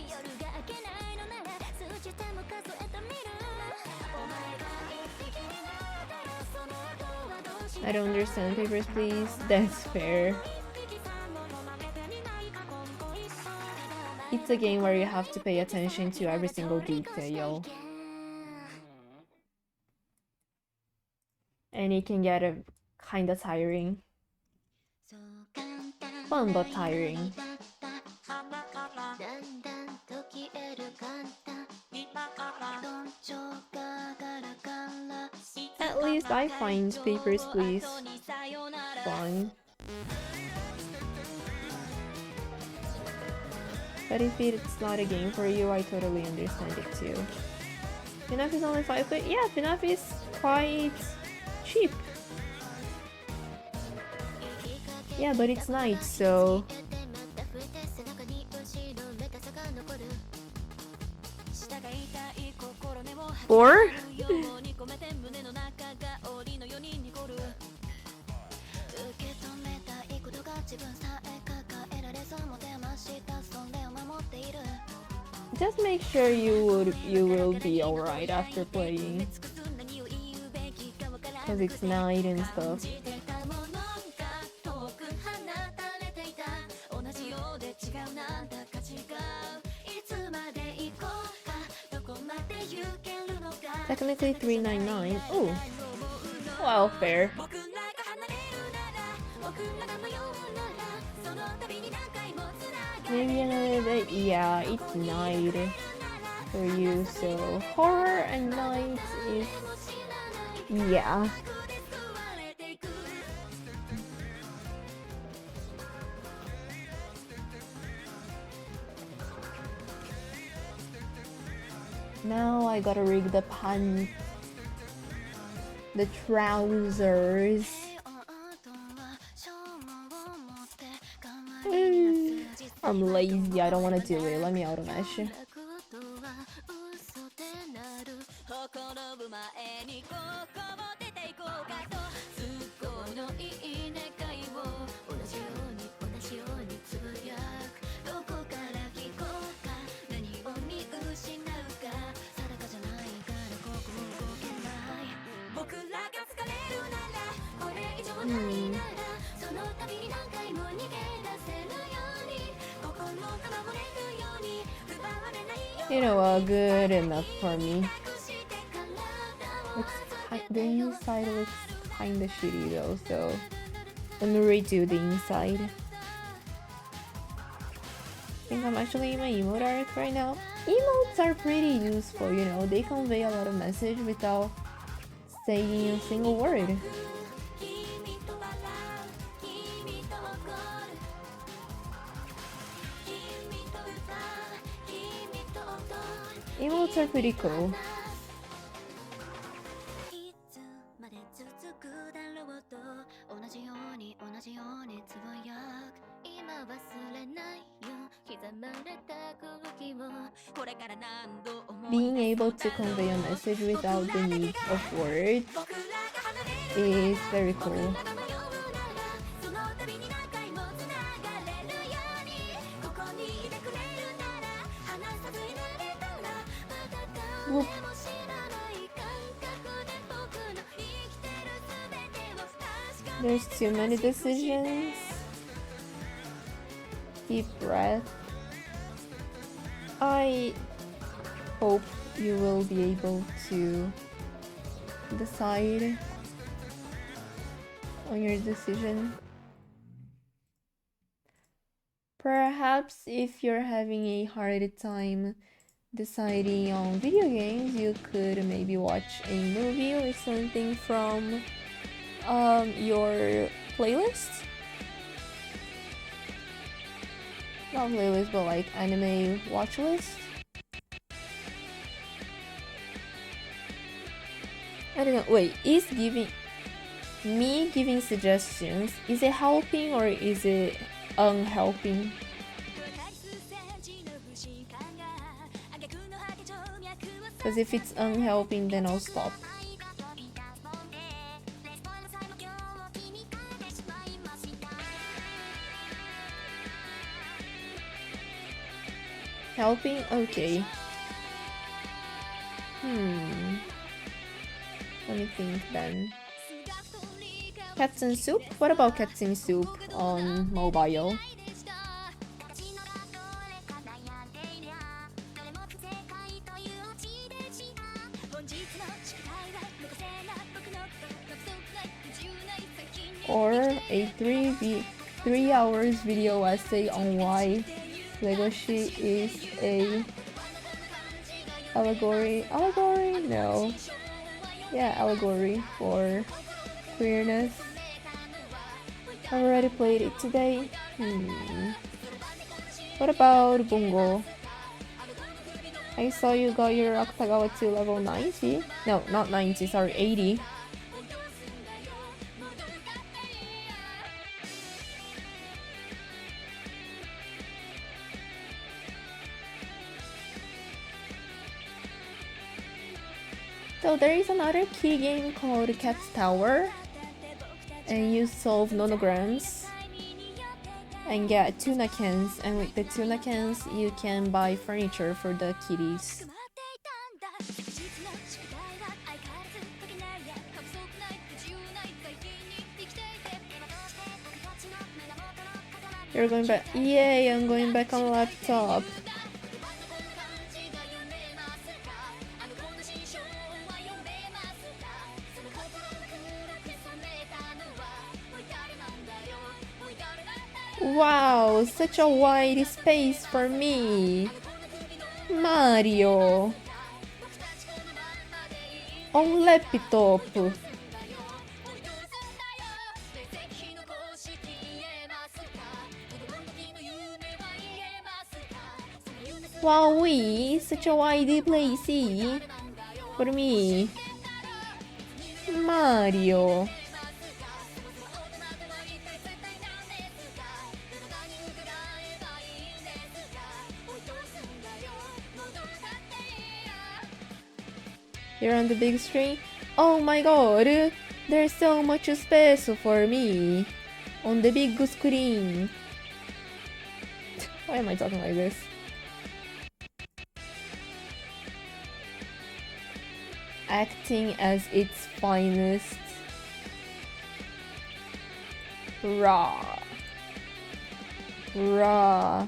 I don't understand Papers, Please. That's fair. It's a game where you have to pay attention to every single detail. And it can get kinda tiring. Fun but tiring. At least I find Papers, Please fun. But if it's not a game for you, I totally understand it too. FNAF is only 5 quid? Yeah, FNAF is quite cheap. Yeah, but it's night, so... Four? Just make sure you will be alright after playing, cause it's night and stuff. Technically $3.99. Ooh, well, fair. Maybe another day. Yeah, it's night for you, so horror and night is, yeah. Now I gotta rig the pants, the trousers. I'm lazy, I don't want to do it. Let me automesh. You know, good enough for me. The inside looks kinda shitty though, so let me redo the inside. I think I'm actually in my emote arc right now. Emotes are pretty useful, you know, they convey a lot of message without saying a single word. Emotes are pretty cool. Being able to convey a message without the need of words is very cool. Whoop. There's too many decisions. Deep breath. I hope you will be able to decide on your decision. Perhaps if you're having a hard time deciding on video games, you could maybe watch a movie or something from your playlist. Not playlist, but like anime watch list. I don't know. Wait, is giving suggestions, is it helping or is it unhelping? Because if it's unhelping, then I'll stop. Helping? Okay. Let me think then. Cats and Soup? What about Cats and Soup on mobile? Or a 3 hours video essay on why Legoshi is a allegory? No. Yeah, allegory for queerness. I've already played it today. What about Bungo? I saw you got your Akutagawa to level 90. No, not 90, sorry, 80. So there is another key game called Cat's Tower, and you solve nonograms and get tuna cans, and with the tuna cans you can buy furniture for the kitties. You're going back? Yay, I'm going back on laptop. Wow, such a wide space for me. Mario. On laptop. Wow, such a wide place for me. Mario. You're on the big screen? Oh my god, there's so much space for me on the big screen. Why am I talking like this? Acting as its finest. Raw. Raw.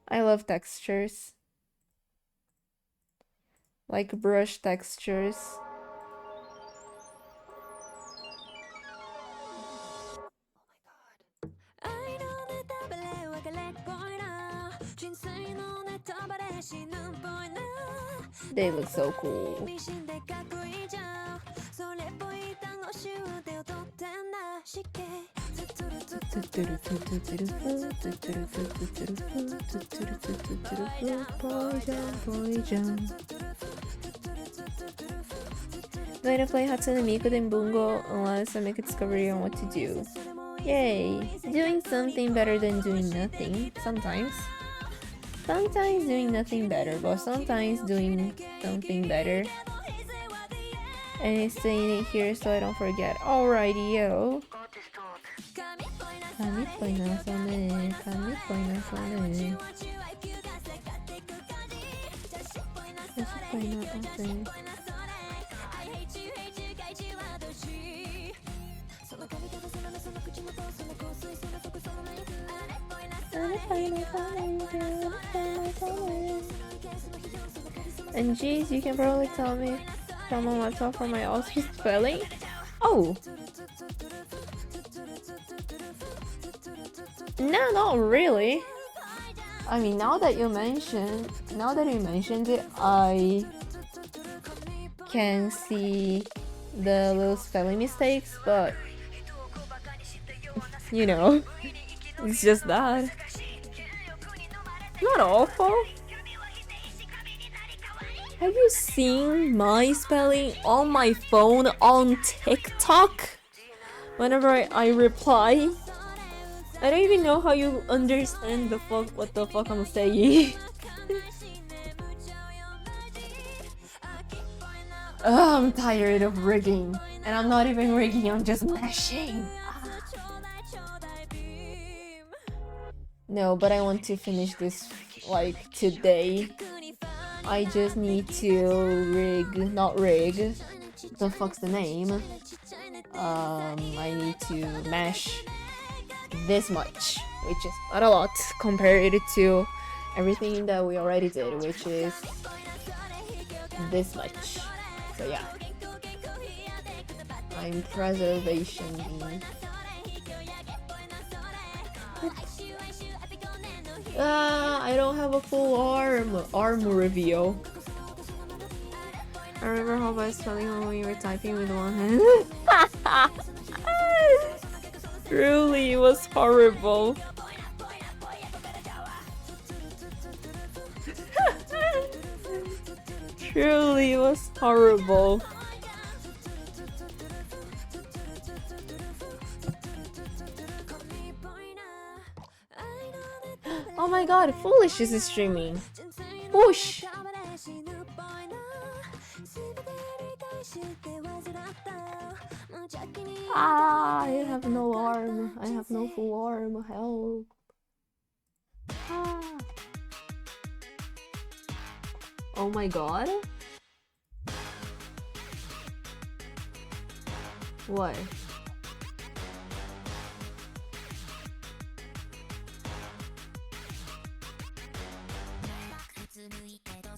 I love textures. Like brush textures. They look so cool. Going to play Hatsune Miku then Bungo unless I make a discovery on what to do. Yay! Doing something better than doing nothing. Sometimes. Sometimes doing nothing better, but sometimes doing something better. And saying it here so I don't forget. Alrighty, yo. And geez, you can probably tell me from my laptop for my awesome spelling. Oh! No, not really. I mean, now that you mentioned it, I can see the little spelling mistakes, but you know, it's just that. Not awful. Have you seen my spelling on my phone on TikTok? Whenever I reply, I don't even know how you understand what the fuck I'm saying. Oh, I'm tired of rigging. And I'm not even rigging, I'm just mashing. No, but I want to finish this like today. I just need to not rig. The fuck's the name? I need to mash this much, which is not a lot compared to everything that we already did, which is this much. So yeah, I'm preservation. I don't have a full arm reveal. I remember how I was spelling when you were typing with one hand. Truly, it was horrible. Truly, it was horrible. Oh my god, Foolish is streaming. Whoosh! Ah, I have no arm. I have no full arm. Help. Ah. Oh my god. What?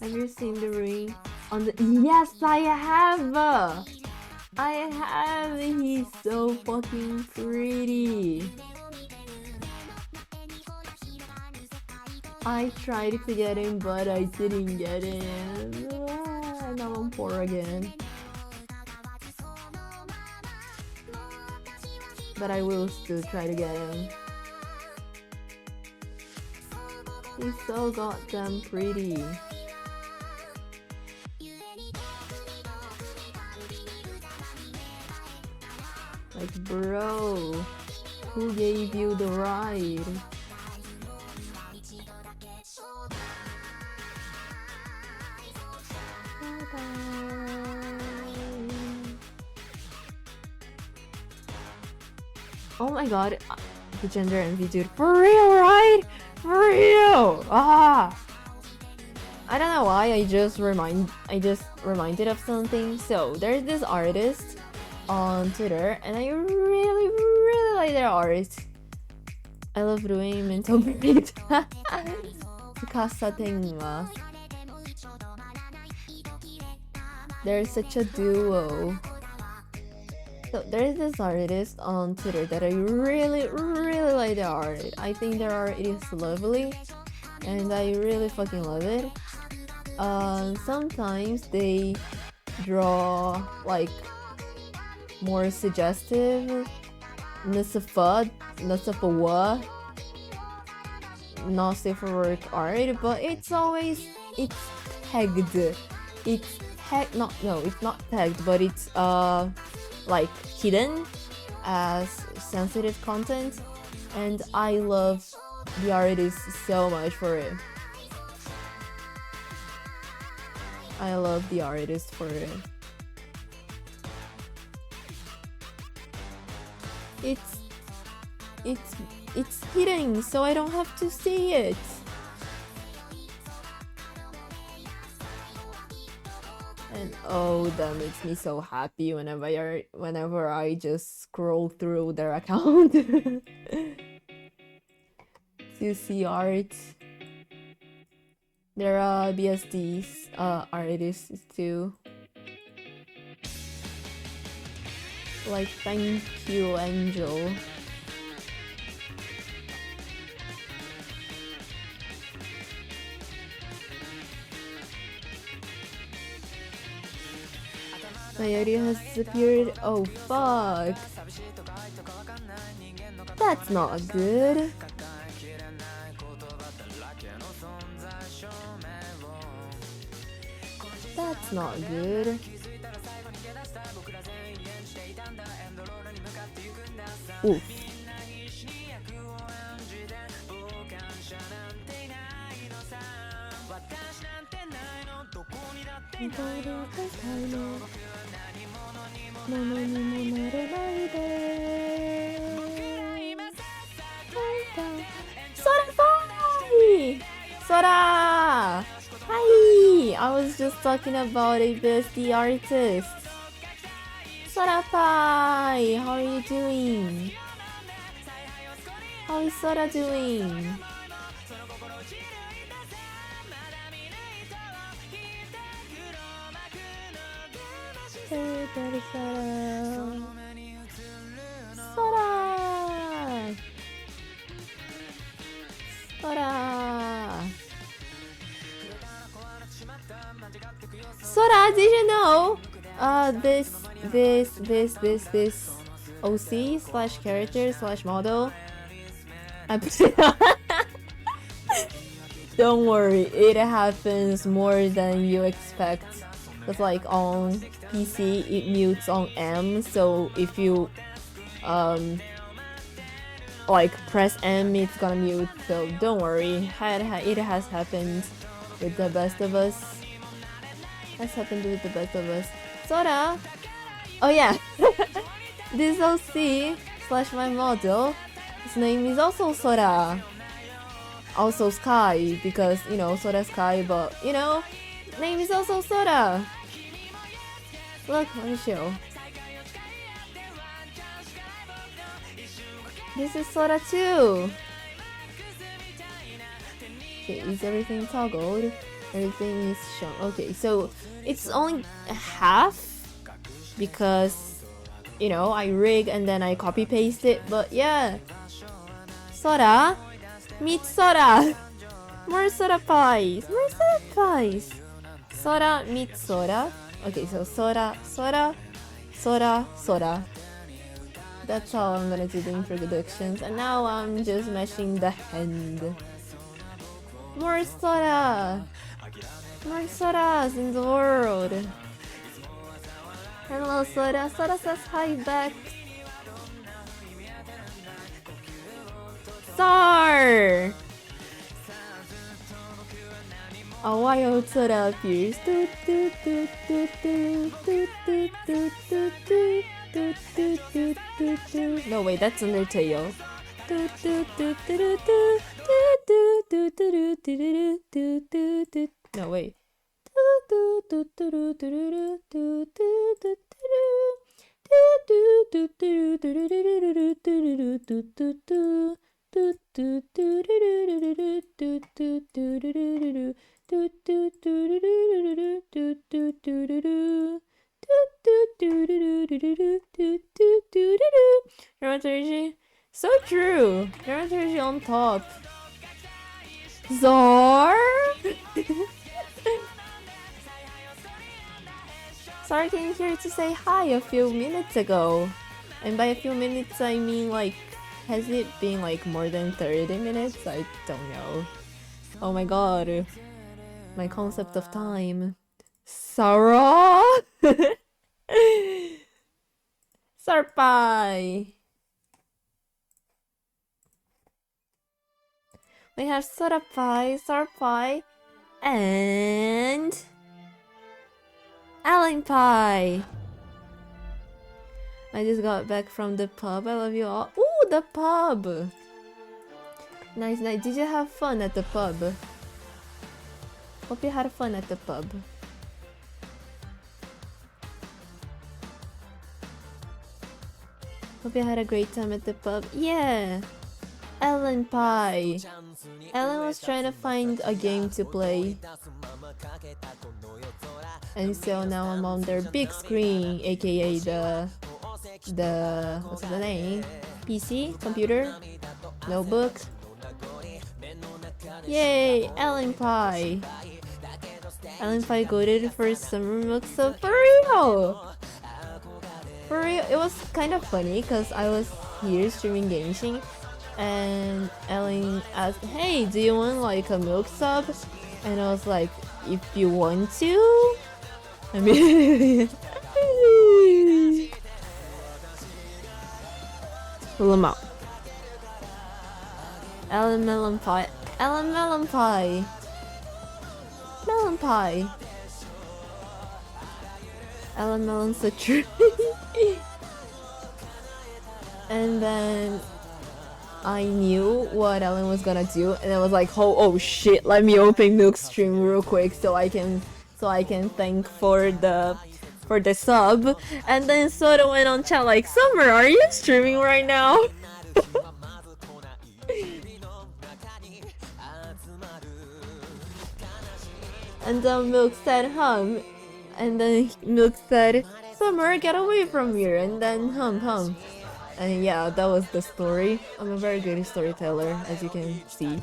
Have you seen the ring on the— Yes, I have! I have! He's so fucking pretty! I tried to get him, but I didn't get him. Ah, now I'm poor again. But I will still try to get him. He's so goddamn pretty. Like, bro, who gave you the ride? Oh my god, the gender envy dude. For real, right? For real! Ah! I don't know why I just reminded of something. So there's this artist on Twitter, and I really like their art. I love doing mental break. Tsukasa Tenma. They're such a duo. So there's this artist on Twitter that I really like their art. I think their art is lovely, and I really fucking love it. Sometimes they draw like more suggestive, not safe for work art, but it's tagged. It's not tagged, but it's like hidden as sensitive content, and I love the artist so much for it. I love the artist for it. It's hidden, so I don't have to see it. And oh, that makes me so happy whenever I just scroll through their account to see art. There are BSD's artists too. Like, thank you, Angel. Mayuri has disappeared. Oh fuck. That's not good. That's not good. Oof. Sora! Hi! I was just talking about a bestie artist. Sora Pai! How are you doing? How is Sora doing? Sora! Sora! Sora, did you know? This OC slash character slash model. Don't worry, it happens more than you expect. It's like on PC it mutes on M, so if you like press M, it's gonna mute. So don't worry, it has happened with the best of us. Sora! Oh yeah! This OC slash my model, his name is also Sora. Also Sky, because, you know, Sora Sky, but, you know, name is also Sora. Look, let me show. This is Sora too. Okay, is everything toggled? Everything is shown. Okay, so it's only half because, you know, I rig and then I copy paste it. But yeah, Sora, meet Sora. More Sora pies. More Sora pies. Sora meet Sora. Okay, so Sora, Sora, Sora, Sora. That's how I'm gonna do the introductions. And now I'm just meshing the hand. More Sora. More Soras in the world. Hello, Sora. Sora says hi back. Star! A wild Sora appears. No, wait, that's Undertale. No, wait. Dramaturgy. So true. Dramaturgy on top. Zor? Zor came here to say hi a few minutes ago. And by a few minutes, I mean like, has it been like more than 30 minutes? I don't know. Oh my god. My concept of time. Sarah? Sarpai! We have Sarpai, and Alan Pie. I just got back from the pub. I love you all. Ooh, the pub. Nice night. Did you have fun at the pub? Hope you had fun at the pub. Hope you had a great time at the pub. Yeah. Ellen Pie. Ellen was trying to find a game to play. And so now I'm on their big screen, aka the what's the name? PC? Computer? Notebook? Yay! Ellen Pie! Ellen Pie goaded for summer milk sub for real! For real, it was kind of funny because I was here streaming Genshin and Ellen asked, hey, do you want like a milk sub? And I was like, if you want to? I mean... Lama. Ellen Melon Pie. Ellen Melon Pie. Melon Pie. Ellen Melon Citrus. And then I knew what Ellen was gonna do, and I was like, oh shit, let me open Milkstream real quick so I can thank for the sub. And then Soda went on chat like, Summer, are you streaming right now? And then Milk said hum, and then Milk said, Summer, get away from here, and then hum. And yeah, that was the story. I'm a very good storyteller, as you can see.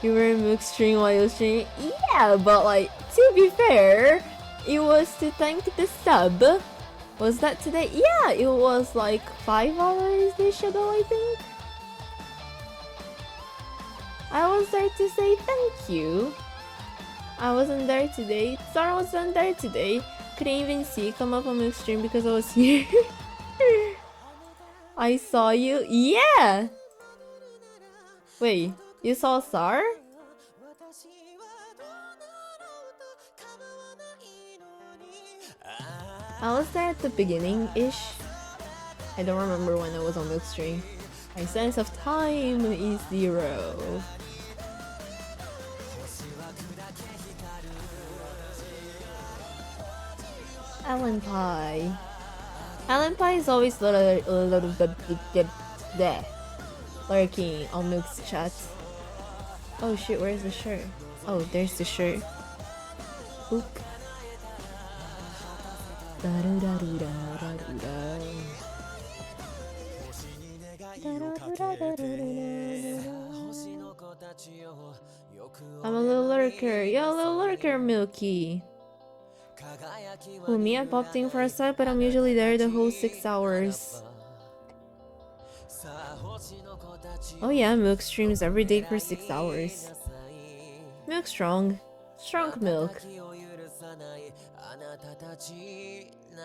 You were in Mook's stream while you were streaming? Yeah, but like, to be fair, it was to thank the sub. Was that today? Yeah, it was like 5 hours-ish ago, I think. I was there to say thank you. I wasn't there today. Zara wasn't there today. Couldn't even see come up on my stream because I was here. I saw you. Yeah. Wait, you saw Sar? I was there at the beginning-ish. I don't remember when I was on the stream. My sense of time is 0. Alan Pie. Alan Pie is always a little bit there, lurking on Milk's chat. Oh shit, where's the shirt? Oh, there's the shirt. Oop. I'm a little lurker. You're a little lurker, Milky. Well, me, I popped in for a sec, but I'm usually there the whole 6 hours. Oh yeah, Milk streams every day for 6 hours. Milk strong. Strong Milk.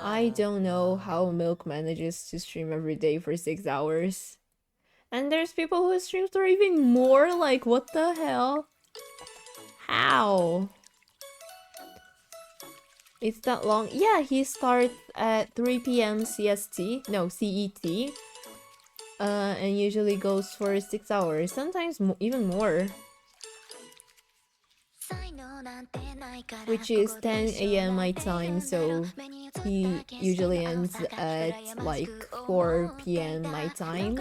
I don't know how Milk manages to stream every day for 6 hours. And there's people who stream for even more, like what the hell? How? It's that long? Yeah, he starts at 3 PM CST, no, CET. And usually goes for 6 hours, sometimes even more. which is 10 a.m. my time, so he usually ends at like 4 p.m. my time.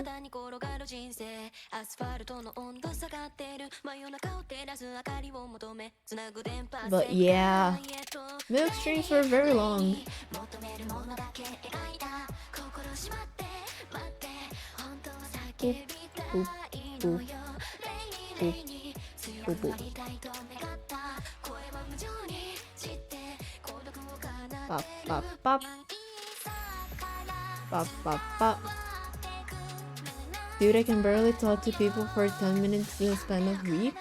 But yeah, milk streams were very long. Boop, boop, boop, boop, boop, boop. Pop, pop, pop. Pop, pop, pop. Dude, I can barely talk to people for 10 minutes in the span of a week.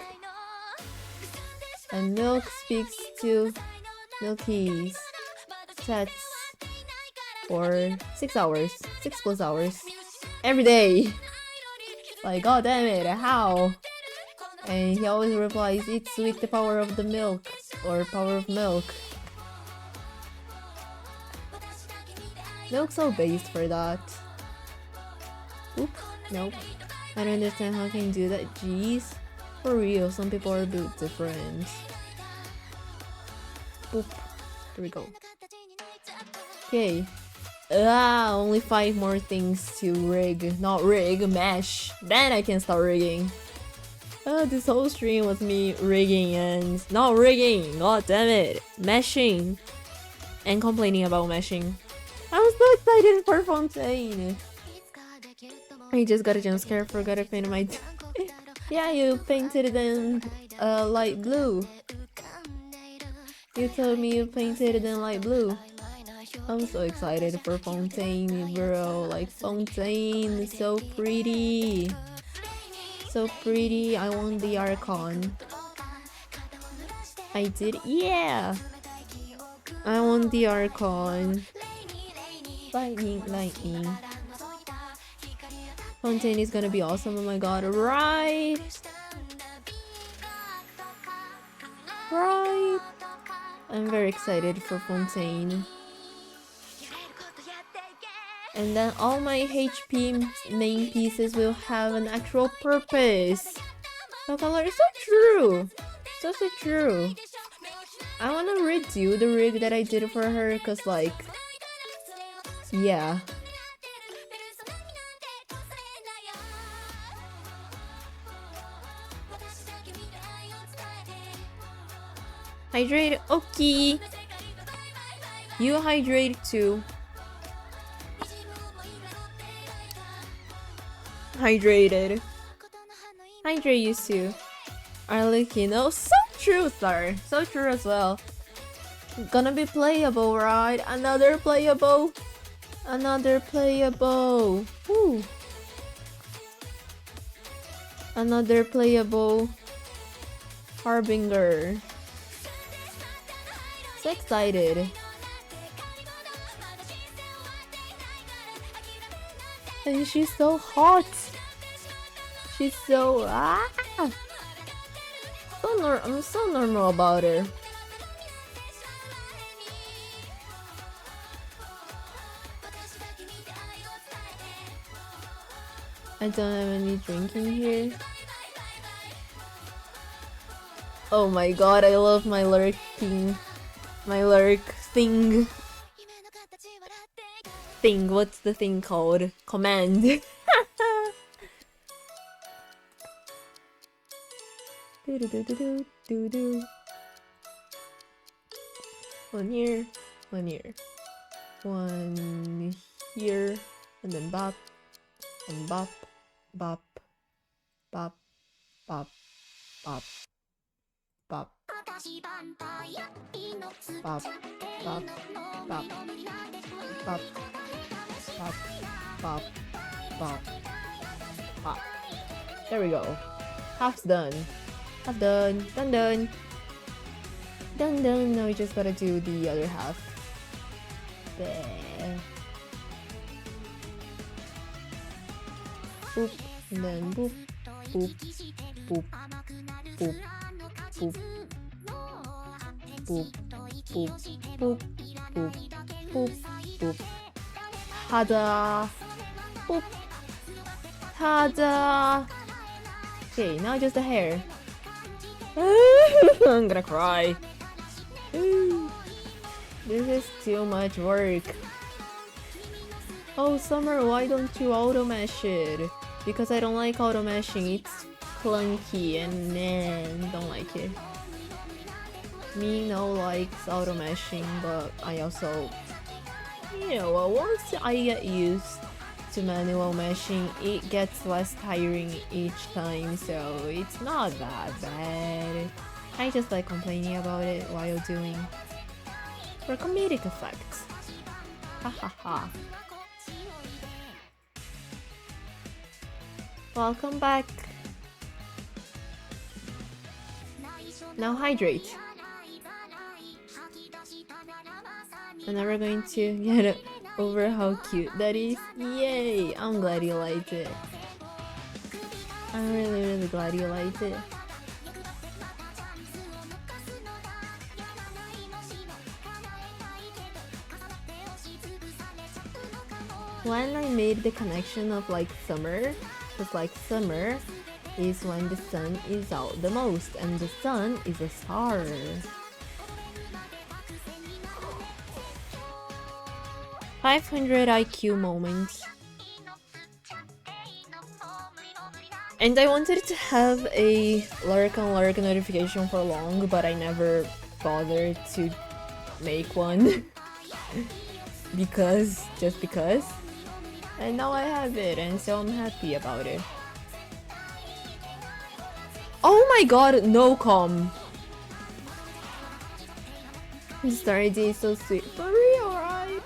And Milk speaks to Milky's chats for 6 hours, 6+ hours, every day. Like, god damn it, how? And he always replies, it's with the power of the milk, or power of milk. Milk's so based for that. Oop, nope. I don't understand how can you do that, jeez. For real, some people are built different. Boop. There we go. Okay. Only 5 more things to rig. Not rig, mesh. Then I can start rigging. This whole stream was me rigging and not rigging. God damn it. Meshing. And complaining about meshing. I'm so excited for Fontaine. I just got a jump scare. Forgot I painted my... Yeah, you painted them light blue. You told me you painted them light blue. I'm so excited for Fontaine, bro. Like, Fontaine is so pretty. So pretty. I want the Archon. I did? Yeah! I want the Archon. Lightning, lightning. Fontaine is gonna be awesome. Oh my god, right? Right? I'm very excited for Fontaine. And then all my HP main pieces will have an actual purpose. So color is so true. So true. I wanna redo the rig that I did for her, cause like, yeah. Hydrate, okay. You hydrate too. Hydrated. Hydrate you too. Arlecchino, so true, sir. So true as well. Gonna be playable, right? Another playable. Another playable. Woo. Another playable Harbinger. So excited. And she's so hot. She's so I'm so normal about her. I don't have any drinking here. Oh my god, I love my lurking. My lurk thing. Thing, what's the thing called? Command. Do do do do do do. One here, one here, one here, and then bop, and bop, bop, bop, bop, bop, bop. Bop, bop, bop, bop, bop, bop, bop, bop. There we go. Half's done. Half done. Done, done. Done, done. Now we just gotta do the other half. There. Boop. And then boop. Boop. Boop. Boop. Boop. Boop, boop, boop, boop, boop, boop. Ta-da! Boop. Ta-da! Okay, now just the hair. I'm gonna cry. Ooh, this is too much work. Oh, Summer, why don't you auto mesh it? Because I don't like auto meshing. It's clunky and man, don't like it. Me no likes auto meshing, but I also, you know, once I get used to manual meshing, it gets less tiring each time, so it's not that bad. I just like complaining about it while doing for comedic effect. Ha ha ha. Welcome back. Now hydrate. I'm never going to get over how cute that is. Yay! I'm glad you liked it. I'm really glad you liked it. When I made the connection of like summer, it's like summer is when the sun is out the most, and the sun is a star. $500 IQ moments. And I wanted to have a lurk on lurk notification for long, but I never bothered to make one. Just because. And now I have it, and so I'm happy about it. Oh my god, no com. This idea is so sweet. For real, right?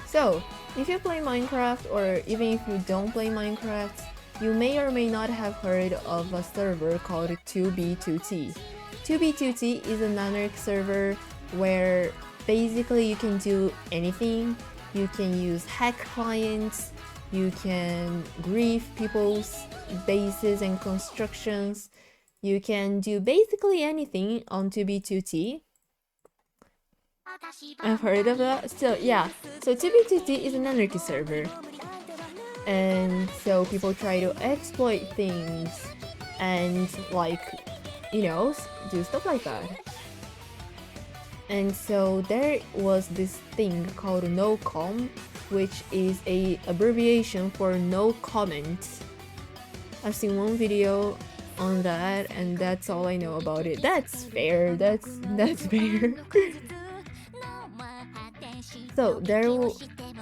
So, if you play Minecraft, or even if you don't play Minecraft, you may or may not have heard of a server called 2b2t. 2b2t is a nanarch server where basically you can do anything. You can use hack clients, you can grief people's bases and constructions, you can do basically anything on 2b2t. I've heard of that. So yeah, so 2b2t is an anarchy server, and so people try to exploit things and, like, you know, do stuff like that. And so there was this thing called no-com, which is a abbreviation for no comment. I've seen one video on that, and that's all I know about it. That's fair. That's fair. So there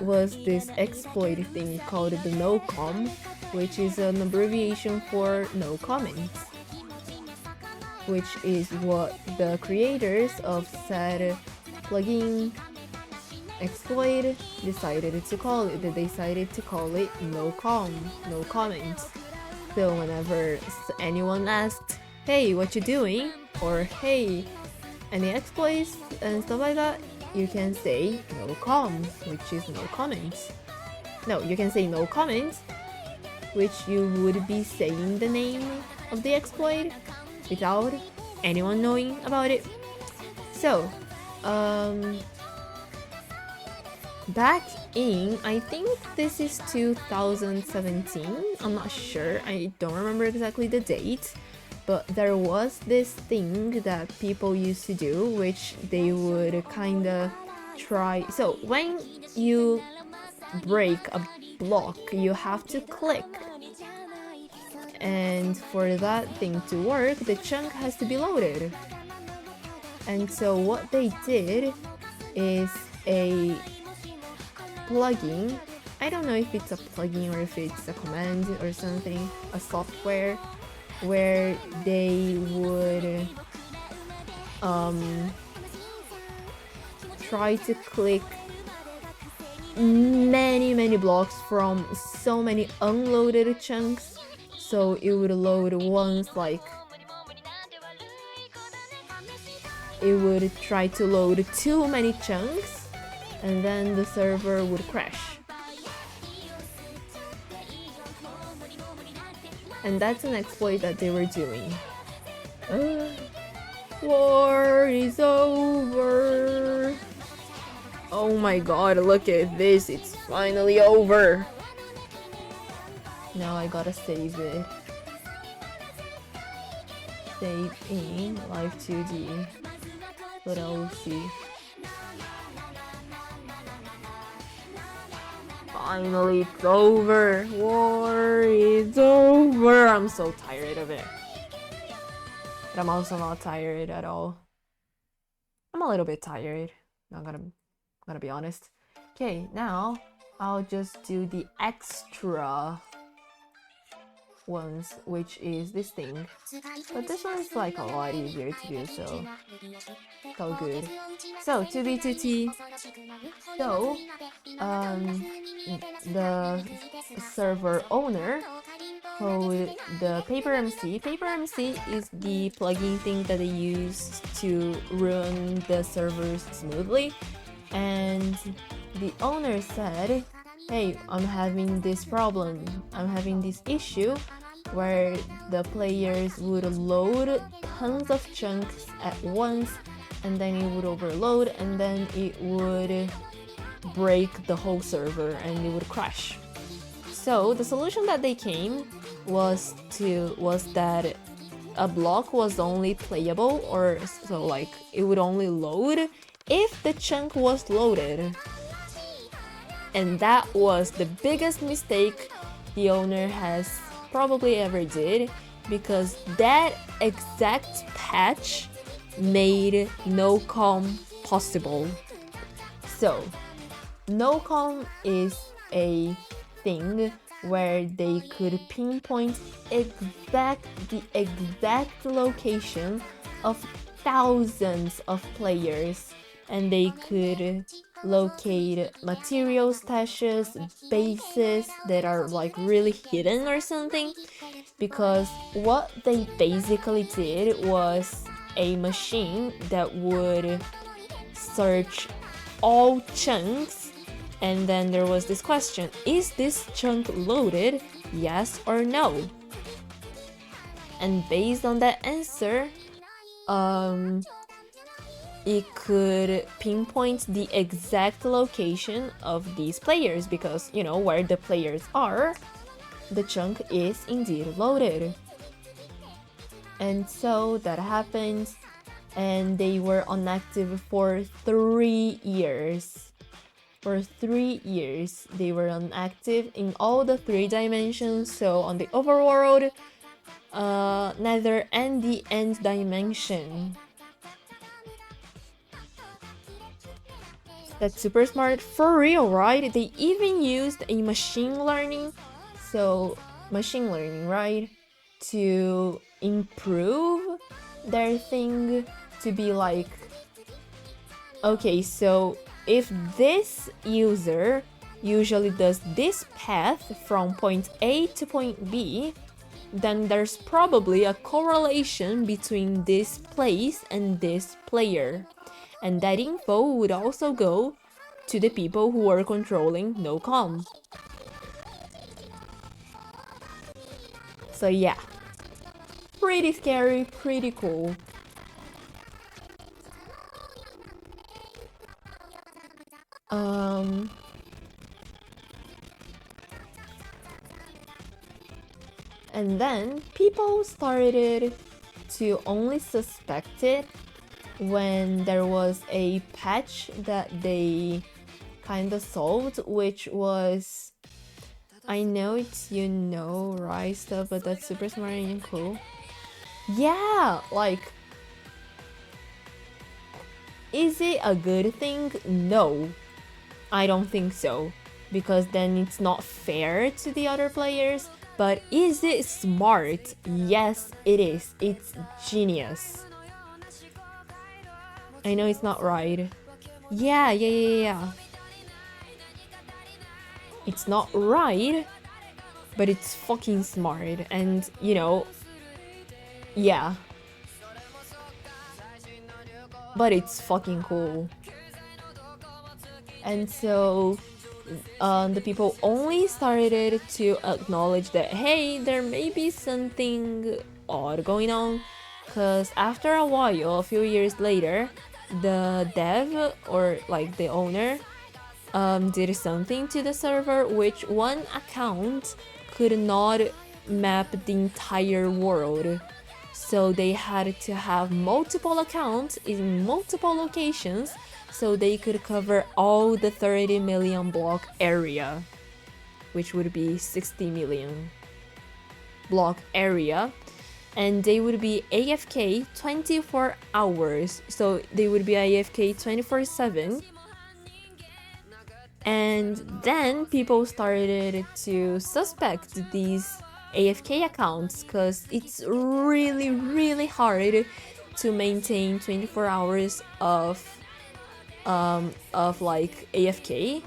was this exploit thing called the no-com, which is an abbreviation for no comments, which is what the creators of said plugin exploit decided to call it. They decided to call it no comments. So whenever anyone asked, hey, what you doing? Or hey, any exploits and stuff like that, you can say no com, which is no comments. No, you can say no comments, which you would be saying the name of the exploit without anyone knowing about it. So, back in, I think this is 2017, I'm not sure, I don't remember exactly the date, but there was this thing that people used to do, which they would kinda try. So when you break a block, you have to click, and for that thing to work, the chunk has to be loaded. And so what they did is a plugin, I don't know if it's a plugin or if it's a command or something, a software, where they would try to click many blocks from so many unloaded chunks, so it would load once, like it would try to load too many chunks, and then the server would crash. And that's an exploit that they were doing. War is over. Oh my god, look at this, it's finally over. Now I gotta save it. Save in Live 2D. but I'll see. Finally, it's over. War is over. I'm so tired of it. But I'm also not tired at all. I'm a little bit tired. Not gonna be honest. Okay, now I'll just do the extra ones, which is this thing. But this one's like a lot easier to do, so it's all good. So 2B2T. So the server owner called the Paper MC. Paper MC is the plugin thing that they use to run the servers smoothly. And the owner said, hey, I'm having this problem. I'm having this issue where the players would load tons of chunks at once, and then it would overload, and then it would break the whole server and it would crash. So the solution that they came was that a block was only playable, or so like it would only load if the chunk was loaded. And that was the biggest mistake the owner has probably ever did, because that exact patch made no-com possible. So no-com is a thing where they could pinpoint the exact location of thousands of players, and they could locate material stashes, bases that are like really hidden or something, because what they basically did was a machine that would search all chunks, and then there was this question: is this chunk loaded, yes or no? And based on that answer, it could pinpoint the exact location of these players, because, you know, where the players are, the chunk is indeed loaded. And so that happened, and they were inactive for 3 years. For 3 years, they were inactive in all the 3 dimensions, so on the overworld, nether, and the end dimension. That's super smart, for real, right? They even used a machine learning, right, to improve their thing to be like, okay, so if this user usually does this path from point A to point B, then there's probably a correlation between this place and this player. And that info would also go to the people who are controlling no-com. So yeah, pretty scary, pretty cool. And then people started to only suspect it when there was a patch that they kind of solved, which was, I know it's, you know, right, stuff, but that's super smart and cool. Yeah, like, is it a good thing? No, I don't think so, because then it's not fair to the other players. But is it smart? Yes, it is. It's genius. I know it's not right. Yeah. It's not right, but it's fucking smart, and, you know, yeah. But it's fucking cool. And so the people only started to acknowledge that, hey, there may be something odd going on, because after a while, a few years later, the dev, or like the owner, did something to the server which one account could not map the entire world. so they had to have multiple accounts in multiple locations so they could cover all the 30 million block area, which would be 60 million block area, and they would be AFK 24 hours, so they would be AFK 24/7. And then people started to suspect these AFK accounts because it's really hard to maintain 24 hours of like AFK.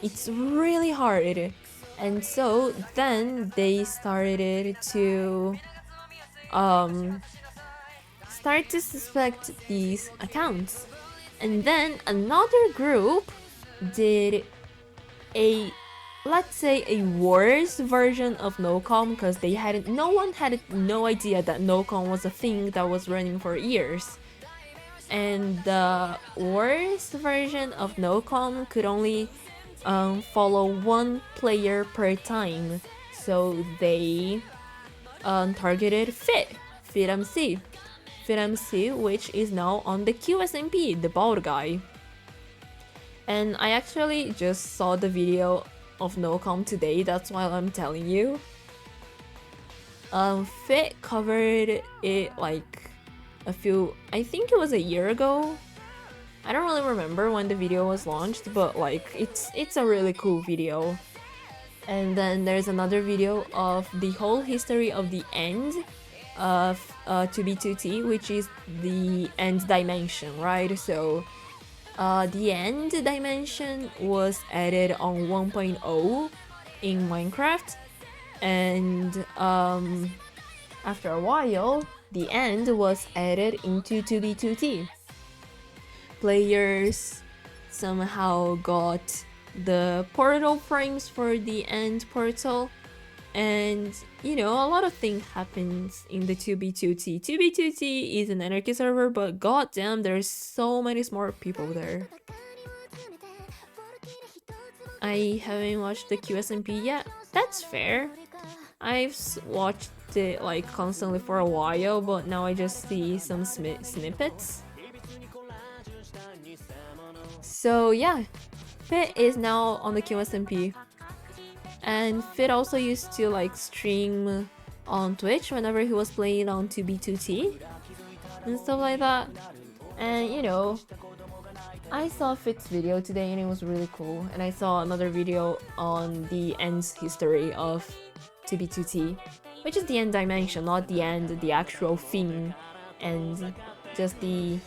It's really hard. And so then they started to suspect these accounts. And then another group did a, let's say, a worse version of NoCom, because no one had no idea that NoCom was a thing that was running for years. And the worst version of NoCom could only follow one player per time. So they targeted FitMC, which is now on the QSMP, the bald guy. And I actually just saw the video of NoCom today, that's why I'm telling you. Fit covered it like I think it was a year ago. I don't really remember when the video was launched, but like it's a really cool video. And then there's another video of the whole history of the end of 2B2T, which is the end dimension, right? So the end dimension was added on 1.0 in Minecraft, and after a while, the end was added into 2B2T. Players somehow got the portal frames for the end portal, and you know, a lot of things happens in the 2B2T. 2B2T is an anarchy server, but goddamn, there's so many smart people there. I haven't watched the QSMP yet. That's fair. I've watched it like constantly for a while, but now I just see some snippets. So yeah, Fit is now on the QSMP. And Fit also used to like stream on Twitch whenever he was playing on 2B2T and stuff like that. And you know, I saw Fit's video today and it was really cool. And I saw another video on the ends history of 2B2T, which is the end dimension, not the end, the actual thing, and just the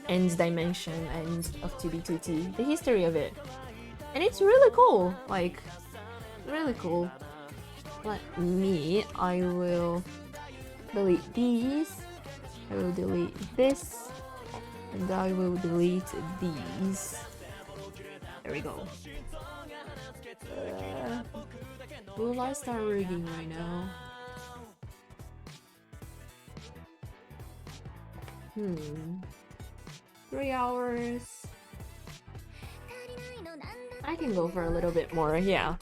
end dimension and of 2B2T, the history of it. And it's really cool, like really cool. Let me, I will delete these, I will delete this, and I will delete these. There we go. Will I start rigging right now? 3 hours. I can go for a little bit more, yeah.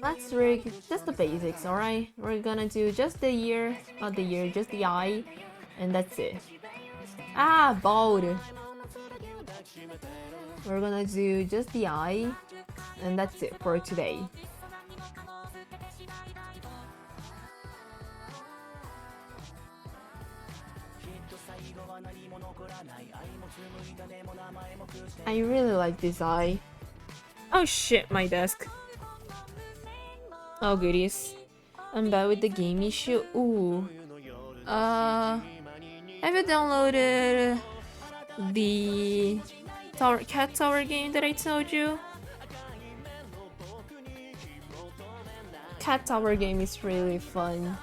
Let's rig just the basics, alright? We're gonna do just the ear, not the ear, just the eye, and that's it. Ah, bald! We're gonna do just the eye, and that's it for today. I really like this eye. Oh shit, my desk. Oh goodies. I'm bad with the game issue. Ooh. Have you downloaded the cat tower game that I told you? Cat tower game is really fun.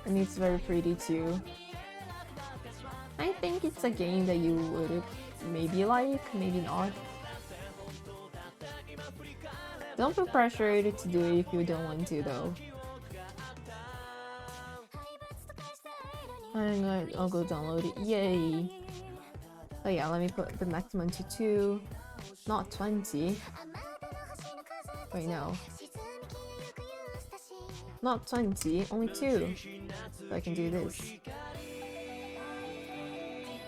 And it's very pretty too. I think it's a game that you would maybe like, maybe not. Don't feel pressured to do it if you don't want to though. I'll go download it. Yay! Oh yeah, let me put the maximum to 2, not 20. Wait, no. not 20, only 2. So I can do this.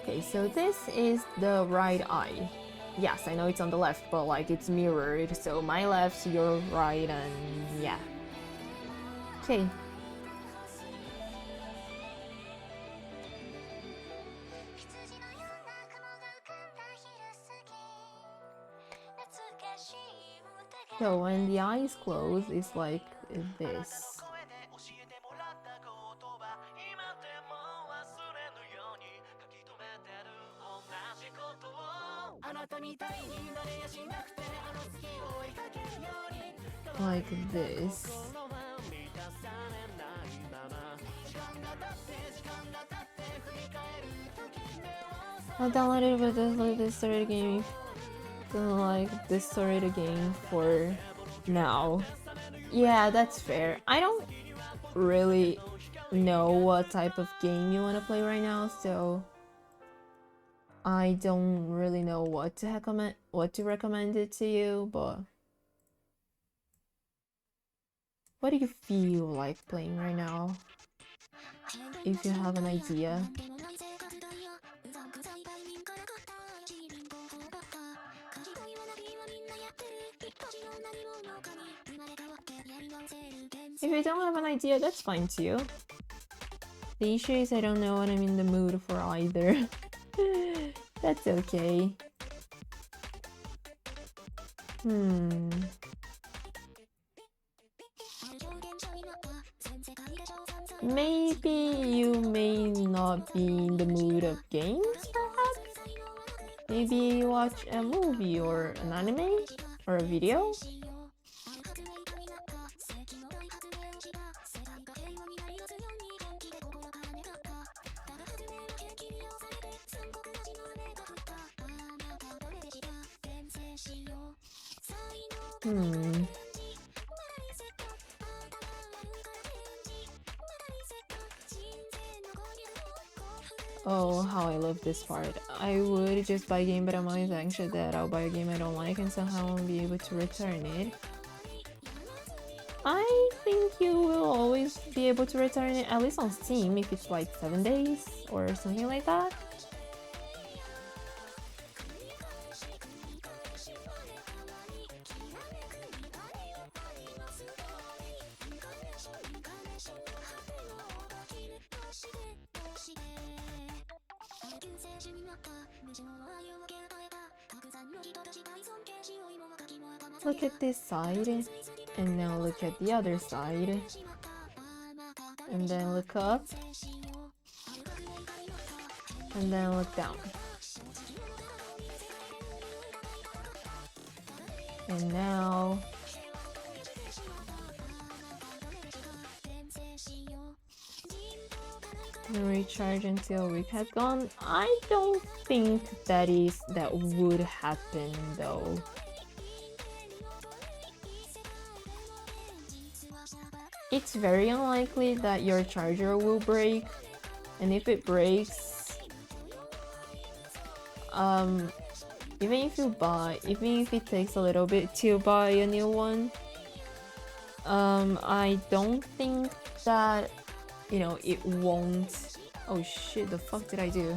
Okay, so this is the right eye. Yes, I know it's on the left, but like it's mirrored, so my left, your right, and yeah. Okay. So when the eyes close, it's like this. Like this. I downloaded but just like this started game. Don't like this started a game for now. Yeah, that's fair. I don't really know what type of game you want to play right now, so I don't really know what to recommend it to you, but what do you feel like playing right now? If you have an idea. If you don't have an idea, that's fine too. The issue is I don't know what I'm in the mood for either. That's okay. Maybe you may not be in the mood of games, perhaps? Maybe you watch a movie or an anime or a video? Oh, how I love this part. I would just buy a game, but I'm always anxious that I'll buy a game I don't like and somehow won't be able to return it. I think you will always be able to return it, at least on Steam, if it's like 7 days or something like that. Look at this side, and now look at the other side, and then look up, and then look down. And now recharge until a week has gone. I don't think that would happen though. It's very unlikely that your charger will break, and if it breaks, even if it takes a little bit to buy a new one, I don't think that, you know, it won't. Oh shit, the fuck did I do?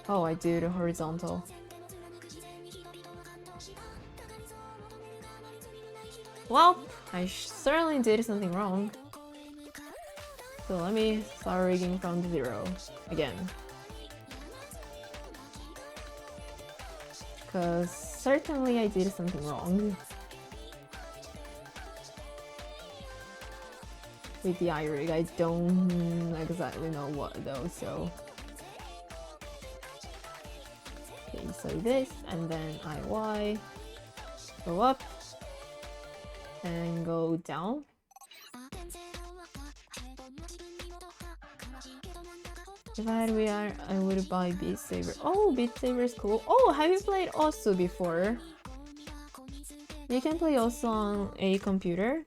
Oh, I do the horizontal. Well, I certainly did something wrong. So let me start rigging from 0 again. Because certainly I did something wrong. With the iRig, I don't exactly know what though, so... Okay, so this, and then IY, go up, and go down. If I had VR, I would buy Beat Saber. Oh, Beat Saber is cool. Oh, have you played Osu before? You can play Osu on a computer.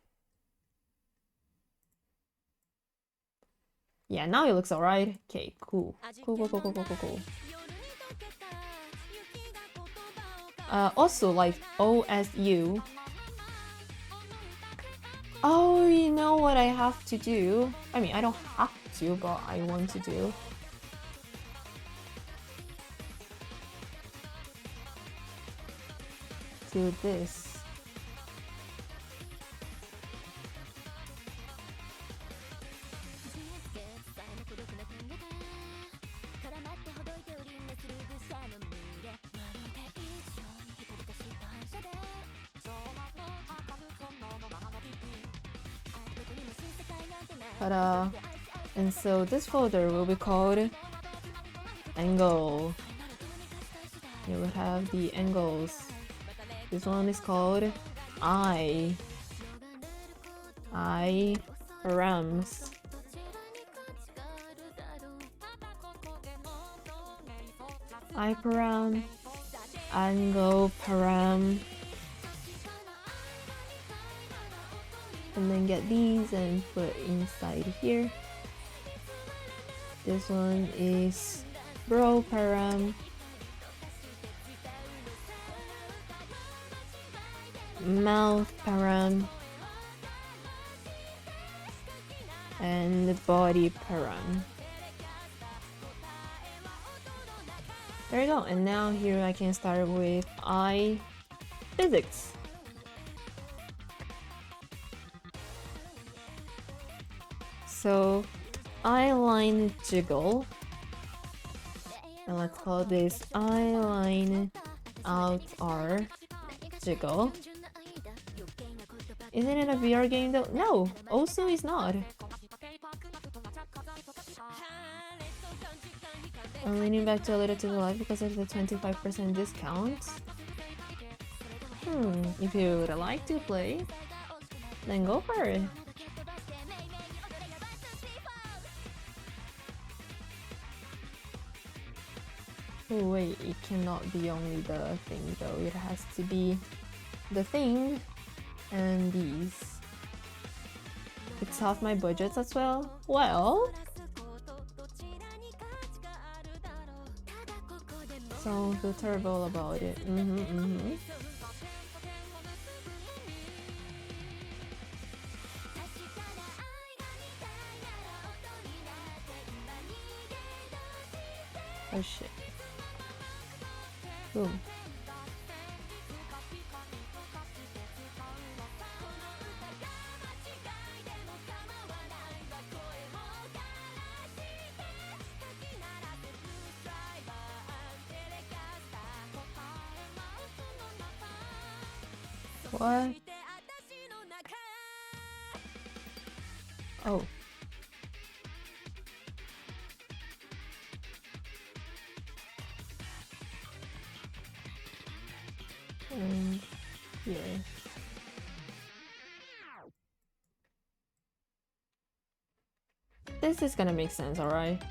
Yeah, now it looks alright. Okay, cool. Cool. Also like OSU. Oh, you know what I have to do? I mean, I don't have to, but I want to do. Do this. Ta-da! And so this folder will be called angle. You will have the angles. This one is called I params. I param, angle param. And then get these and put inside here. This one is bro param, mouth param, and the body param. There we go. And now here I can start with I physics. So I line jiggle, and let's call this I line out R jiggle. Isn't it a VR game though? No, also is not. I'm leaning back to a little to the left because of the 25% discount. If you would like to play, then go for it. Oh wait, it cannot be only the thing though, it has to be the thing and these. It's half my budget as well. Well, so feel terrible about it. Oh shit. Boom. What? Oh. And here. This is gonna make sense, alright?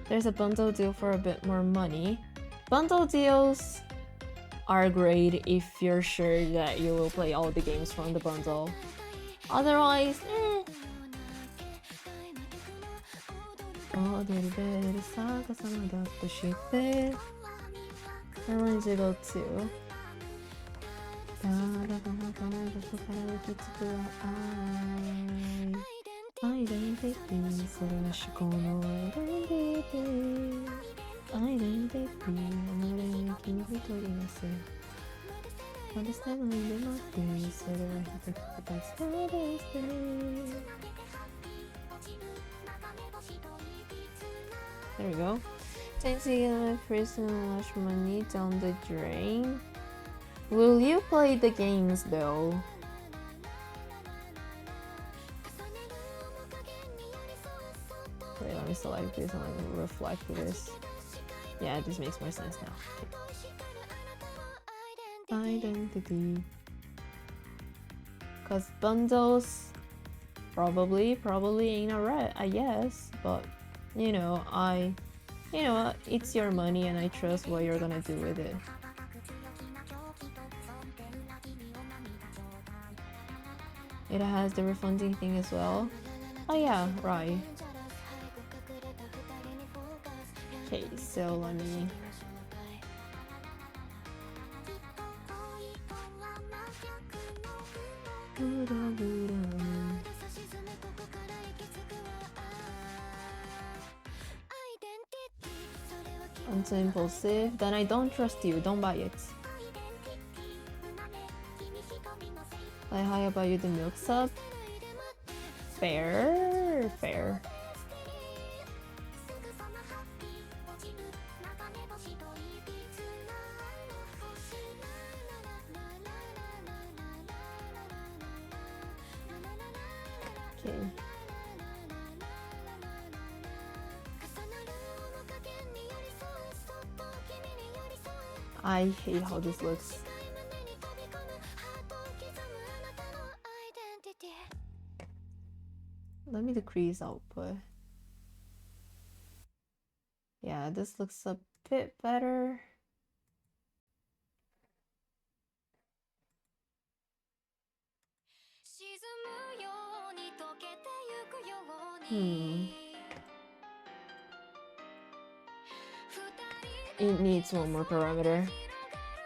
There's a bundle deal for a bit more money. Bundle deals are great if you're sure that you will play all the games from the bundle. Otherwise, I want to go too. There we go. Time to get my personal much money down the drain. Will you play the games though? Wait, let me select this and let me reflect this. Yeah, this makes more sense now. Identity. Cause bundles probably ain't a yes, but you know, it's your money and I trust what you're gonna do with it. It has the refunding thing as well. Oh yeah, right. Okay, so let me I'm too impulsive. Then I don't trust you. Don't buy it. I high about you the milk's up. Fair. Fair. Okay. I hate how this looks. Let me decrease output. Yeah, this looks a bit better. It needs one more parameter.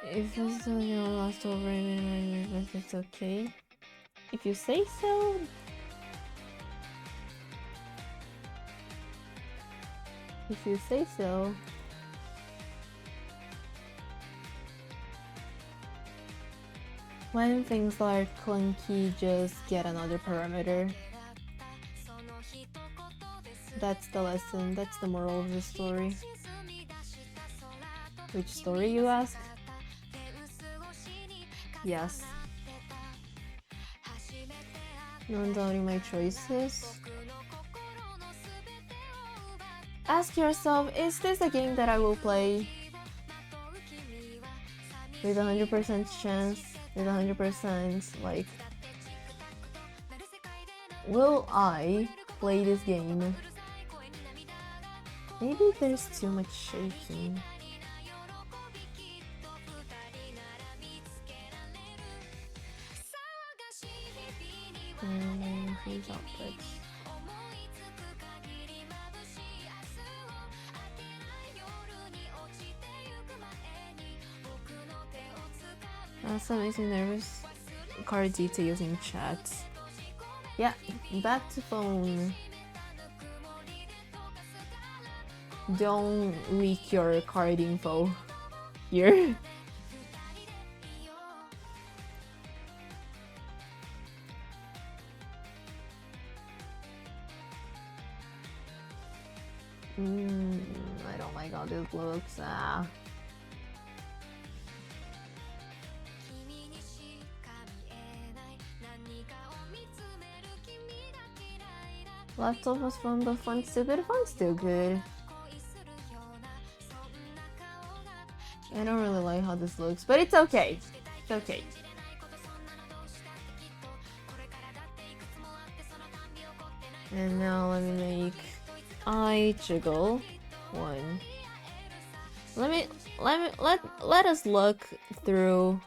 If it's your last over, it's okay. If you say so. If you say so. When things are clunky, just get another parameter. That's the lesson, that's the moral of the story. Which story, you ask? Yes. Non doubting my choices. Ask yourself, is this a game that I will play with 100% chance, with 100% like, will I play this game? Maybe there's too much shaking. Increase output. Also makes me nervous. Card details in chat. Yeah, back to phone. Don't leak your card info here. I don't like how this looks. Laptop was fun, but fun's still good. Fun's still good. I don't really like how this looks, but it's okay. It's okay. And now let me make eye jiggle one. Let us look through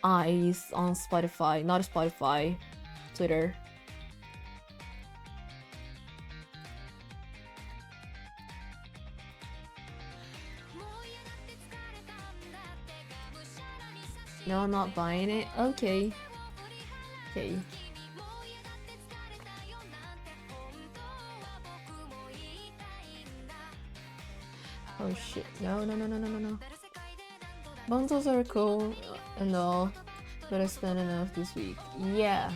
eyes on Spotify, not Spotify, Twitter. No, I'm not buying it. Okay. Okay. Oh shit. No. Bundles are cool and all, but I spent enough this week. Yeah.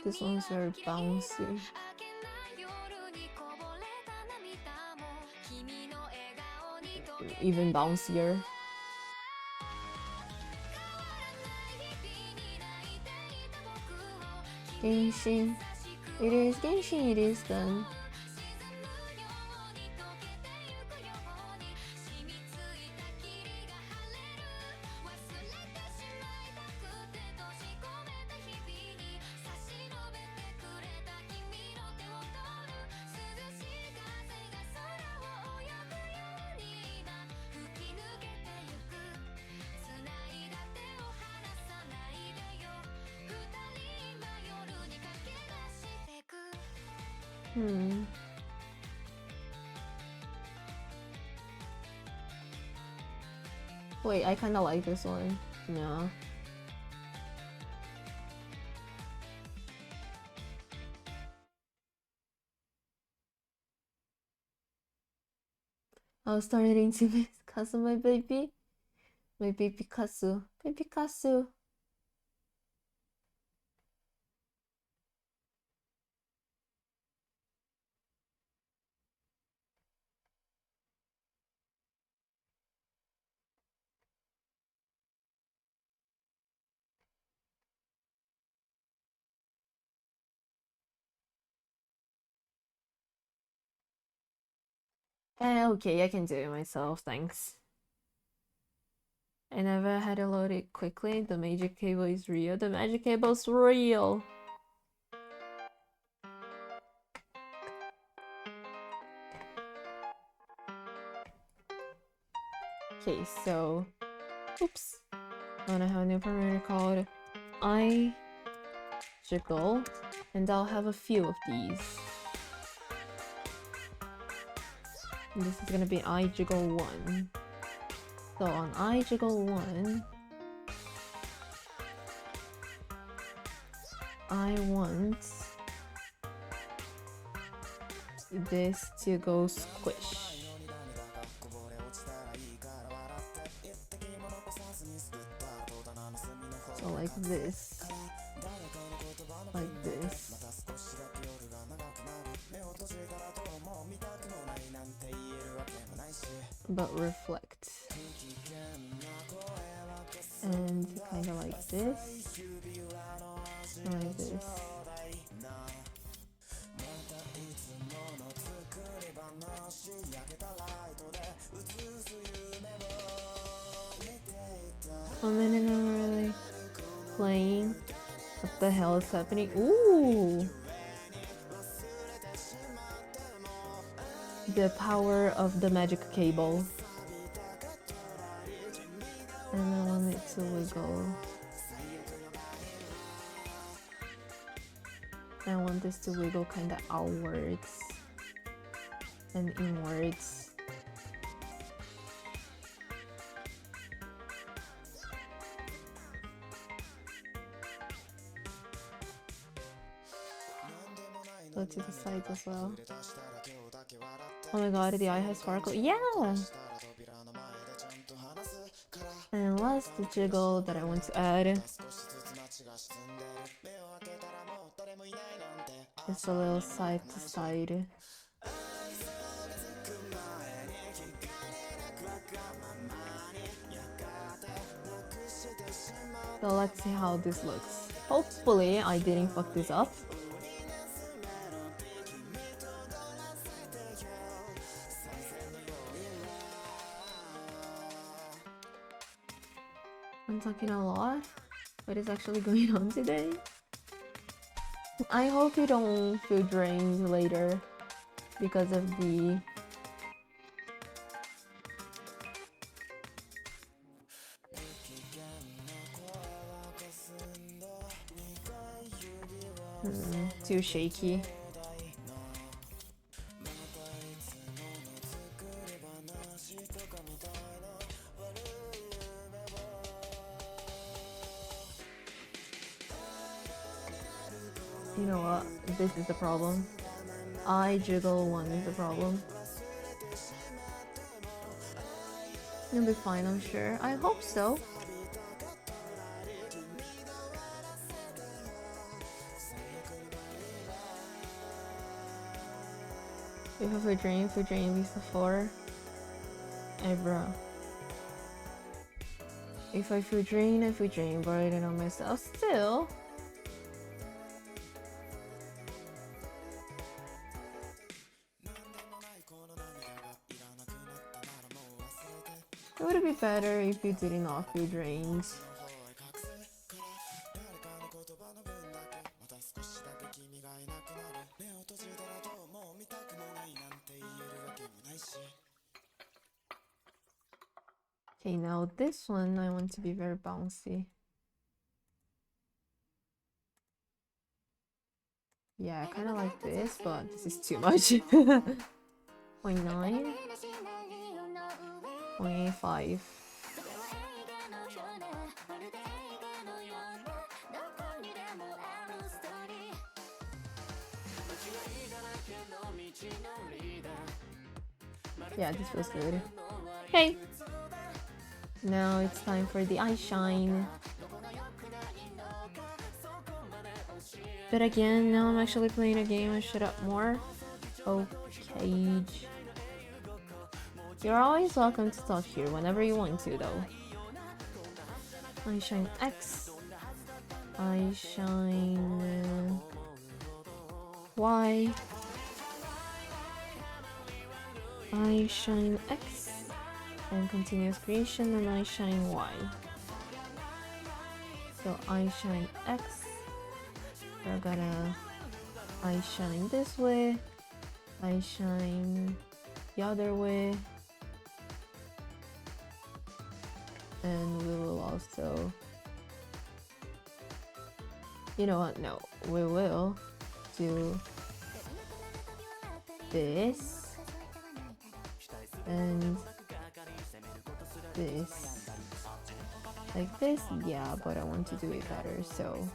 This one's very bouncy. Even bouncier. Genshin. It is Genshin, it is done. Wait, I kind of like this one. No. I was starting to miss Kazu, my baby. My baby Kazu. Baby Kazu. Okay, I can do it myself, thanks. I never had to load it quickly. The magic cable is real. The magic cable's real. Okay, so oops. I wanna have a new parameter called I jiggle, and I'll have a few of these. And this is gonna be I jiggle 1. So on I jiggle 1, I want this to go squish. So like this, like this. But reflect. And kind of like this, like this. One minute I'm really playing. What the hell is happening? Ooh! The power of the magic cable. And I want it to wiggle. I want this to wiggle kind of outwards and inwards. Go to the sides as well. Oh my god, the eye has sparkle. Yeah! And last, the jiggle that I want to add. It's a little side to side. So let's see how this looks. Hopefully I didn't fuck this up. I'm talking a lot. What is actually going on today? I hope you don't feel drained later because of the too shaky. You know what? This is the problem. I jiggle 1 is the problem. You'll be fine, I'm sure. I hope so. If I dream Visa 4. Hey bro. If I feel drained, but I don't know myself still. It would be better if you did not feel drained. Okay, now this one I want to be very bouncy. Yeah, I kind of like this, but this is too much. 0.9, 0.85. Yeah, this feels good. Okay. Now it's time for the eye shine. But again, now I'm actually playing a game. I shut up more. Okay. You're always welcome to talk here whenever you want to, though. Eye shine X. Eye shine Y. Eye shine X. And continuous creation, and eye shine Y. So eye shine X. We're gonna eye shine this way, eye shine the other way, and we will also, you know what, no, we will do this and this like this. Yeah, but I want to do it better, so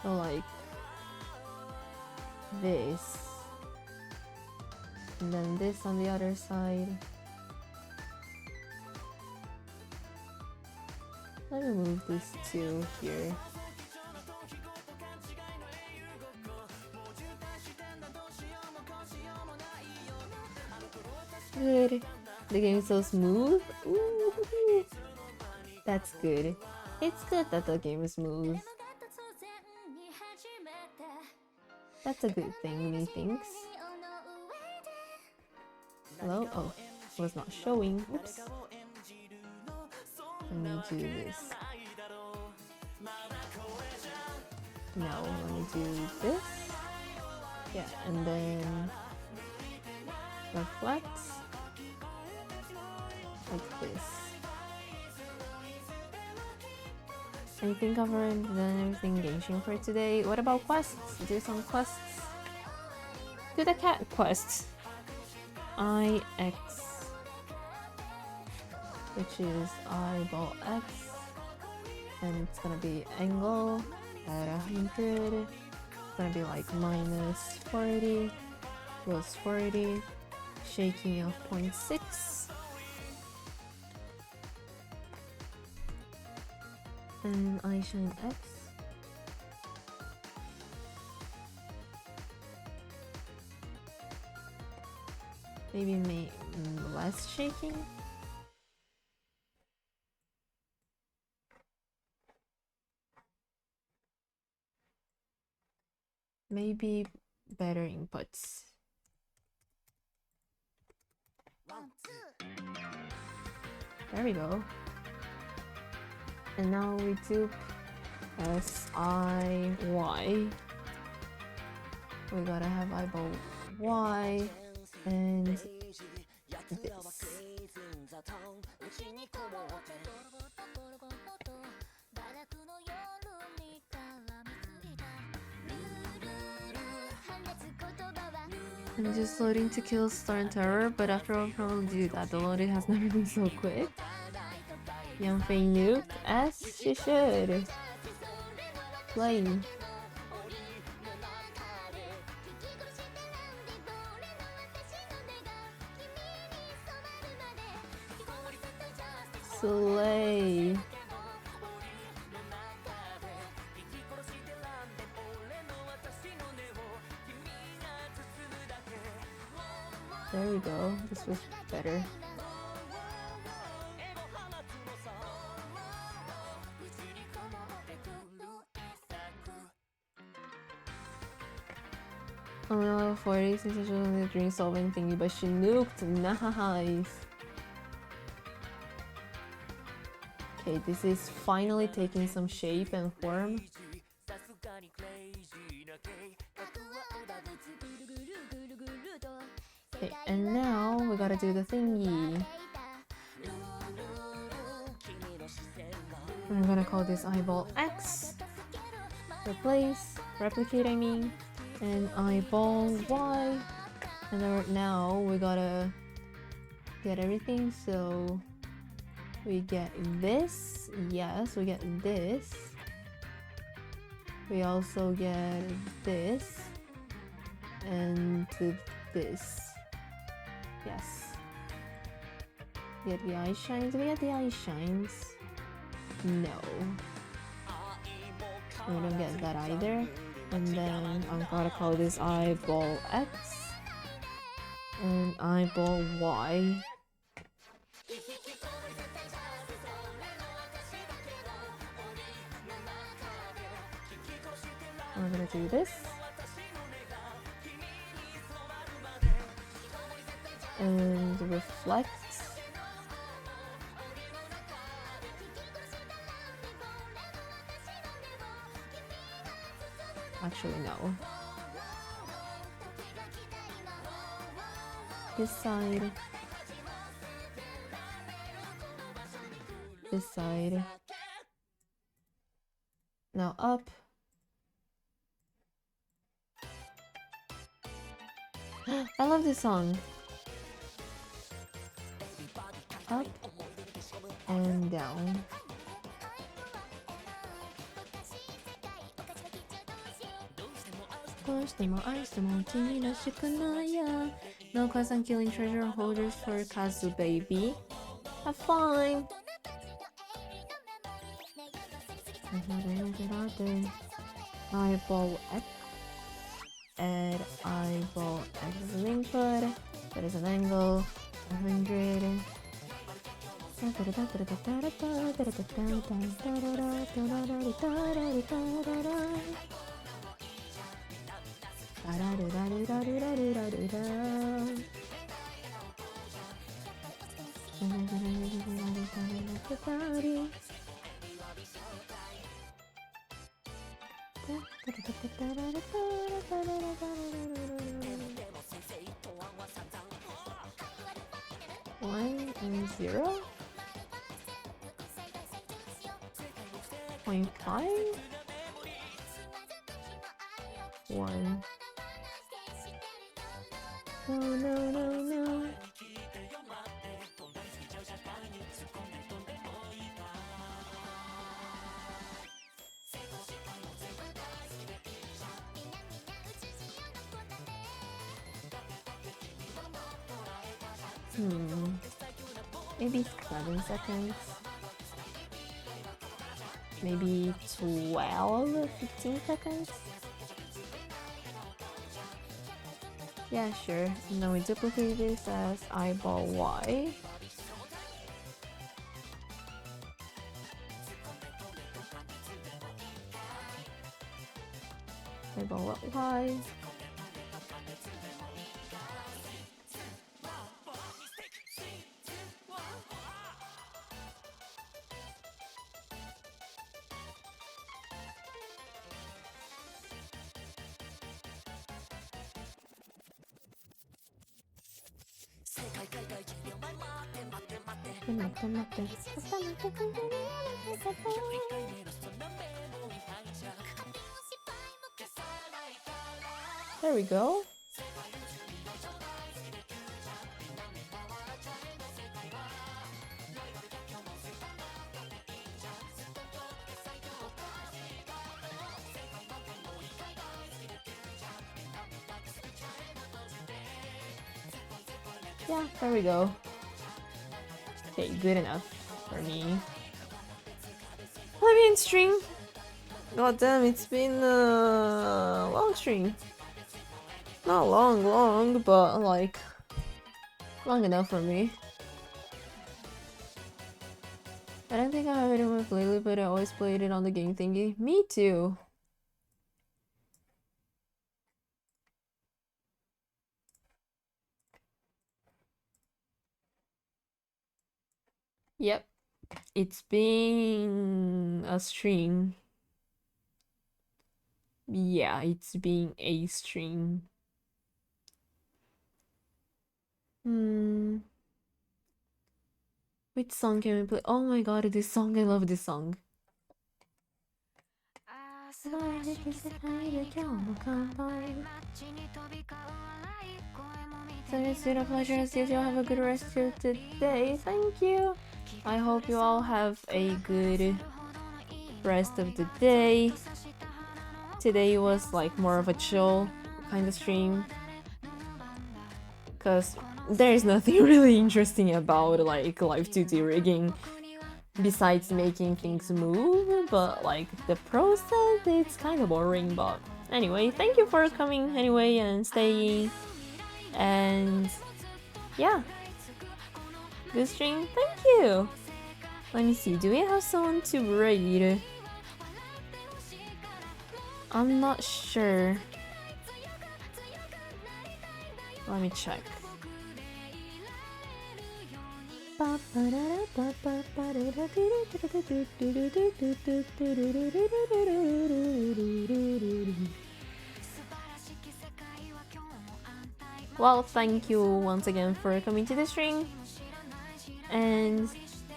so like this, and then this on the other side. Let me move this to here. Good. The game is so smooth. Ooh. That's good. It's good that the game is smooth. That's a good thing, methinks. Hello? Oh, it was not showing. Oops. Let me do this. No, let me do this. Yeah, and then reflect like this. I think I've already done everything engaging for today. What about quests? Do some quests. Do the cat quest. IX, which is eyeball X, and it's gonna be angle at 100. It's gonna be like minus 40 plus 40, shaking of 0.6. And eye shine X. Maybe less shaking. Maybe better inputs. There we go. And now we do SIY. We gotta have eyeball Y and this. I'm just loading to kill Start Terror, but after I'll probably do that. The loading has never been so quick. Yanfei nuked, as she should. Playing. Slay. There we go. This was better. I'm on level 40 since I was on the dream solving thingy, but she nuked. Nice. Okay, this is finally taking some shape and form. Okay, and now we gotta do the thingy. I'm gonna call this eyeball X. Replicate I mean, and eyeball Y. And then now we gotta get everything, so we get this, yes, we get this. We also get this and this. Yes. We get the eye shines. We get the eye shines. No. We don't get that either. And then I'm gonna call this eyeball X and eyeball Y. We're gonna do this. And reflect. Actually, no. This side. This side. Now up. I love this song. Up and down. No, cause I'm killing treasure holders for Kazu baby. Have fun. Eyeball X. Add eyeball X as an input. That is an angle. 100. One and 0. 0.5. 1. No, no, no, no. Maybe 7 seconds. Maybe 12, 15 seconds. Yeah, sure. Now we duplicate this as eyeball Y. Eyeball Y. There we go. Yeah, there we go. Okay, good enough for me. I mean, stream. God damn, it's been a long stream. Not long, but like long enough for me. I don't think I have it in my playlist, but I always played it on the game thingy. Me too. Yep. It's been a stream. Yeah, it's been a stream. Which song can we play? Oh my god, this song, I love this song. So it's been a pleasure as usual. Have a good rest of the day. Thank you. I hope you all have a good rest of the day. Today was like more of a chill kind of stream, because there's nothing really interesting about like live 2D rigging besides making things move, but like the process, it's kind of boring. But anyway, thank you for coming anyway and staying, and yeah, good stream. Thank you. Let me see, do we have someone to raid? I'm not sure. Let me check. Well, thank you once again for coming to the stream, and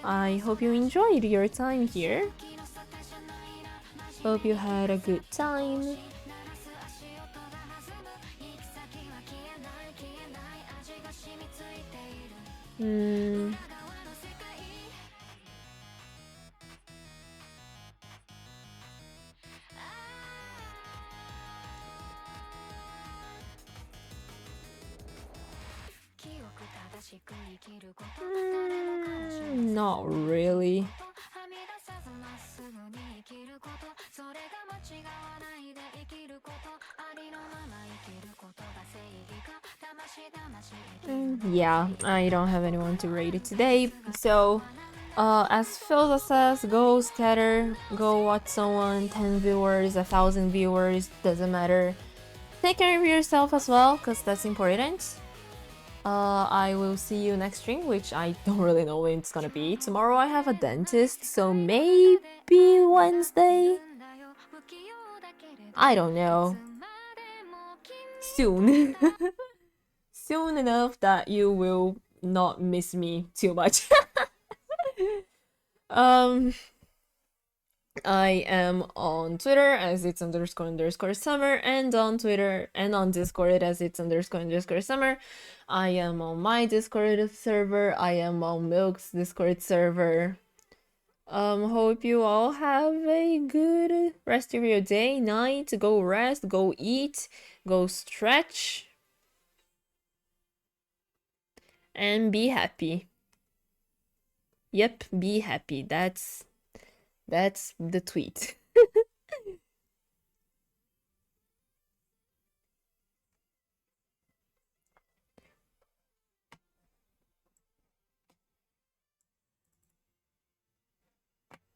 I hope you enjoyed your time here. Hope you had a good time. Not really. Yeah, I don't have anyone to rate it today, so as Philza says, go scatter, go watch someone, 10 viewers, 1,000 viewers, doesn't matter. Take care of yourself as well, because that's important. I will see you next stream, which I don't really know when it's gonna be. Tomorrow I have a dentist, so maybe Wednesday? I don't know. Soon. Soon enough that you will not miss me too much. I am on Twitter as it's __summer, and on Twitter and on Discord as it's __summer. I am on my Discord server. I am on Milk's Discord server. Hope you all have a good rest of your day, night. Go rest, go eat, go stretch, and be happy. Yep, be happy. That's the tweet.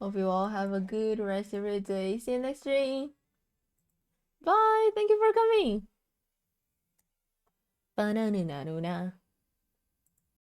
Hope you all have a good rest of your day. See you next stream. Bye. Thank you for coming. Banana.